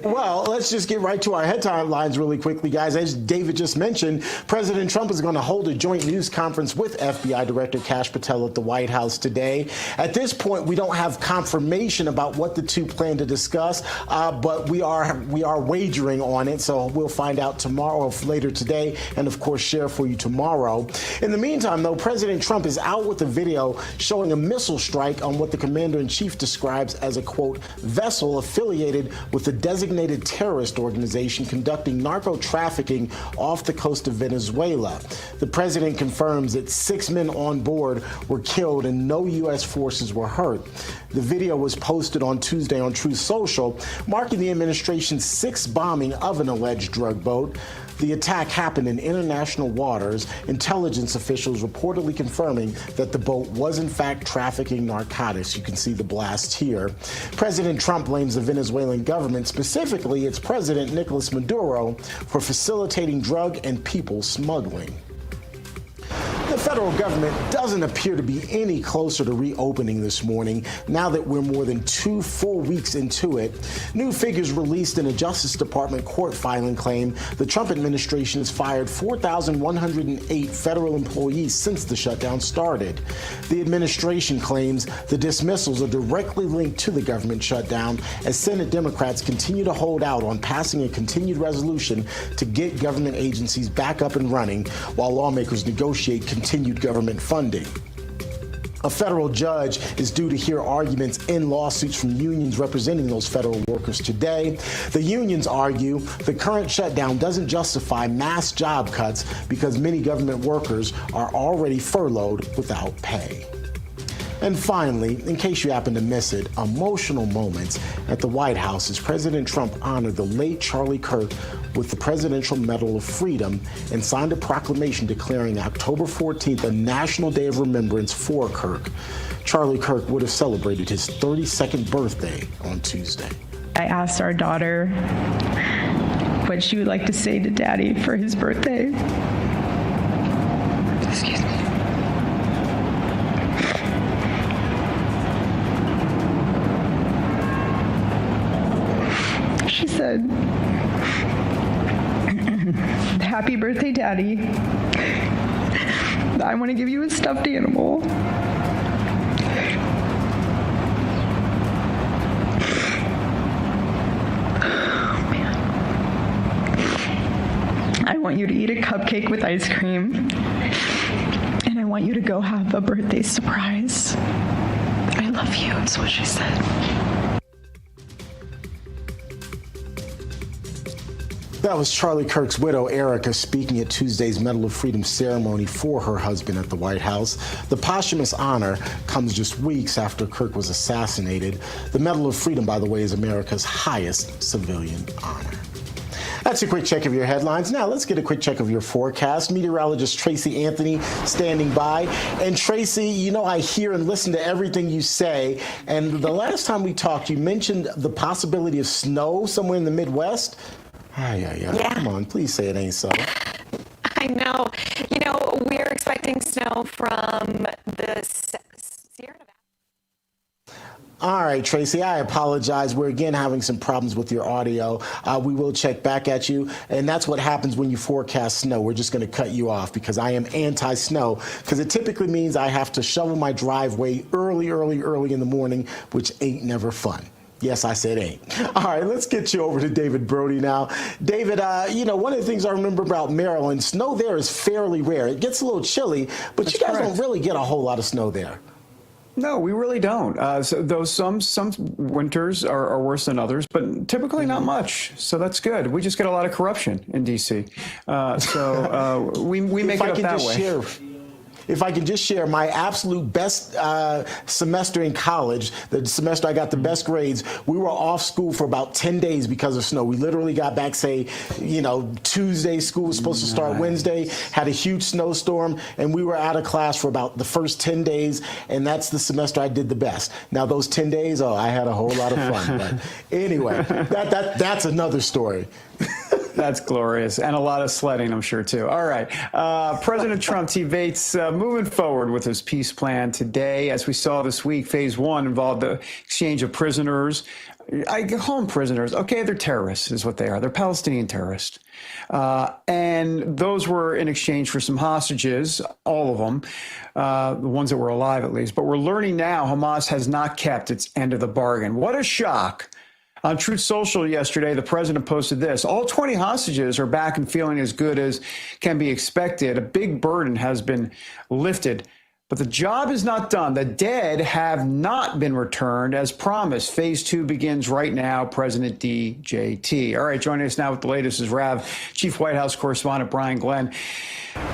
Well, let's just get right to our headlines really quickly, guys. As David just mentioned, President Trump is going to hold a joint news conference with FBI Director Kash Patel at the White House today. At this point, we don't have confirmation about what the two plan to discuss, but we are wagering on it. So we'll find out tomorrow or later today, and of course share for you tomorrow. In the meantime, though, President Trump is out with a video showing a missile strike on what the commander-in-chief describes as a, quote, vessel affiliated with the designated terrorist organization conducting narco trafficking off the coast of Venezuela. The president confirms that 6 men on board were killed and no U.S. forces were hurt. The video was posted on Tuesday on Truth Social, marking the administration's 6th bombing of an alleged drug boat. The attack happened in international waters, intelligence officials reportedly confirming that the boat was in fact trafficking narcotics. You can see the blast here. President Trump blames the Venezuelan government, specifically its president Nicolas Maduro, for facilitating drug and people smuggling. The federal government doesn't appear to be any closer to reopening this morning, now that we're more than 2 full weeks into it. New figures released in a Justice Department court filing claim the Trump administration has fired 4,108 federal employees since the shutdown started. The administration claims the dismissals are directly linked to the government shutdown, as Senate Democrats continue to hold out on passing a continued resolution to get government agencies back up and running while lawmakers negotiate continued government funding. A federal judge is due to hear arguments in lawsuits from unions representing those federal workers today. The unions argue the current shutdown doesn't justify mass job cuts because many government workers are already furloughed without pay. And finally, in case you happen to miss it, emotional moments at the White House as President Trump honored the late Charlie Kirk with the Presidential Medal of Freedom and signed a proclamation declaring October 14th a National Day of Remembrance for Kirk. Charlie Kirk would have celebrated his 32nd birthday on Tuesday. I asked our daughter what she would like to say to Daddy for his birthday. Excuse me. She said, "Happy birthday, Daddy. I want to give you a stuffed animal." Oh, man. I want you to eat a cupcake with ice cream. And I want you to go have a birthday surprise. I love you, is what she said. That was Charlie Kirk's widow, Erica, speaking at Tuesday's Medal of Freedom ceremony for her husband at the White House. The posthumous honor comes just weeks after Kirk was assassinated. The Medal of Freedom, by the way, is America's highest civilian honor. That's a quick check of your headlines. Now let's get a quick check of your forecast. Meteorologist Tracy Anthony standing by. And Tracy, you know I hear and listen to everything you say. And the last time we talked, you mentioned the possibility of snow somewhere in the Midwest. Yeah. Come on, please say it ain't so. I know. You know, we're expecting snow from the Sierra Nevada. All right, Tracy, I apologize. We're again having some problems with your audio. We will check back at you. And that's what happens when you forecast snow. We're just going to cut you off because I am anti-snow, because it typically means I have to shovel my driveway early in the morning, which ain't never fun. Yes, I said ain't. All right, let's get you over to David Brody now. David, you know, one of the things I remember about Maryland, snow there is fairly rare. It gets a little chilly, but that's you guys don't really get a whole lot of snow there. No, we really don't. So though some winters are worse than others, but typically not much. So that's good. We just get a lot of corruption in D.C. So we make it up that way. If I can just share my absolute best semester in college, the semester I got the best grades, we were off school for about 10 days because of snow. We literally got back, say, you know, Tuesday, school was supposed to start Wednesday, had a huge snowstorm, and we were out of class for about the first 10 days, and that's the semester I did the best. Now, those 10 days, I had a whole lot of fun. But anyway, that's another story. That's glorious. And a lot of sledding, I'm sure, too. All right. President Trump, T. Bates, moving forward with his peace plan today. As we saw this week, phase one involved the exchange of prisoners. I call them prisoners. Okay, they're terrorists is what they are. They're Palestinian terrorists. And those were in exchange for some hostages, all of them, the ones that were alive at least. But we're learning now Hamas has not kept its end of the bargain. What a shock. On Truth Social yesterday, the president posted this. All 20 hostages are back and feeling as good as can be expected. A big burden has been lifted, but the job is not done. The dead have not been returned as promised. Phase 2 begins right now. President DJT. All right, joining us now with the latest is RAV Chief White House Correspondent Brian Glenn.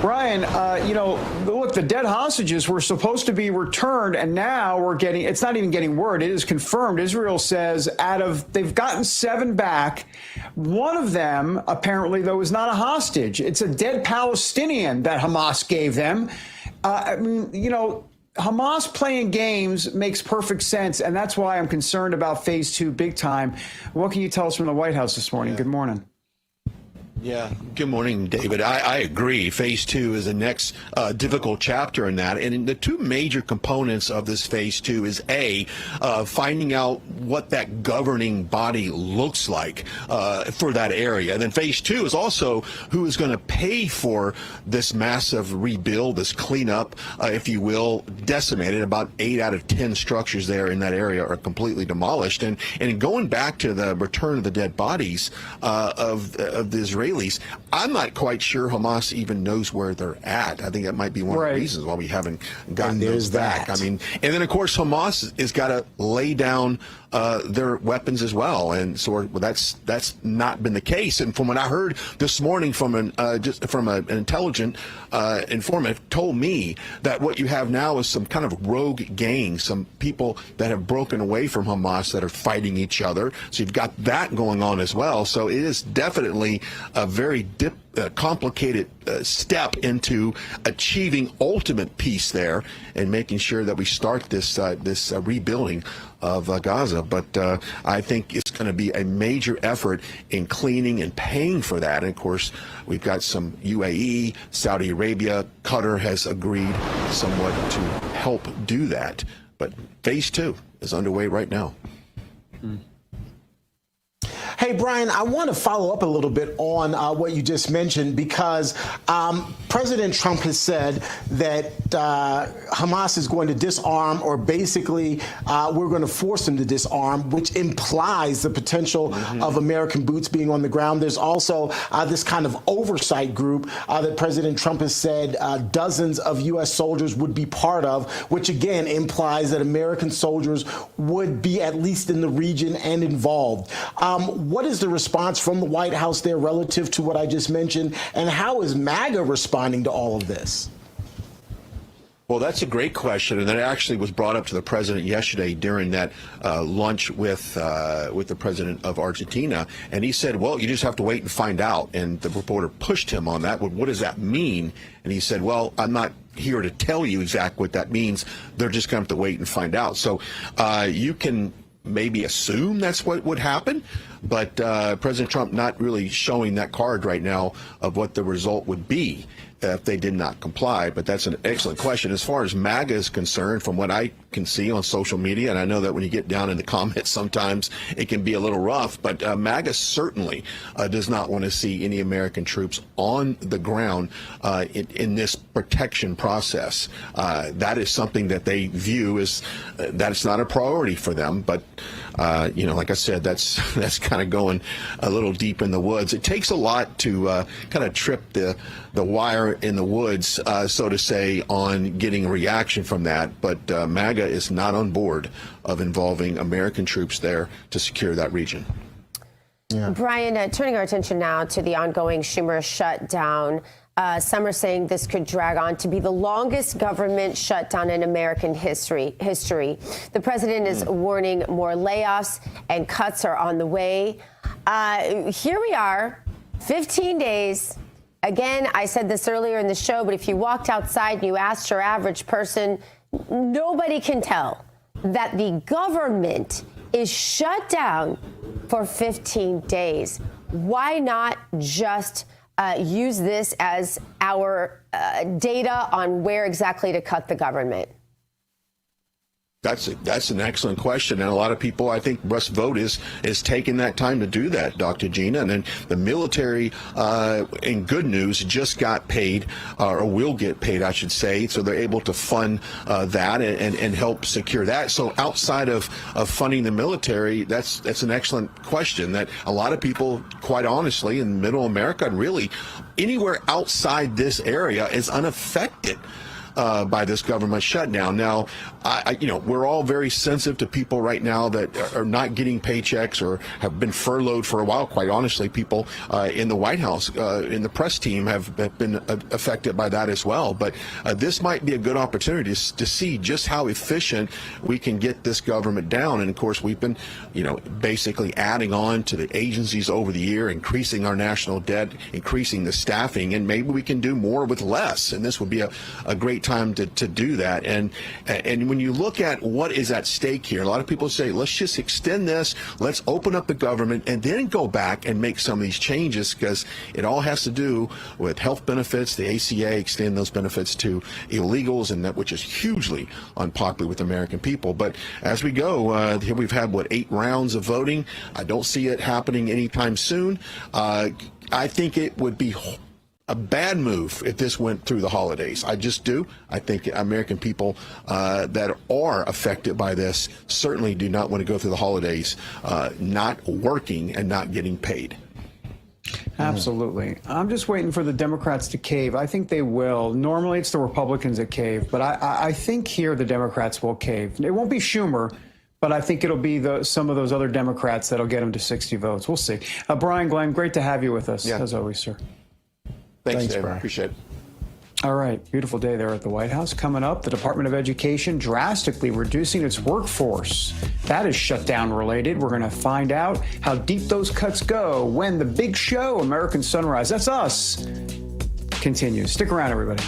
Brian, you know, look, the dead hostages were supposed to be returned, and now we're getting, it's not even getting word, it is confirmed. Israel says they've gotten 7 back. One of them, apparently, though, is not a hostage. It's a dead Palestinian that Hamas gave them. I mean, you know, Hamas playing games makes perfect sense, and that's why I'm concerned about phase 2 big time. What can you tell us from the White House this morning? Good morning. Yeah. Good morning, David. I agree. Phase 2 is the next difficult chapter in that. And the two major components of this phase 2 is finding out what that governing body looks like for that area. And then phase 2 is also who is going to pay for this massive rebuild, this cleanup, if you will, decimated. About 8 out of 10 structures there in that area are completely demolished. And going back to the return of the dead bodies of the Israelis, Israelis. I'm not quite sure Hamas even knows where they're at. I think that might be one of the reasons why we haven't gotten those back. I mean, and then of course Hamas has got to lay down their weapons as well, and so that's not been the case. And from what I heard this morning from an intelligent informant, told me that what you have now is some kind of rogue gang, some people that have broken away from Hamas that are fighting each other. So you've got that going on as well. So it is definitely a very complicated step into achieving ultimate peace there and making sure that we start this rebuilding of Gaza. But I think it's going to be a major effort in cleaning and paying for that. And of course, we've got some UAE, Saudi Arabia, Qatar has agreed somewhat to help do that. But phase 2 is underway right now. Hey, Brian, I want to follow up a little bit on what you just mentioned, because President Trump has said that Hamas is going to disarm, or basically we're going to force them to disarm, which implies the potential of American boots being on the ground. There's also this kind of oversight group that President Trump has said dozens of U.S. soldiers would be part of, which again implies that American soldiers would be at least in the region and involved. What is the response from the White House there relative to what I just mentioned, and how is MAGA responding to all of this? Well, that's a great question, and that actually was brought up to the president yesterday during that lunch with the president of Argentina, and he said, well, you just have to wait and find out. And the reporter pushed him on that. Well, what does that mean? And he said, well, I'm not here to tell you exactly what that means. They're just going to have to wait and find out. So you can maybe assume that's what would happen, but President Trump not really showing that card right now of what the result would be if they did not comply. But that's an excellent question. As far as MAGA is concerned, from what I can see on social media, and I know that when you get down in the comments sometimes it can be a little rough, but MAGA certainly does not want to see any American troops on the ground in this protection process. That is something that they view as that it's not a priority for them. But like I said, that's kind of going a little deep in the woods. It takes a lot to kind of trip the wire in the woods, so to say, on getting a reaction from that. But MAGA is not on board of involving American troops there to secure that region. Yeah. Brian, turning our attention now to the ongoing Schumer shutdown. Some are saying this could drag on to be the longest government shutdown in American history. The president is warning more layoffs and cuts are on the way. Here we are, 15 days. Again, I said this earlier in the show, but if you walked outside and you asked your average person, nobody can tell that the government is shut down for 15 days. Why not just use this as our data on where exactly to cut the government? That's an excellent question, and a lot of people, I think, Russ Vogt is taking that time to do that, Dr. Gina. And then the military, in good news, just got paid, or will get paid, I should say. So they're able to fund that and help secure that. So outside of funding the military, that's an excellent question that a lot of people, quite honestly, in Middle America and really anywhere outside this area is unaffected by this government shutdown. Now, we're all very sensitive to people right now that are not getting paychecks or have been furloughed for a while. Quite honestly, people in the White House, in the press team, have been affected by that as well. But this might be a good opportunity to see just how efficient we can get this government down. And of course, we've been, basically adding on to the agencies over the year, increasing our national debt, increasing the staffing, and maybe we can do more with less. And this would be a great time to do that. And when you look at what is at stake here, a lot of people say, let's just extend this, let's open up the government, and then go back and make some of these changes, because it all has to do with health benefits, the ACA, extend those benefits to illegals, and that, which is hugely unpopular with American people. But as we go, here we've had, 8 rounds of voting. I don't see it happening anytime soon. I think it would be a bad move if this went through the holidays. I just do. I think American people that are affected by this certainly do not want to go through the holidays not working and not getting paid. Absolutely. I'm just waiting for the Democrats to cave. I think they will. Normally, it's the Republicans that cave, but I think here the Democrats will cave. It won't be Schumer, but I think it'll be some of those other Democrats that'll get him to 60 votes. We'll see. Brian, Glenn, great to have you with us, as always, sir. Thanks Dave. Appreciate it. All right, beautiful day there at the White House. Coming up, the Department of Education drastically reducing its workforce. That is shutdown related. We're going to find out how deep those cuts go when the big show, American Sunrise, that's us, continues. Stick around, everybody.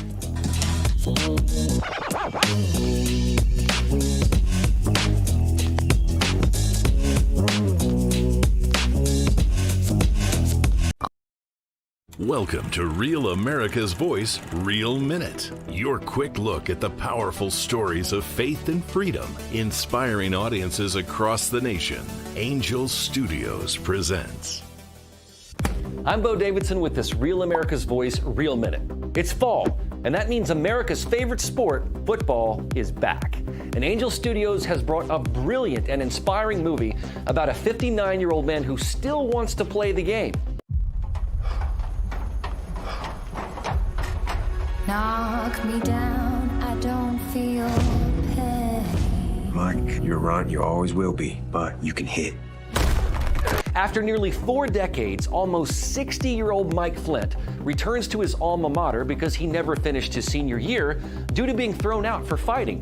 Welcome to Real America's Voice, Real Minute. Your quick look at the powerful stories of faith and freedom, inspiring audiences across the nation. Angel Studios presents. I'm Bo Davidson with this Real America's Voice, Real Minute. It's fall, and that means America's favorite sport, football, is back. And Angel Studios has brought a brilliant and inspiring movie about a 59-year-old man who still wants to play the game. Knock me down, I don't feel pain. Mike, you're right, you always will be, but you can hit. After nearly 4 decades, almost 60-year-old Mike Flint returns to his alma mater because he never finished his senior year due to being thrown out for fighting.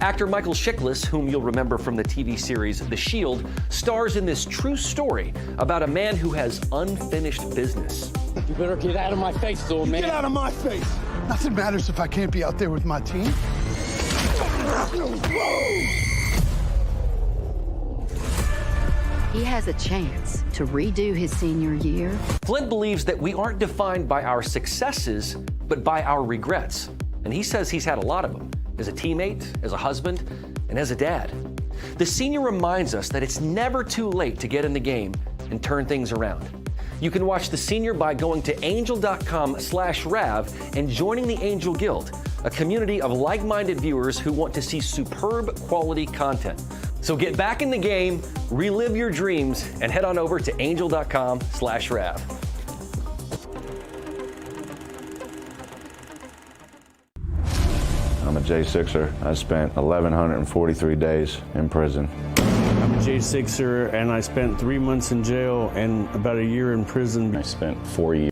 Actor Michael Chiklis, whom you'll remember from the TV series The Shield, stars in this true story about a man who has unfinished business. You better get out of my face, little man. Get out of my face. Nothing matters if I can't be out there with my team. He has a chance to redo his senior year. Flint believes that we aren't defined by our successes, but by our regrets. And he says he's had a lot of them, as a teammate, as a husband, and as a dad. The senior reminds us that it's never too late to get in the game and turn things around. You can watch The Senior by going to angel.com/Rav and joining the Angel Guild, a community of like-minded viewers who want to see superb quality content. So get back in the game, relive your dreams, and head on over to angel.com/Rav. I'm a J6er. I spent 1,143 days in prison. I'm a J6er, and I spent 3 months in jail and about a year in prison. I spent 4 years.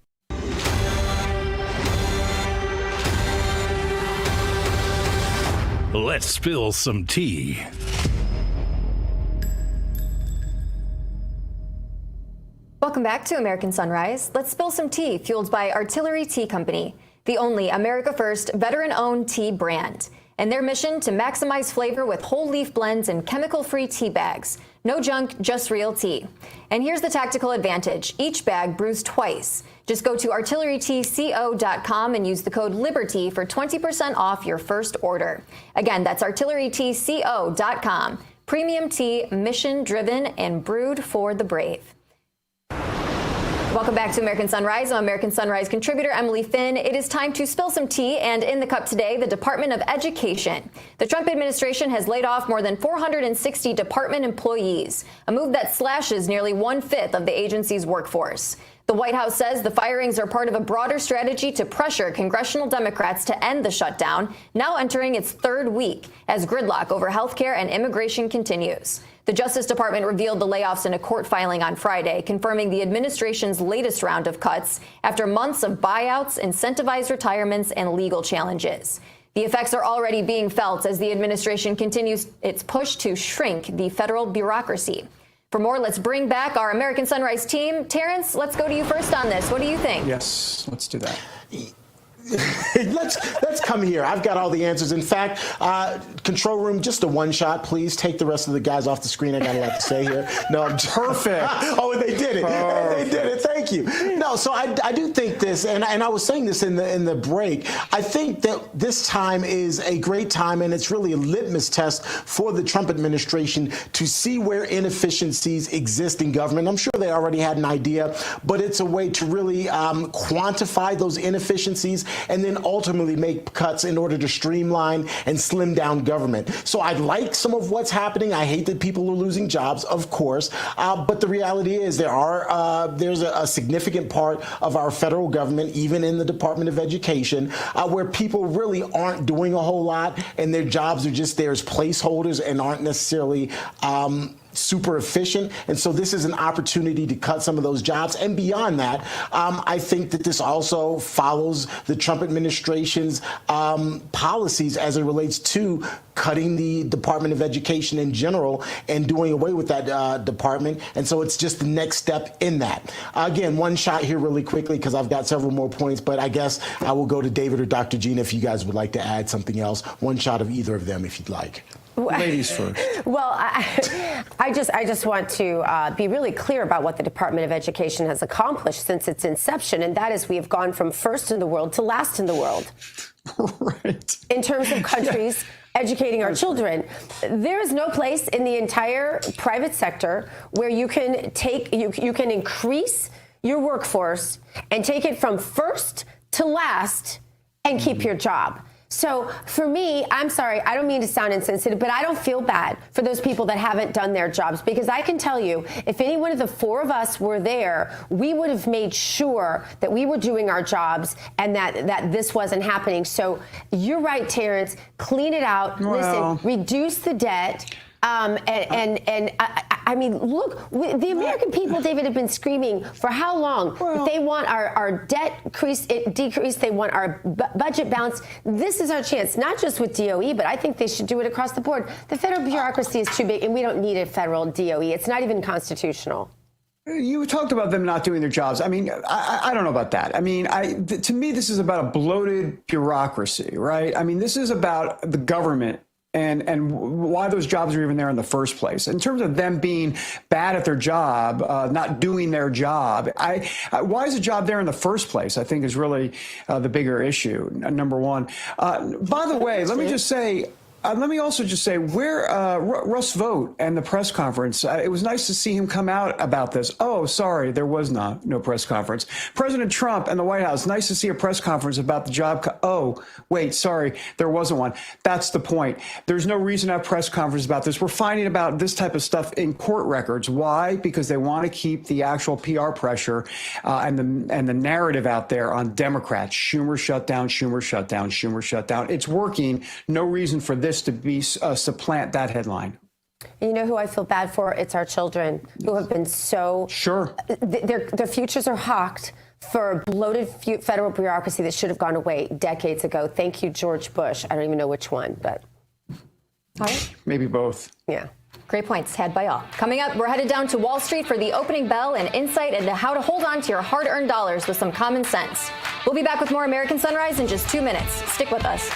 Let's spill some tea. Welcome back to American Sunrise. Let's spill some tea, fueled by Artillery Tea Company, the only America First veteran-owned tea brand. And their mission to maximize flavor with whole leaf blends and chemical-free tea bags. No junk, just real tea. And here's the tactical advantage. Each bag brews twice. Just go to artilleryteaco.com and use the code LIBERTY for 20% off your first order. Again, that's artilleryteaco.com. Premium tea, mission-driven, and brewed for the brave. Welcome back to American Sunrise. I'm American Sunrise contributor Emily Finn. It is time to spill some tea, and in the cup today, the Department of Education. The Trump administration has laid off more than 460 department employees, a move that slashes nearly 1/5 of the agency's workforce. The White House says the firings are part of a broader strategy to pressure congressional Democrats to end the shutdown, now entering its 3rd week, as gridlock over health care and immigration continues. The Justice Department revealed the layoffs in a court filing on Friday, confirming the administration's latest round of cuts after months of buyouts, incentivized retirements, and legal challenges. The effects are already being felt as the administration continues its push to shrink the federal bureaucracy. For more, let's bring back our American Sunrise team. Terrance, let's go to you first on this. What do you think? Yes, let's do that. Let's come here. I've got all the answers. In fact, control room, just a one shot, please. Take the rest of the guys off the screen. I got a lot to say here. No, I'm perfect. Oh, they did it. They did it. Thank you. No, so I do think this, and I was saying this in the break. I think that this time is a great time, and it's really a litmus test for the Trump administration to see where inefficiencies exist in government. I'm sure they already had an idea, but it's a way to really quantify those inefficiencies and then ultimately make cuts in order to streamline and slim down government. So I like some of what's happening. I hate that people are losing jobs, of course, but the reality is there's a significant part of our federal government, even in the Department of Education, where people really aren't doing a whole lot and their jobs are just there as placeholders and aren't necessarily super efficient. And so this is an opportunity to cut some of those jobs. And beyond that, I think that this also follows the Trump administration's policies as it relates to cutting the Department of Education in general and doing away with that department. And so it's just the next step in that. Again, one shot here really quickly because I've got several more points, but I guess I will go to David or Dr. Gina if you guys would like to add something else. One shot of either of them if you'd like. Ladies first. Well, I just want to be really clear about what the Department of Education has accomplished since its inception, and that is we have gone from first in the world to last in the world. Right. In terms of countries educating our children. There is no place in the entire private sector where you can you can increase your workforce and take it from first to last and keep your job. So for me, I'm sorry, I don't mean to sound insensitive, but I don't feel bad for those people that haven't done their jobs, because I can tell you, if any one of the four of us were there, we would have made sure that we were doing our jobs and that this wasn't happening. So you're right, Terrance, clean it out. Well, listen, reduce the debt. I mean, look, the American people, David, have been screaming for how long? Well, they want our debt decrease. They want our budget balance. This is our chance, not just with DOE, but I think they should do it across the board. The federal bureaucracy is too big, and we don't need a federal DOE. It's not even constitutional. You talked about them not doing their jobs. I mean, I don't know about that. I mean, to me, this is about a bloated bureaucracy, right? I mean, this is about the government and why those jobs are even there in the first place. In terms of them being bad at their job, not doing their job, why is a job there in the first place, I think is really the bigger issue, number one. By the way, let me just say, let me also just say where Russ Vought and the press conference, it was nice to see him come out about this. Oh, sorry, there was no press conference. President Trump and the White House, nice to see a press conference about the job. Oh, wait, sorry, there wasn't one. That's the point. There's no reason to have press conference about this. We're finding about this type of stuff in court records. Why? Because they want to keep the actual PR pressure and the narrative out there on Democrats. Schumer shut down, Schumer shut down, Schumer shut down. It's working. No reason for this to be supplant that headline. And you know who I feel bad for? It's our children who have been so their futures are hawked for bloated federal bureaucracy that should have gone away decades ago. Thank you, George Bush. I don't even know which one, but all right. Maybe both. Yeah. Great points had by all. Coming up, we're headed down to Wall Street for the opening bell and insight into how to hold on to your hard-earned dollars with some common sense. We'll be back with more American Sunrise in just 2 minutes. Stick with us.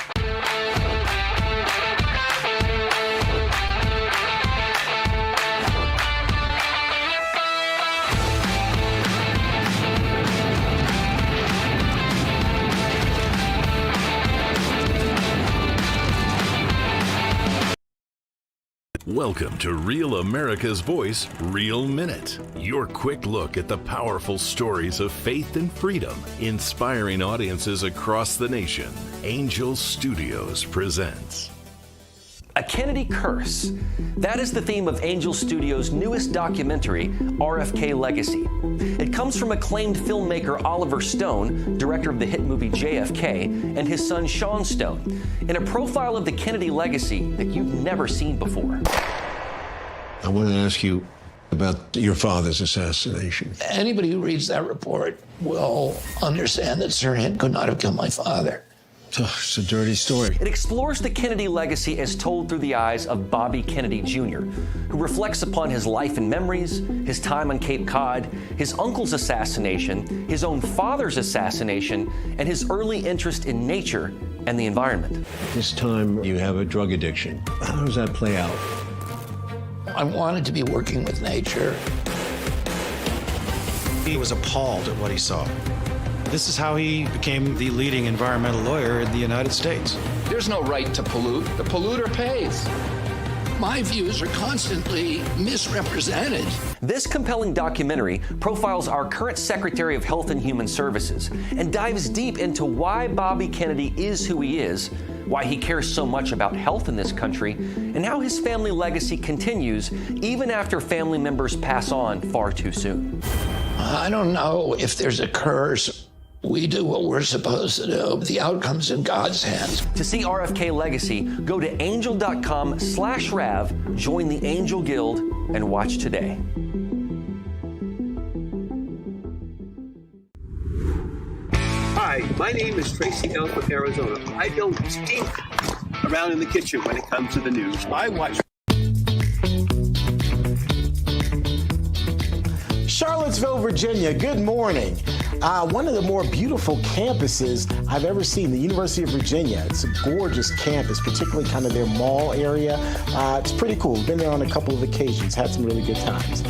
Welcome to Real America's Voice, Real Minute. Your quick look at the powerful stories of faith and freedom, inspiring audiences across the nation. Angel Studios presents A Kennedy Curse. That is the theme of Angel Studios' newest documentary, RFK Legacy. It comes from acclaimed filmmaker Oliver Stone, director of the hit movie JFK, and his son Sean Stone, in a profile of the Kennedy legacy that you've never seen before. I want to ask you about your father's assassination. Anybody who reads that report will understand that Sirhan could not have killed my father. It's a dirty story. It explores the Kennedy legacy as told through the eyes of Bobby Kennedy Jr., who reflects upon his life and memories, his time on Cape Cod, his uncle's assassination, his own father's assassination, and his early interest in nature and the environment. This time you have a drug addiction. How does that play out? I wanted to be working with nature. He was appalled at what he saw. This is how he became the leading environmental lawyer in the United States. There's no right to pollute. The polluter pays. My views are constantly misrepresented. This compelling documentary profiles our current Secretary of Health and Human Services and dives deep into why Bobby Kennedy is who he is, why he cares so much about health in this country, and how his family legacy continues even after family members pass on far too soon. I don't know if there's a curse. We do what we're supposed to do. The outcome's in God's hands. To see RFK Legacy, go to angel.com/Rav, join the Angel Guild, and watch today. Hi, my name is Tracy Elk with Arizona. I don't stink around in the kitchen when it comes to the news. I watch. Charlottesville, Virginia, good morning. One of the more beautiful campuses I've ever seen, the University of Virginia. It's a gorgeous campus, particularly kind of their mall area. It's pretty cool. Been there on a couple of occasions, had some really good times.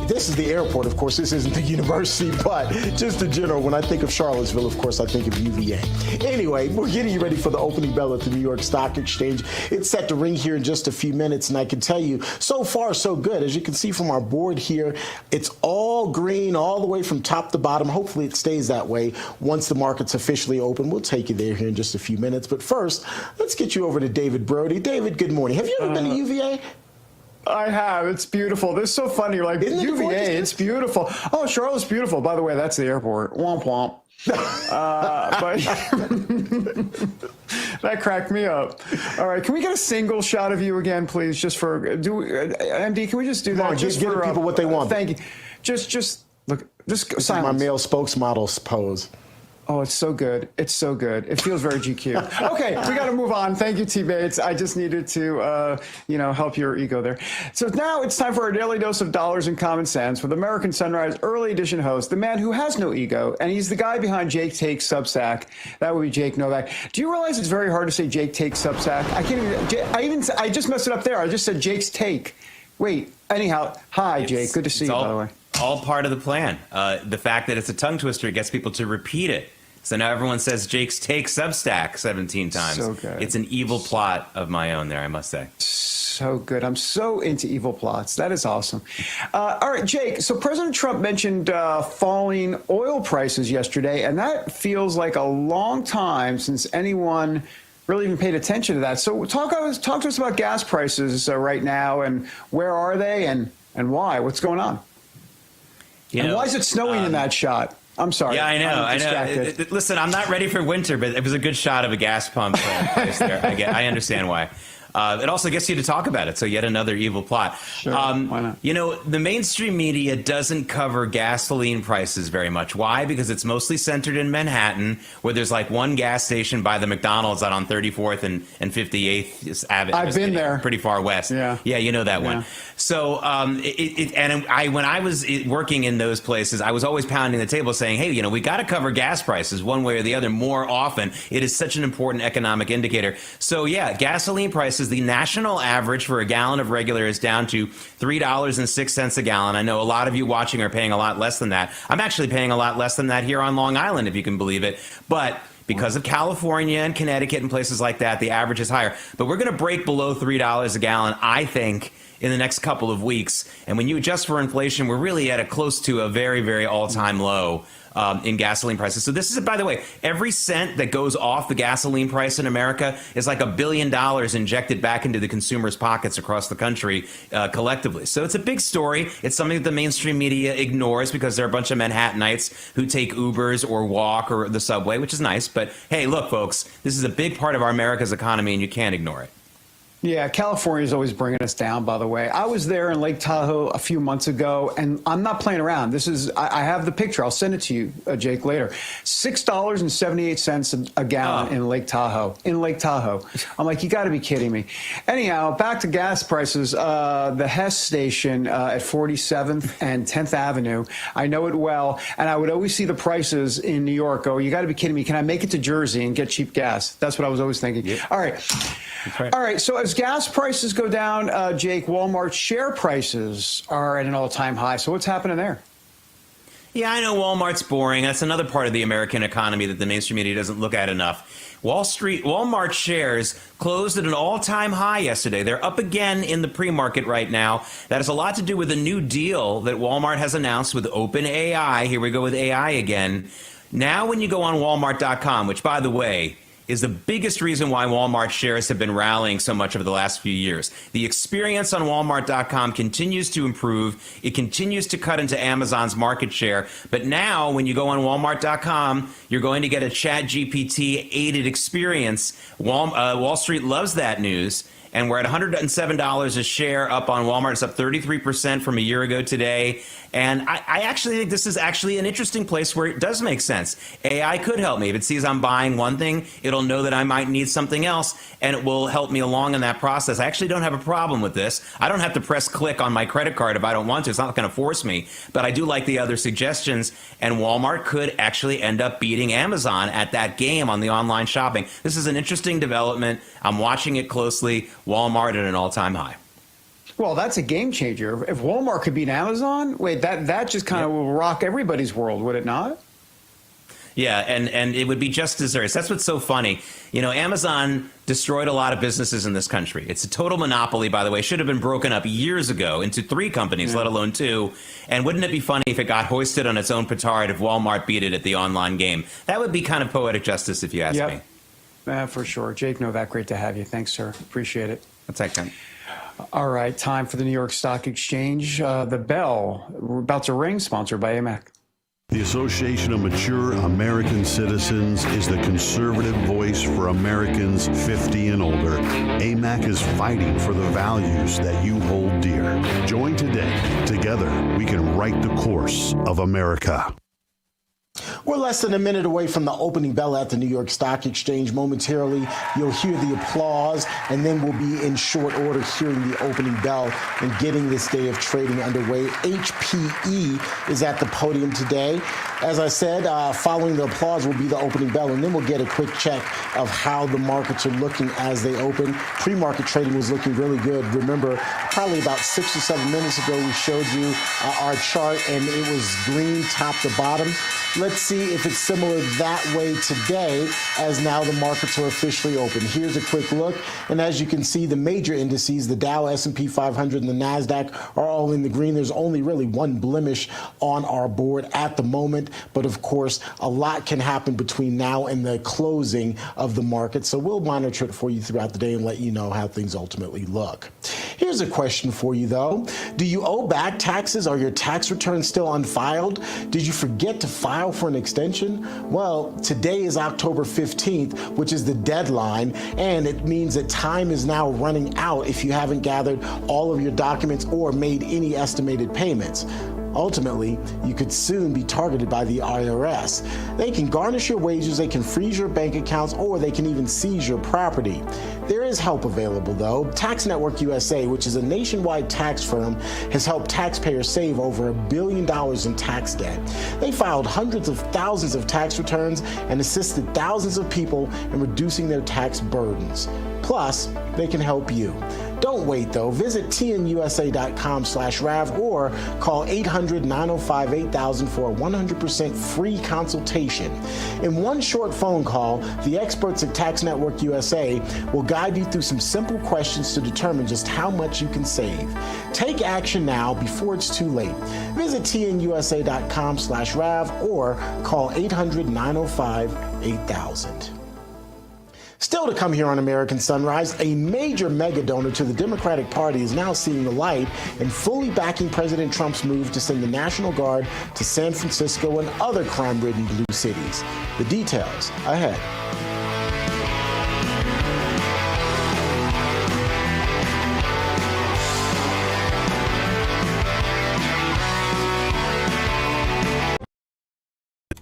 This is the airport, of course. This isn't the university, but just in general, when I think of Charlottesville, of course, I think of UVA. Anyway, we're getting you ready for the opening bell at the New York Stock Exchange. It's set to ring here in just a few minutes, and I can tell you, so far, so good. As you can see from our board here, it's all green all the way from top to bottom. Hopefully it stays that way once the market's officially open. We'll take you there here in just a few minutes. But first, let's get you over to David Brody. David, good morning. Have you ever been to UVA? I have. It's beautiful. This is so funny. You're like, UVA, it's beautiful. Oh, Charlotte's beautiful. By the way, that's the airport. Womp womp. But that cracked me up. All right, can we get a single shot of you again, please? Just for MD, can we just do that? Just give people what they want. Thank you. Just look. Just this is my male spokesmodel pose. Oh, it's so good. It's so good. It feels very GQ. Okay, we got to move on. Thank you, T. Bates. I just needed to, help your ego there. So now it's time for our daily dose of dollars and common sense with American Sunrise early edition host, the man who has no ego, and he's the guy behind Jake Takes Substack. That would be Jake Novak. Do you realize it's very hard to say Jake Takes Substack? I can't even. I just messed it up there. I just said Jake's Take. Wait. Anyhow, hi, Jake. Good to see you, by the way. All part of the plan. The fact that it's a tongue twister gets people to repeat it. So now everyone says Jake's Take Substack 17 times. So good. It's an evil plot of my own there, I must say. So good. I'm so into evil plots. That is awesome. All right, Jake. So President Trump mentioned falling oil prices yesterday, and that feels like a long time since anyone really even paid attention to that. So talk to us about gas prices right now, and where are they, and why? What's going on? Why is it snowing in that shot? I'm sorry. Yeah, I know. Listen, I'm not ready for winter, but it was a good shot of a gas pump place there. I understand why. It also gets you to talk about it, so yet another evil plot. Sure, why not? The mainstream media doesn't cover gasoline prices very much. Why? Because it's mostly centered in Manhattan, where there's like one gas station by the McDonald's out on 34th and 58th Avenue. I've been there. Pretty far west. Yeah, you know that one. So, when I was working in those places, I was always pounding the table saying, hey, we got to cover gas prices one way or the other more often. It is such an important economic indicator. So, yeah, gasoline prices. The national average for a gallon of regular is down to $3.06 a gallon. I know a lot of you watching are paying a lot less than that. I'm actually paying a lot less than that here on Long Island, if you can believe it. But because of California and Connecticut and places like that, the average is higher. But we're going to break below $3 a gallon, I think, in the next couple of weeks. And when you adjust for inflation, we're really at close to a very, very all-time low in gasoline prices. So this is, by the way, every cent that goes off the gasoline price in America is like $1 billion injected back into the consumers' pockets across the country collectively. So it's a big story. It's something that the mainstream media ignores because they're a bunch of Manhattanites who take Ubers or walk or the subway, which is nice. But hey, look, folks, this is a big part of our America's economy, and you can't ignore it. Yeah, California is always bringing us down, by the way. I was there in Lake Tahoe a few months ago, and I'm not playing around. I have the picture. I'll send it to you, Jake, later. $6.78 a gallon in Lake Tahoe. In Lake Tahoe. I'm like, you got to be kidding me. Anyhow, back to gas prices. The Hess station at 47th and 10th Avenue, I know it well, and I would always see the prices in New York go, you got to be kidding me. Can I make it to Jersey and get cheap gas? That's what I was always thinking. Yep. All right. All right, so as gas prices go down, Jake, Walmart's share prices are at an all-time high. So what's happening there? Yeah, I know Walmart's boring. That's another part of the American economy that the mainstream media doesn't look at enough. Walmart shares closed at an all-time high yesterday. They're up again in the pre-market right now. That has a lot to do with a new deal that Walmart has announced with OpenAI. Here we go with AI again. Now when you go on Walmart.com, which, by the way, is the biggest reason why Walmart shares have been rallying so much over the last few years. The experience on Walmart.com continues to improve. It continues to cut into Amazon's market share. But now, when you go on Walmart.com, you're going to get a ChatGPT-aided experience. Wall Street loves that news. And we're at $107 a share up on Walmart. It's up 33% from a year ago today. And I actually think this is actually an interesting place where it does make sense. AI could help me. If it sees I'm buying one thing, it'll know that I might need something else, and it will help me along in that process. I actually don't have a problem with this. I don't have to press click on my credit card if I don't want to. It's not going to force me. But I do like the other suggestions, and Walmart could actually end up beating Amazon at that game on the online shopping. This is an interesting development. I'm watching it closely. Walmart at an all-time high. Well, that's a game changer. If Walmart could beat Amazon, wait, that just kind of will rock everybody's world, would it not? Yeah, and it would be just desserts. That's what's so funny. You know, Amazon destroyed a lot of businesses in this country. It's a total monopoly, by the way. Should have been broken up years ago into 3 companies, let alone 2. And wouldn't it be funny if it got hoisted on its own petard if Walmart beat it at the online game? That would be kind of poetic justice, if you ask me. For sure. Jake Novak, great to have you. Thanks, sir. Appreciate it. That's excellent. All right, time for the New York Stock Exchange. The bell, we're about to ring, sponsored by AMAC. The Association of Mature American Citizens is the conservative voice for Americans 50 and older. AMAC is fighting for the values that you hold dear. Join today. Together, we can write the course of America. We're less than a minute away from the opening bell at the New York Stock Exchange. Momentarily, you'll hear the applause, and then we'll be in short order hearing the opening bell and getting this day of trading underway. HPE is at the podium today. As I said, following the applause will be the opening bell, and then we'll get a quick check of how the markets are looking as they open. Pre-market trading was looking really good. Remember, probably about 6 or 7 minutes ago, we showed you our chart, and it was green top to bottom. Let's see if it's similar that way today as now the markets are officially open. Here's a quick look. And as you can see, the major indices, the Dow, S&P 500, and the NASDAQ are all in the green. There's only really one blemish on our board at the moment. But of course, a lot can happen between now and the closing of the market. So we'll monitor it for you throughout the day and let you know how things ultimately look. Here's a question for you, though. Do you owe back taxes? Are your tax returns still unfiled? Did you forget to file for an extension? Well, today is October 15th, which is the deadline, and it means that time is now running out if you haven't gathered all of your documents or made any estimated payments. Ultimately, you could soon be targeted by the IRS. They can garnish your wages, they can freeze your bank accounts, or they can even seize your property. There is help available, though. Tax Network USA, which is a nationwide tax firm, has helped taxpayers save over $1 billion in tax debt. They filed hundreds of thousands of tax returns and assisted thousands of people in reducing their tax burdens. Plus, they can help you. Don't wait, though. Visit tnusa.com/RAV or call 800-905-8000 for a 100% free consultation. In one short phone call, the experts at Tax Network USA will guide you through some simple questions to determine just how much you can save. Take action now before it's too late. Visit tnusa.com/RAV or call 800-905-8000. Still to come here on American Sunrise, a major mega donor to the Democratic Party is now seeing the light and fully backing President Trump's move to send the National Guard to San Francisco and other crime-ridden blue cities. The details ahead.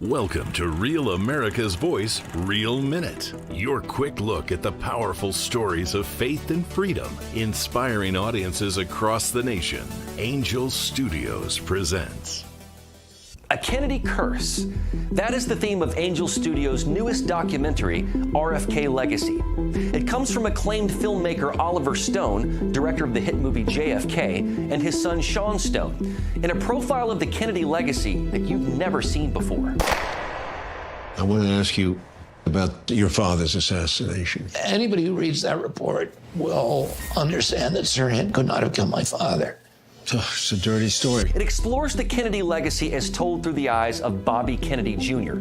Welcome to Real America's Voice, Real Minute. Your quick look at the powerful stories of faith and freedom, inspiring audiences across the nation. Angel Studios presents A Kennedy Curse. That is the theme of Angel Studios' newest documentary, RFK Legacy. It comes from acclaimed filmmaker Oliver Stone, director of the hit movie JFK, and his son Sean Stone, in a profile of the Kennedy legacy that you've never seen before. I want to ask you about your father's assassination. Anybody who reads that report will understand that Sirhan could not have killed my father. It's a dirty story. It explores the Kennedy legacy as told through the eyes of Bobby Kennedy Jr.,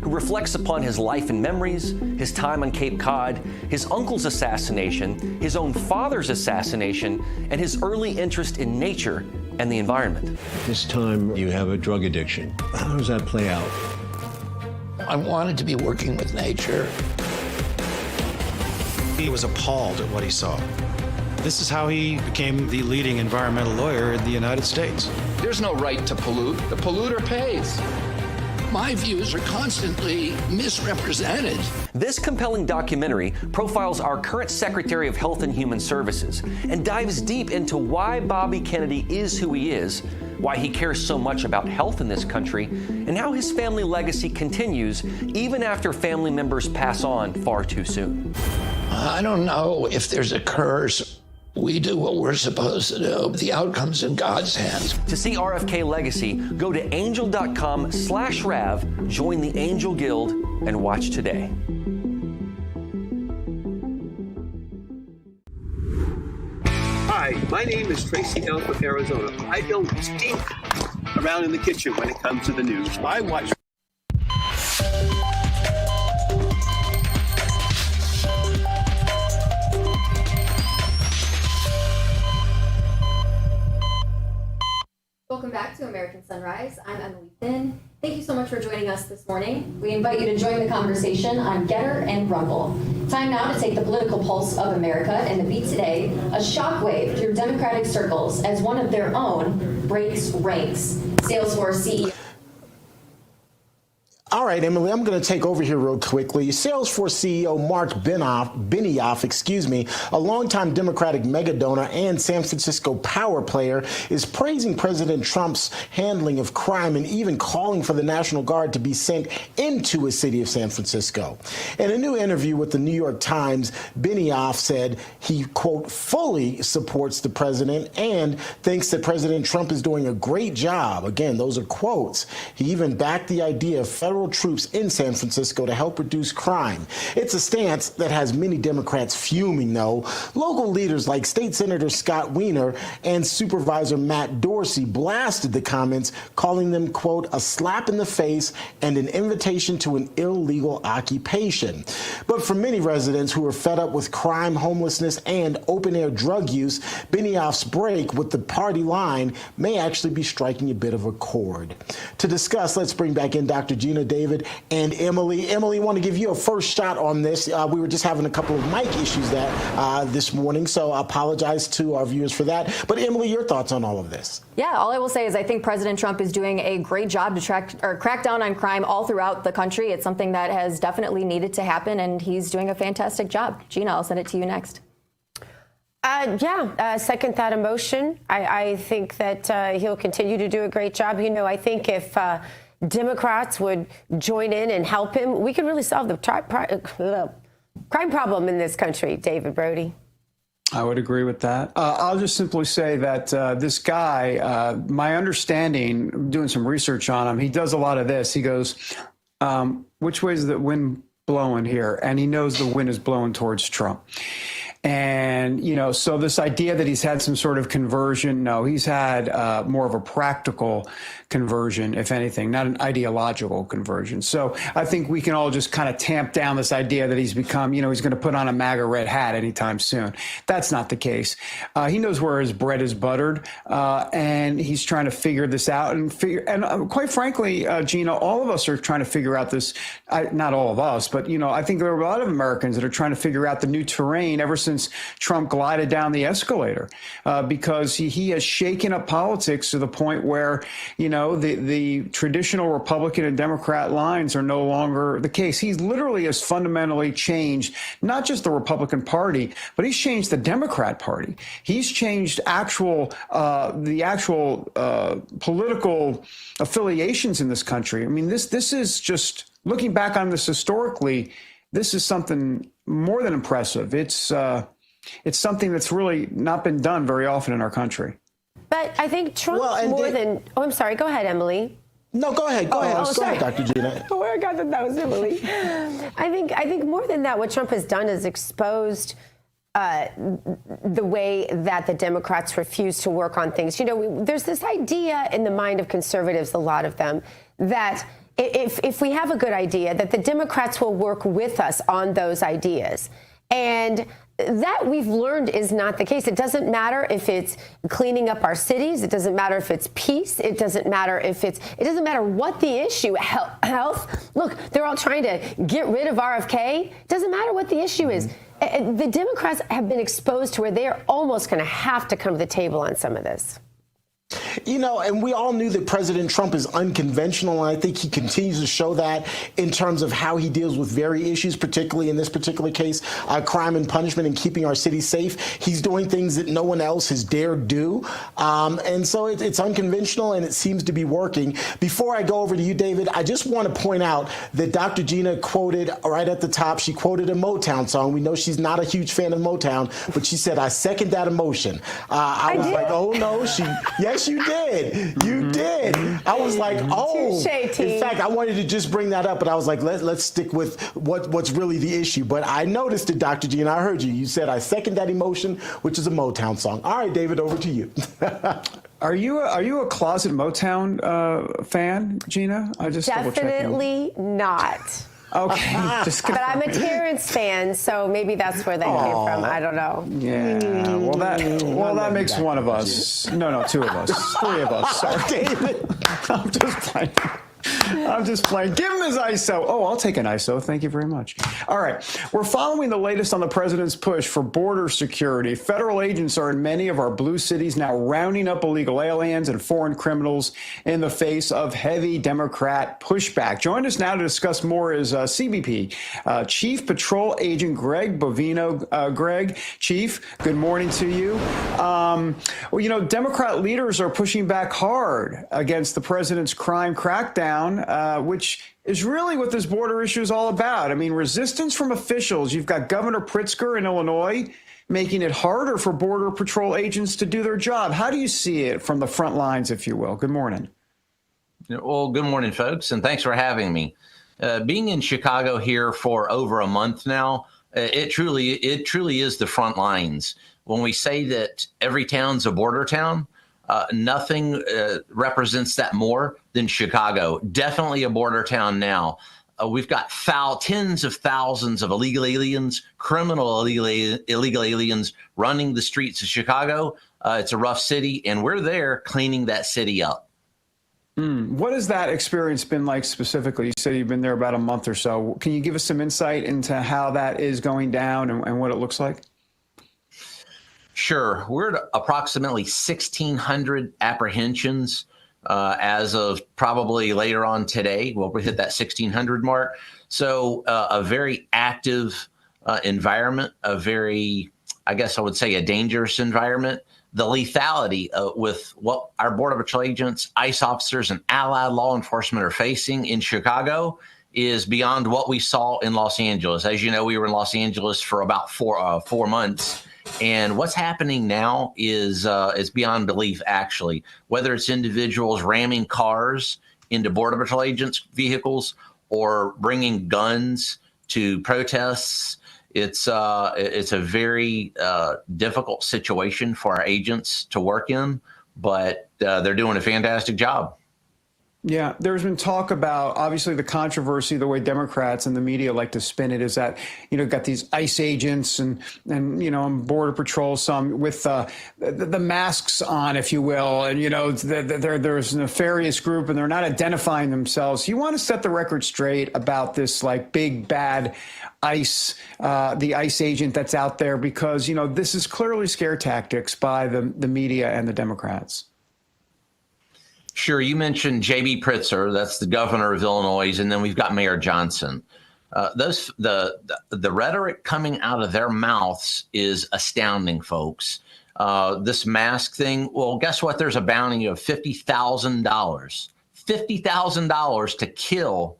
who reflects upon his life and memories, his time on Cape Cod, his uncle's assassination, his own father's assassination, and his early interest in nature and the environment. This time you have a drug addiction. How does that play out? I wanted to be working with nature. He was appalled at what he saw. This is how he became the leading environmental lawyer in the United States. There's no right to pollute. The polluter pays. My views are constantly misrepresented. This compelling documentary profiles our current Secretary of Health and Human Services and dives deep into why Bobby Kennedy is who he is, why he cares so much about health in this country, and how his family legacy continues even after family members pass on far too soon. I don't know if there's a curse. We do what we're supposed to do. The outcome's in God's hands. To see RFK Legacy, go to angel.com/Rav, join the Angel Guild, and watch today. Hi, my name is Tracy L. from Arizona. I don't stink around in the kitchen when it comes to the news. I watch. Welcome back to American Sunrise. I'm Emily Finn. Thank you so much for joining us this morning. We invite you to join the conversation on Getter and Rumble. Time now to take the political pulse of America and the beat today, a shockwave through Democratic circles as one of their own breaks ranks. Salesforce CEO. All right, Emily, I'm going to take over here real quickly. Salesforce CEO Mark Benioff, a longtime Democratic mega donor and San Francisco power player, is praising President Trump's handling of crime and even calling for the National Guard to be sent into the city of San Francisco. In a new interview with the New York Times, Benioff said he, quote, fully supports the president and thinks that President Trump is doing a great job. Again, those are quotes. He even backed the idea of federal troops in San Francisco to help reduce crime. It's a stance that has many Democrats fuming, though. Local leaders like State Senator Scott Wiener and Supervisor Matt Dorsey blasted the comments, calling them, quote, a slap in the face and an invitation to an illegal occupation. But for many residents who are fed up with crime, homelessness, and open-air drug use, Benioff's break with the party line may actually be striking a bit of a chord. To discuss, let's bring back in Dr. Gina, David, and Emily. Emily, I want to give you a first shot on this. We were just having a couple of mic issues this morning, so I apologize to our viewers for that. But Emily, your thoughts on all of this? Yeah, all I will say is I think President Trump is doing a great job to crack down on crime all throughout the country. It's something that has definitely needed to happen, and he's doing a fantastic job. Gina, I'll send it to you next. Second that emotion. I think that he'll continue to do a great job. You know, I think if Democrats would join in and help him, we could really solve the crime problem in this country, David, Brody. I would agree with that. I'll just simply say that this guy, my understanding, doing some research on him, he does a lot of this. He goes, which way is the wind blowing here? And he knows the wind is blowing towards Trump. And, you know, so this idea that he's had some sort of conversion, no, he's had more of a practical conversion, if anything, not an ideological conversion. So I think we can all just kind of tamp down this idea that he's become, you know, he's going to put on a MAGA red hat anytime soon. That's not the case. He knows where his bread is buttered, and he's trying to figure this out. And quite frankly, Gina, all of us are trying to figure out this, not all of us, but, you know, I think there are a lot of Americans that are trying to figure out the new terrain ever since Trump glided down the escalator, because he has shaken up politics to the point where, you know, the traditional Republican and Democrat lines are no longer the case. He literally has fundamentally changed not just the Republican Party, but he's changed the Democrat Party. He's changed the actual political affiliations in this country. I mean, this is just, looking back on this historically, this is something more than impressive. It's something that's really not been done very often in our country. But I think Trump than... Oh, I'm sorry. Go ahead, Emily. No, go ahead. Go ahead, Dr. Gina. Oh, I got that was Emily. I think more than that, what Trump has done is exposed the way that the Democrats refuse to work on things. There's this idea in the mind of conservatives, a lot of them, that if we have a good idea, that the Democrats will work with us on those ideas. And that we've learned is not the case. It doesn't matter if it's cleaning up our cities. It doesn't matter if it's peace. It doesn't matter it doesn't matter what the issue, health. Look, they're all trying to get rid of RFK. It doesn't matter what the issue is. The Democrats have been exposed to where they are almost going to have to come to the table on some of this. And we all knew that President Trump is unconventional, and I think he continues to show that in terms of how he deals with very issues, particularly in this particular case, crime and punishment and keeping our cities safe. He's doing things that no one else has dared do. And so it's unconventional, and it seems to be working. Before I go over to you, David, I just want to point out that Dr. Gina quoted right at the top, she quoted a Motown song. We know she's not a huge fan of Motown, but she said, "I second that emotion." I was like, oh, no, yes, you did. You did. I was like, oh. In fact, I wanted to just bring that up, but I was like, let's stick with what's really the issue. But I noticed it, Dr. G, and I heard you. You said, "I second that emotion," which is a Motown song. All right, David, over to you. Are you a closet Motown fan, Gina? I just definitely not. Okay. But I'm a Terrance fan, so maybe that's where that came from. I don't know. Yeah. Well, that makes one of us. No, two of us. Three of us. Sorry, David. I'm just playing. I'm just playing. Give him his ISO. Oh, I'll take an ISO. Thank you very much. All right. We're following the latest on the president's push for border security. Federal agents are in many of our blue cities now rounding up illegal aliens and foreign criminals in the face of heavy Democrat pushback. Join us now to discuss more is CBP Chief Patrol Agent Greg Bovino. Greg, Chief, good morning to you. Well, you know, Democrat leaders are pushing back hard against the president's crime crackdown, which is really what this border issue is all about. I mean, resistance from officials. You've got Governor Pritzker in Illinois making it harder for Border Patrol agents to do their job. How do you see it from the front lines, if you will? Good morning. Well, good morning, folks, and thanks for having me. Being in Chicago here for over a month now, it truly is the front lines. When we say that every town's a border town, nothing represents that more than Chicago. Definitely a border town now. We've got tens of thousands of illegal aliens, criminal illegal aliens running the streets of Chicago. It's a rough city, and we're there cleaning that city up. What has that experience been like specifically? You said you've been there about a month or so. Can you give us some insight into how that is going down and what it looks like? Sure. We're at approximately 1,600 apprehensions as of probably later on today. We'll hit that 1,600 mark. So a very active environment, a very, I guess I would say, a dangerous environment. The lethality with what our Border Patrol agents, ICE officers, and allied law enforcement are facing in Chicago is beyond what we saw in Los Angeles. As you know, we were in Los Angeles for about four months. And what's happening now is beyond belief, actually. Whether it's individuals ramming cars into Border Patrol agents' vehicles or bringing guns to protests, it's a very difficult situation for our agents to work in, but they're doing a fantastic job. Yeah, there's been talk about, obviously, the controversy, the way Democrats and the media like to spin it is that, you know, got these ICE agents and you know, Border Patrol, some with the masks on, if you will. And, you know, there's a nefarious group and they're not identifying themselves. You want to set the record straight about this, like, big, bad ICE, the ICE agent that's out there, because, you know, this is clearly scare tactics by the media and the Democrats. Sure. You mentioned J.B. Pritzker, that's the governor of Illinois, and then we've got Mayor Johnson. The rhetoric coming out of their mouths is astounding, folks. This mask thing, well, guess what? There's a bounty of $50,000 to kill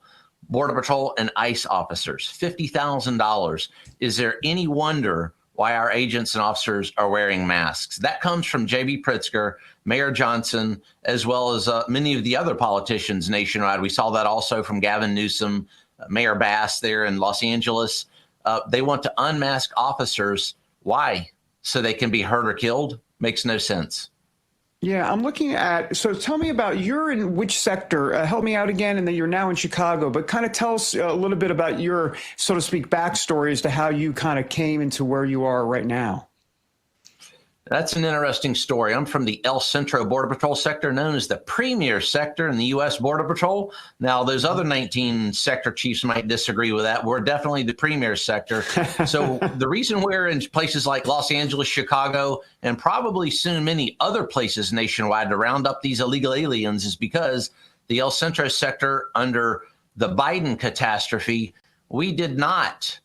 Border Patrol and ICE officers. $50,000. Is there any wonder why our agents and officers are wearing masks? That comes from J.B. Pritzker, Mayor Johnson, as well as many of the other politicians nationwide. We saw that also from Gavin Newsom, Mayor Bass there in Los Angeles. They want to unmask officers Why? So they can be hurt or killed? Makes no sense. Yeah, I'm looking at, so tell me about, you're in which sector? Help me out again, and then you're now in Chicago, but kind of tell us a little bit about your, so to speak, backstory as to how you kind of came into where you are right now. That's an interesting story. I'm from the El Centro Border Patrol sector, known as the premier sector in the U.S. Border Patrol. Now, those other 19 sector chiefs might disagree with that. We're definitely the premier sector. So the reason we're in places like Los Angeles, Chicago, and probably soon many other places nationwide to round up these illegal aliens is because the El Centro sector, under the Biden catastrophe, we did not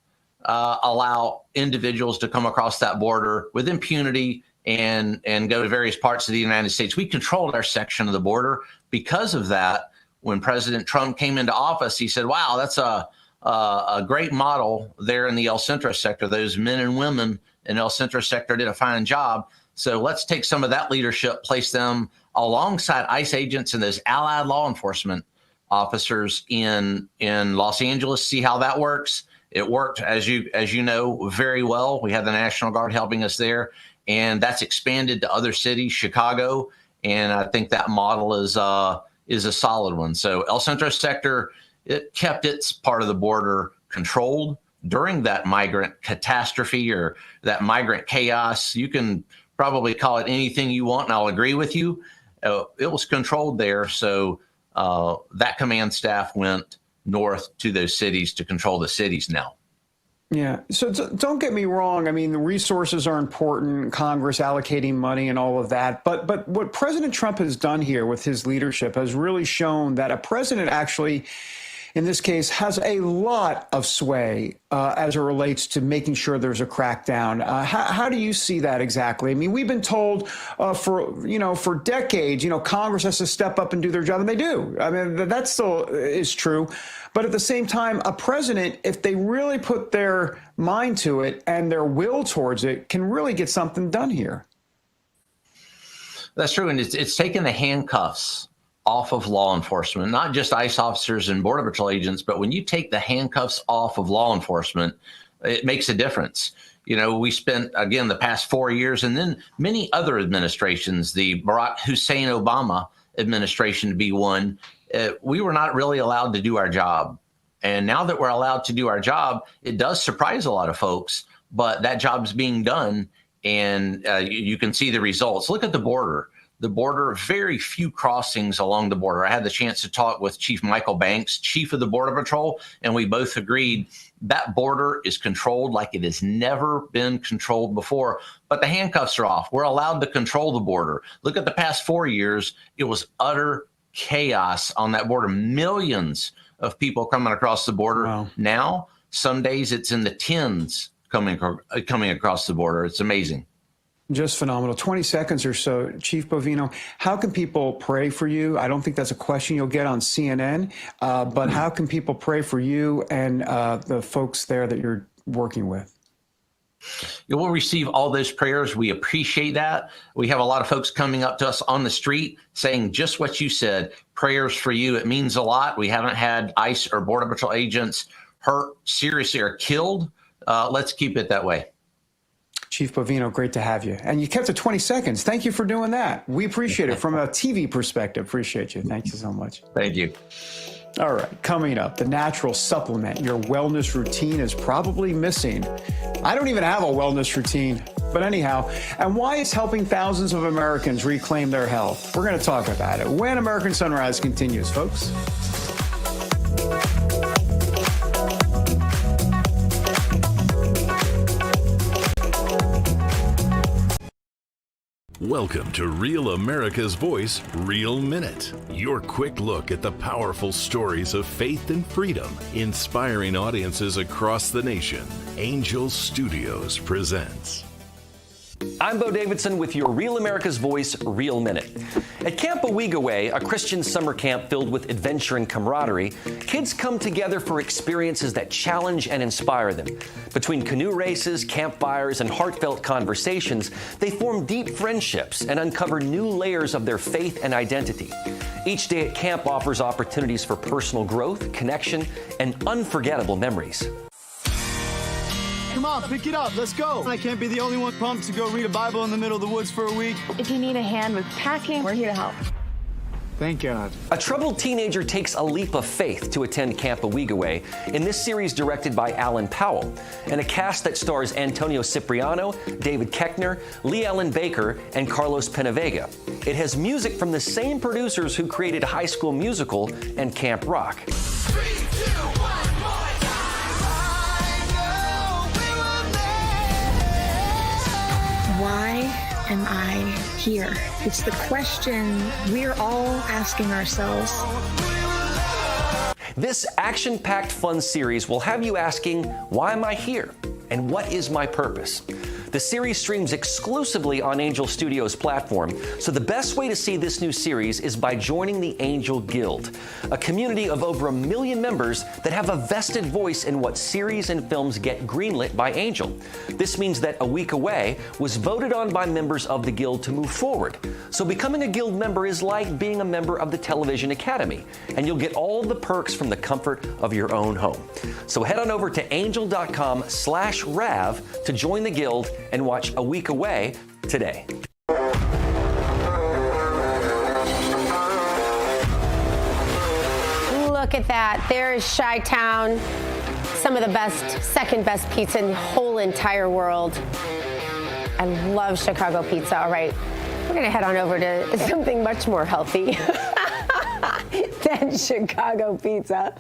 allow individuals to come across that border with impunity and go to various parts of the United States. We controlled our section of the border. Because of that, when President Trump came into office, he said, wow, that's a great model there in the El Centro sector. Those men and women in El Centro sector did a fine job. So let's take some of that leadership, place them alongside ICE agents and those allied law enforcement officers in Los Angeles, see how that works. It worked, as you know, very well. We had the National Guard helping us there, and that's expanded to other cities, Chicago, and I think that model is a solid one. So El Centro sector, it kept its part of the border controlled during that migrant catastrophe or that migrant chaos. You can probably call it anything you want, and I'll agree with you. It was controlled there, so that command staff went north to those cities to control the cities now. Yeah. So don't get me wrong. I mean, the resources are important, Congress allocating money and all of that. But what President Trump has done here with his leadership has really shown that a president actually, in this case, has a lot of sway as it relates to making sure there's a crackdown. How do you see that exactly? I mean, we've been told for decades, Congress has to step up and do their job, and they do. I mean, that still is true. But at the same time, a president, if they really put their mind to it and their will towards it, can really get something done here. That's true. And it's taken the handcuffs off of law enforcement, not just ICE officers and Border Patrol agents, but when you take the handcuffs off of law enforcement, it makes a difference. We spent, again, the past 4 years and then many other administrations, the Barack Hussein Obama administration to be one, we were not really allowed to do our job. And now that we're allowed to do our job, it does surprise a lot of folks, but that job's being done, and you can see the results. Look at the border. The border, very few crossings along the border. I had the chance to talk with Chief Michael Banks, chief of the Border Patrol, and we both agreed that border is controlled like it has never been controlled before. But the handcuffs are off. We're allowed to control the border. Look at the past 4 years. It was utter chaos on that border. Millions of people coming across the border. Wow. Now, some days it's in the tens coming across the border. It's amazing. Just phenomenal. 20 seconds or so. Chief Bovino, how can people pray for you? I don't think that's a question you'll get on CNN, but how can people pray for you and the folks there that you're working with? You will receive all those prayers. We appreciate that. We have a lot of folks coming up to us on the street saying just what you said, prayers for you. It means a lot. We haven't had ICE or Border Patrol agents hurt seriously or killed. Let's keep it that way. Chief Bovino, great to have you. And you kept it 20 seconds. Thank you for doing that. We appreciate it from a TV perspective. Appreciate you. Thank you so much. Thank you. All right, coming up, the natural supplement your wellness routine is probably missing. I don't even have a wellness routine, but anyhow, and why it's helping thousands of Americans reclaim their health. We're going to talk about it when American Sunrise continues, folks. Welcome to Real America's Voice, Real Minute. Your quick look at the powerful stories of faith and freedom, inspiring audiences across the nation. Angel Studios presents. I'm Bo Davidson with your Real America's Voice, Real Minute. At Camp Owigaway, a Christian summer camp filled with adventure and camaraderie, kids come together for experiences that challenge and inspire them. Between canoe races, campfires, and heartfelt conversations, they form deep friendships and uncover new layers of their faith and identity. Each day at camp offers opportunities for personal growth, connection, and unforgettable memories. come on, pick it up. Let's go. I can't be the only one pumped to go read a Bible in the middle of the woods for a week. If you need a hand with packing, we're here to help. Thank God. A troubled teenager takes a leap of faith to attend Camp A Week Away in this series directed by Alan Powell, and a cast that stars Antonio Cipriano, David Koechner, Lee Ellen Baker, and Carlos Penavega. It has music from the same producers who created High School Musical and Camp Rock. Why am I here? It's the question we're all asking ourselves. This action-packed fun series will have you asking, why am I here? And what is my purpose? The series streams exclusively on Angel Studios' platform, so the best way to see this new series is by joining the Angel Guild, a community of over 1 million members that have a vested voice in what series and films get greenlit by Angel. This means that A Week Away was voted on by members of the Guild to move forward. So becoming a Guild member is like being a member of the Television Academy, and you'll get all the perks from the comfort of your own home. So head on over to angel.com/RAV to join the Guild and watch A Week Away today. Look at that. There is Chi-Town. Some of the best, second best pizza in the whole entire world. I love Chicago pizza. All right, we're going to head on over to something much more healthy than Chicago pizza.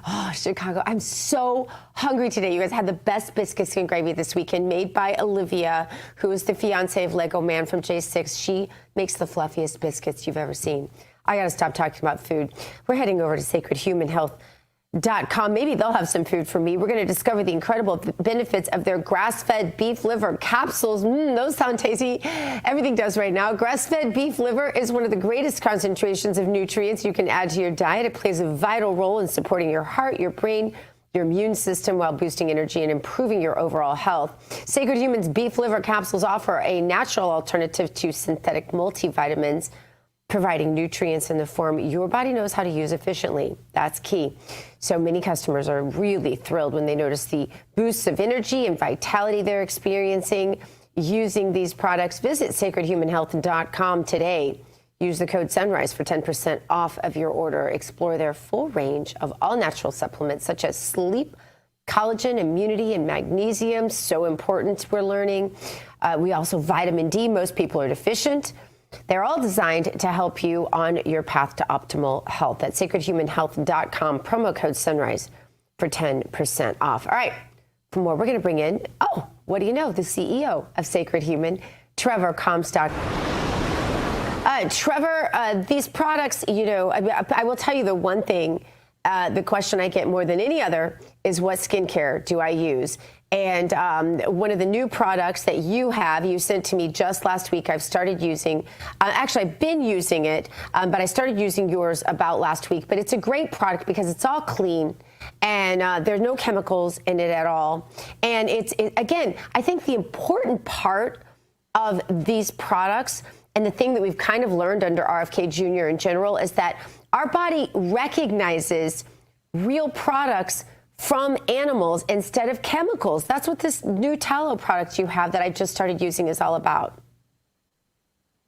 Oh, Chicago. I'm so hungry today. You guys had the best biscuits and gravy this weekend made by Olivia, who is the fiance of Lego Man from J6. She makes the fluffiest biscuits you've ever seen. I got to stop talking about food. We're heading over to sacredhumanhealth.com. Maybe they'll have some food for me. We're going to discover the incredible benefits of their grass-fed beef liver capsules. Those sound tasty. Everything does right now. Grass-fed beef liver is one of the greatest concentrations of nutrients you can add to your diet. It plays a vital role in supporting your heart, your brain, your immune system while boosting energy and improving your overall health. Sacred Human's beef liver capsules offer a natural alternative to synthetic multivitamins, providing nutrients in the form your body knows how to use efficiently. That's key. So many customers are really thrilled when they notice the boosts of energy and vitality they're experiencing using these products. Visit sacredhumanhealth.com today. Use the code SUNRISE for 10% off of your order. Explore their full range of all-natural supplements such as sleep, collagen, immunity, and magnesium. So important, we're learning. We also vitamin D. Most people are deficient. They're all designed to help you on your path to optimal health. At sacredhumanhealth.com, promo code SUNRISE for 10% off. All right, for more, we're going to bring in, what do you know, the CEO of Sacred Human, Trevor Comstock. Trevor, these products, I will tell you the one thing, the question I get more than any other is what skincare do I use? And one of the new products that you sent to me just last week, I've started using. Actually, I've been using it, but I started using yours about last week. But it's a great product because it's all clean and there's no chemicals in it at all. And again, I think the important part of these products and the thing that we've kind of learned under RFK Jr. in general is that our body recognizes real products from animals instead of chemicals. That's what this new tallow product you have that I just started using is all about.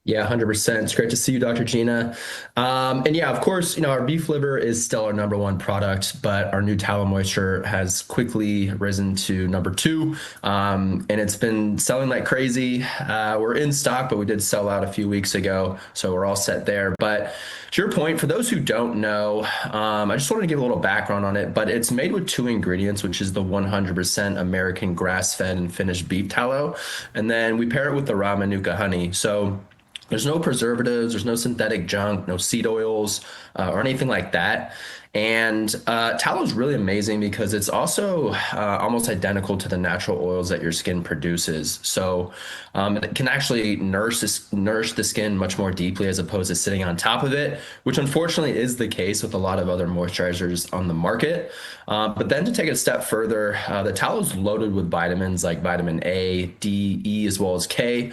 Yeah, 100%. It's great to see you, Dr. Gina. And yeah, of course, our beef liver is still our #1 product, but our new tallow moisture has quickly risen to #2. And it's been selling like crazy. We're in stock, but we did sell out a few weeks ago, so we're all set there. But to your point, for those who don't know, I just wanted to give a little background on it, but it's made with 2 ingredients, which is the 100% American grass-fed and finished beef tallow. And then we pair it with the raw Manuka honey. So there's no preservatives, there's no synthetic junk, no seed oils, or anything like that. And tallow is really amazing because it's also almost identical to the natural oils that your skin produces. So it can actually nourish the skin much more deeply as opposed to sitting on top of it, which unfortunately is the case with a lot of other moisturizers on the market. But then to take it a step further, the tallow is loaded with vitamins like vitamin A, D, E, as well as K,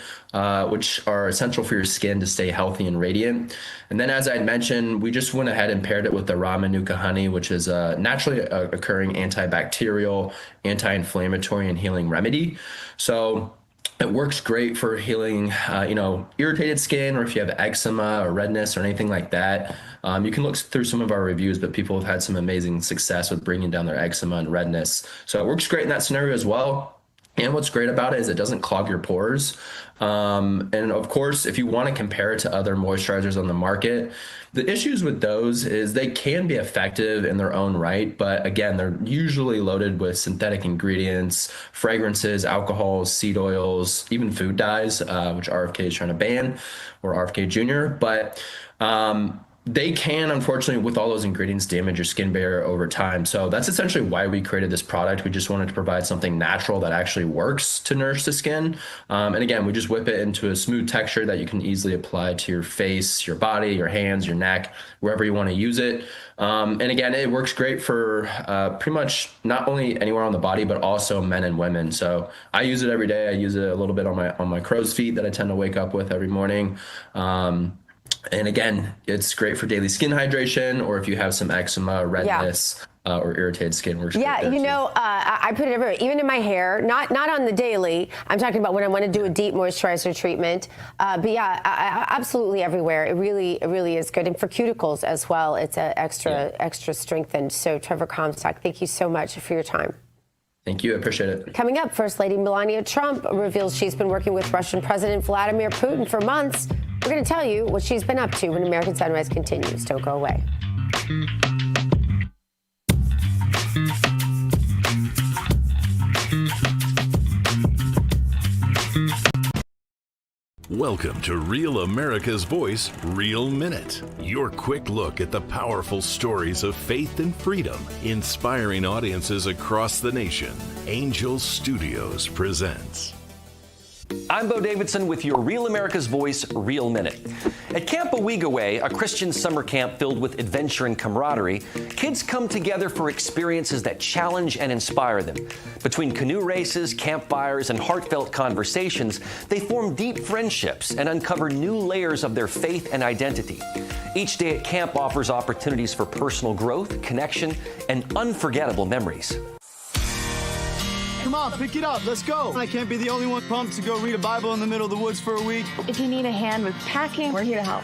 which are essential for your skin to stay healthy and radiant. And then, as I had mentioned, we just went ahead and paired it with the raw Manuka Manuka honey, which is a naturally occurring antibacterial, anti-inflammatory, and healing remedy. So it works great for healing, irritated skin, or if you have eczema or redness or anything like that. You can look through some of our reviews, but people have had some amazing success with bringing down their eczema and redness. So it works great in that scenario as well. And what's great about it is it doesn't clog your pores. And of course, if you want to compare it to other moisturizers on the market, the issues with those is they can be effective in their own right. But again, they're usually loaded with synthetic ingredients, fragrances, alcohols, seed oils, even food dyes, which RFK is trying to ban, or RFK Jr. But they can, unfortunately, with all those ingredients, damage your skin barrier over time. So that's essentially why we created this product. We just wanted to provide something natural that actually works to nourish the skin. And again, we just whip it into a smooth texture that you can easily apply to your face, your body, your hands, your neck, wherever you want to use it. And again, it works great for pretty much not only anywhere on the body, but also men and women. So I use it every day. I use it a little bit on my crow's feet that I tend to wake up with every morning. And again, it's great for daily skin hydration, or if you have some eczema, redness, or irritated skin. Works yeah, great there, I put it everywhere, even in my hair, not on the daily. I'm talking about when I want to do a deep moisturizer treatment. But yeah, absolutely everywhere. It really is good. And for cuticles as well, it's extra strengthened. So Trevor Comstock, thank you so much for your time. Thank you. I appreciate it. Coming up, First Lady Melania Trump reveals she's been working with Russian President Vladimir Putin for months. We're going to tell you what she's been up to when American Sunrise continues. Don't go away. Welcome to Real America's Voice, Real Minute. Your quick look at the powerful stories of faith and freedom, inspiring audiences across the nation. Angel Studios presents. I'm Bo Davidson with your Real America's Voice, Real Minute. At Camp Weekday, a Christian summer camp filled with adventure and camaraderie, kids come together for experiences that challenge and inspire them. Between canoe races, campfires, and heartfelt conversations, they form deep friendships and uncover new layers of their faith and identity. Each day at camp offers opportunities for personal growth, connection, and unforgettable memories. Come on, pick it up. Let's go. I can't be the only one pumped to go read a Bible in the middle of the woods for a week. If you need a hand with packing, we're here to help.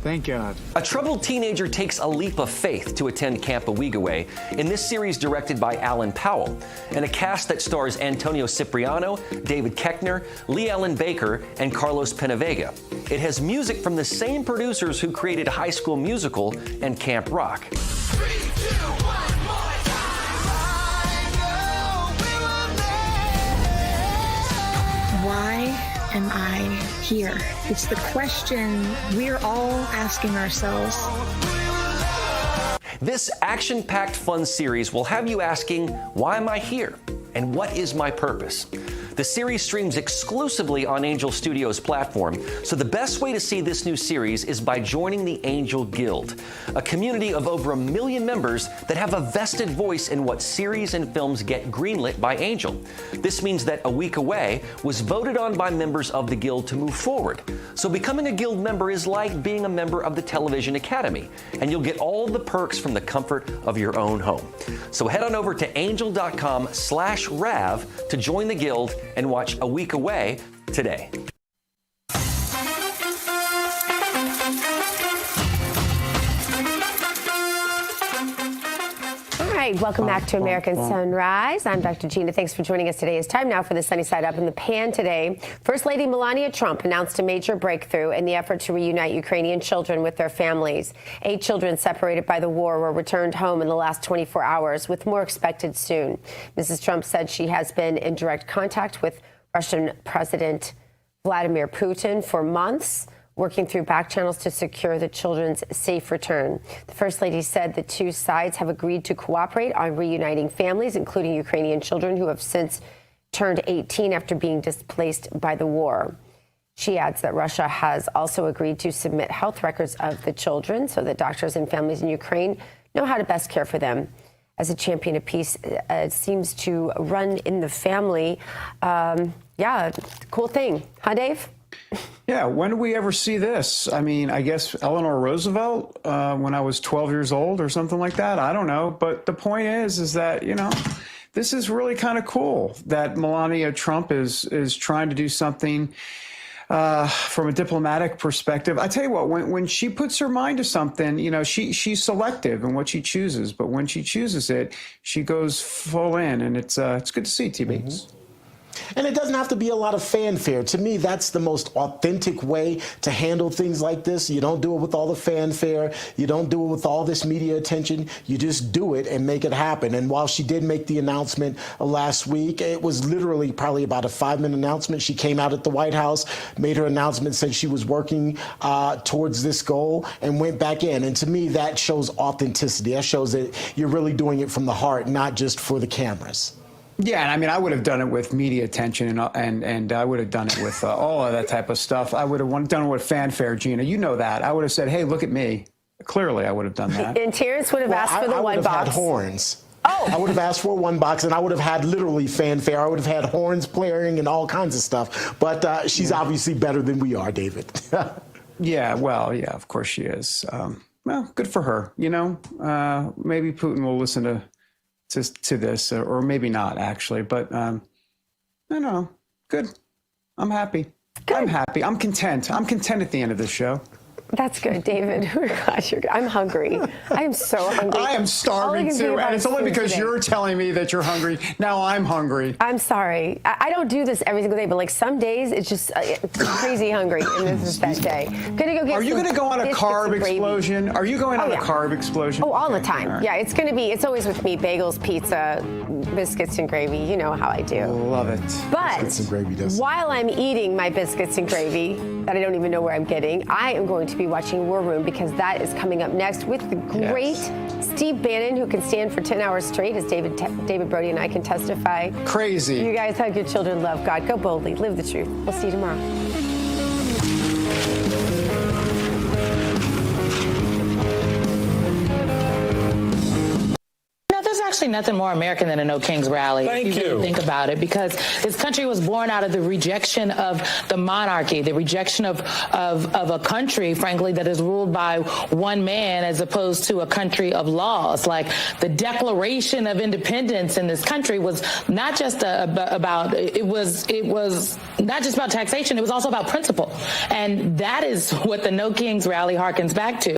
Thank God. A troubled teenager takes a leap of faith to attend Camp Weekday in this series directed by Alan Powell, and a cast that stars Antonio Cipriano, David Koechner, Lee Ellen Baker, and Carlos Penavega. It has music from the same producers who created High School Musical and Camp Rock. 3, 2, 1. Why am I here? It's the question we're all asking ourselves. This action-packed fun series will have you asking, why am I here? And what is my purpose? The series streams exclusively on Angel Studios platform, so the best way to see this new series is by joining the Angel Guild, a community of over 1 million members that have a vested voice in what series and films get greenlit by Angel. This means that A Week Away was voted on by members of the Guild to move forward. So becoming a Guild member is like being a member of the Television Academy, and you'll get all the perks from the comfort of your own home. So head on over to angel.com/RAV to join the Guild and watch A Week Away today. All right, welcome back to American Sunrise. I'm Dr. Gina. Thanks for joining us today. It's time now for the Sunny Side Up in the Pan today. First Lady Melania Trump announced a major breakthrough in the effort to reunite Ukrainian children with their families. 8 children separated by the war were returned home in the last 24 hours, with more expected soon. Mrs. Trump said she has been in direct contact with Russian President Vladimir Putin for months, working through back channels to secure the children's safe return. The First Lady said the two sides have agreed to cooperate on reuniting families, including Ukrainian children who have since turned 18 after being displaced by the war. She adds that Russia has also agreed to submit health records of the children so that doctors and families in Ukraine know how to best care for them. As a champion of peace seems to run in the family. Yeah, cool thing. Huh, Dave? Yeah, when do we ever see this? I mean, I guess Eleanor Roosevelt when I was 12 years old or something like that. I don't know. But the point is that, you know, this is really kind of cool that Melania Trump is trying to do something from a diplomatic perspective. I tell you what, when she puts her mind to something, you know, she's selective in what she chooses. But when she chooses it, she goes full in. And it's good to see, T. Bates. And it doesn't have to be a lot of fanfare. To me, that's the most authentic way to handle things like this. You don't do it with all the fanfare. You don't do it with all this media attention. You just do it and make it happen. And while she did make the announcement last week, it was literally probably about a 5-minute announcement. She came out at the White House, made her announcement, said she was working towards this goal, and went back in. And to me, that shows authenticity. That shows that you're really doing it from the heart, not just for the cameras. Yeah, and I mean, I would have done it with media attention, and I would have done it with all of that type of stuff. I would have done it with fanfare, Gina. You know that. I would have said, "Hey, look at me." Clearly, I would have done that. And Terrance would have asked for the one box. I would have had horns. Oh. I would have asked for one box, and I would have had literally fanfare. I would have had horns blaring and all kinds of stuff. But she's obviously better than we are, David. Yeah, well, yeah, of course she is. Well, good for her. You know, maybe Putin will listen to this, or maybe not, actually. But I don't know. Good. I'm happy. Good. I'm happy. I'm content. I'm content at the end of this show. That's good, David. Oh, gosh, I'm hungry. I am so hungry. I am starving too, and it's only because you're telling me that you're hungry. Now I'm hungry. I'm sorry. I don't do this every single day, but like some days it's just crazy hungry, and this is that day. I'm gonna go get. Are you going to go on a carb explosion? Are you going on a carb explosion? Oh, all the time. Right. Yeah, it's going to be. It's always with me: bagels, pizza, biscuits and gravy. You know how I do. Love it. But biscuits and gravy does. While I'm eating my biscuits and gravy that I don't even know where I'm getting, I am going to be watching War Room, because that is coming up next with the great Steve Bannon, who can stand for 10 hours straight, as David Brody and I can testify. Crazy. You guys hug your children, love God, go boldly, live the truth. We'll see you tomorrow. Actually nothing more American than a No Kings rally. If you really think about it, because this country was born out of the rejection of the monarchy, the rejection of a country, frankly, that is ruled by one man as opposed to a country of laws. Like the Declaration of Independence in this country was not just about it was not just about taxation. It was also about principle, and that is what the No Kings rally harkens back to.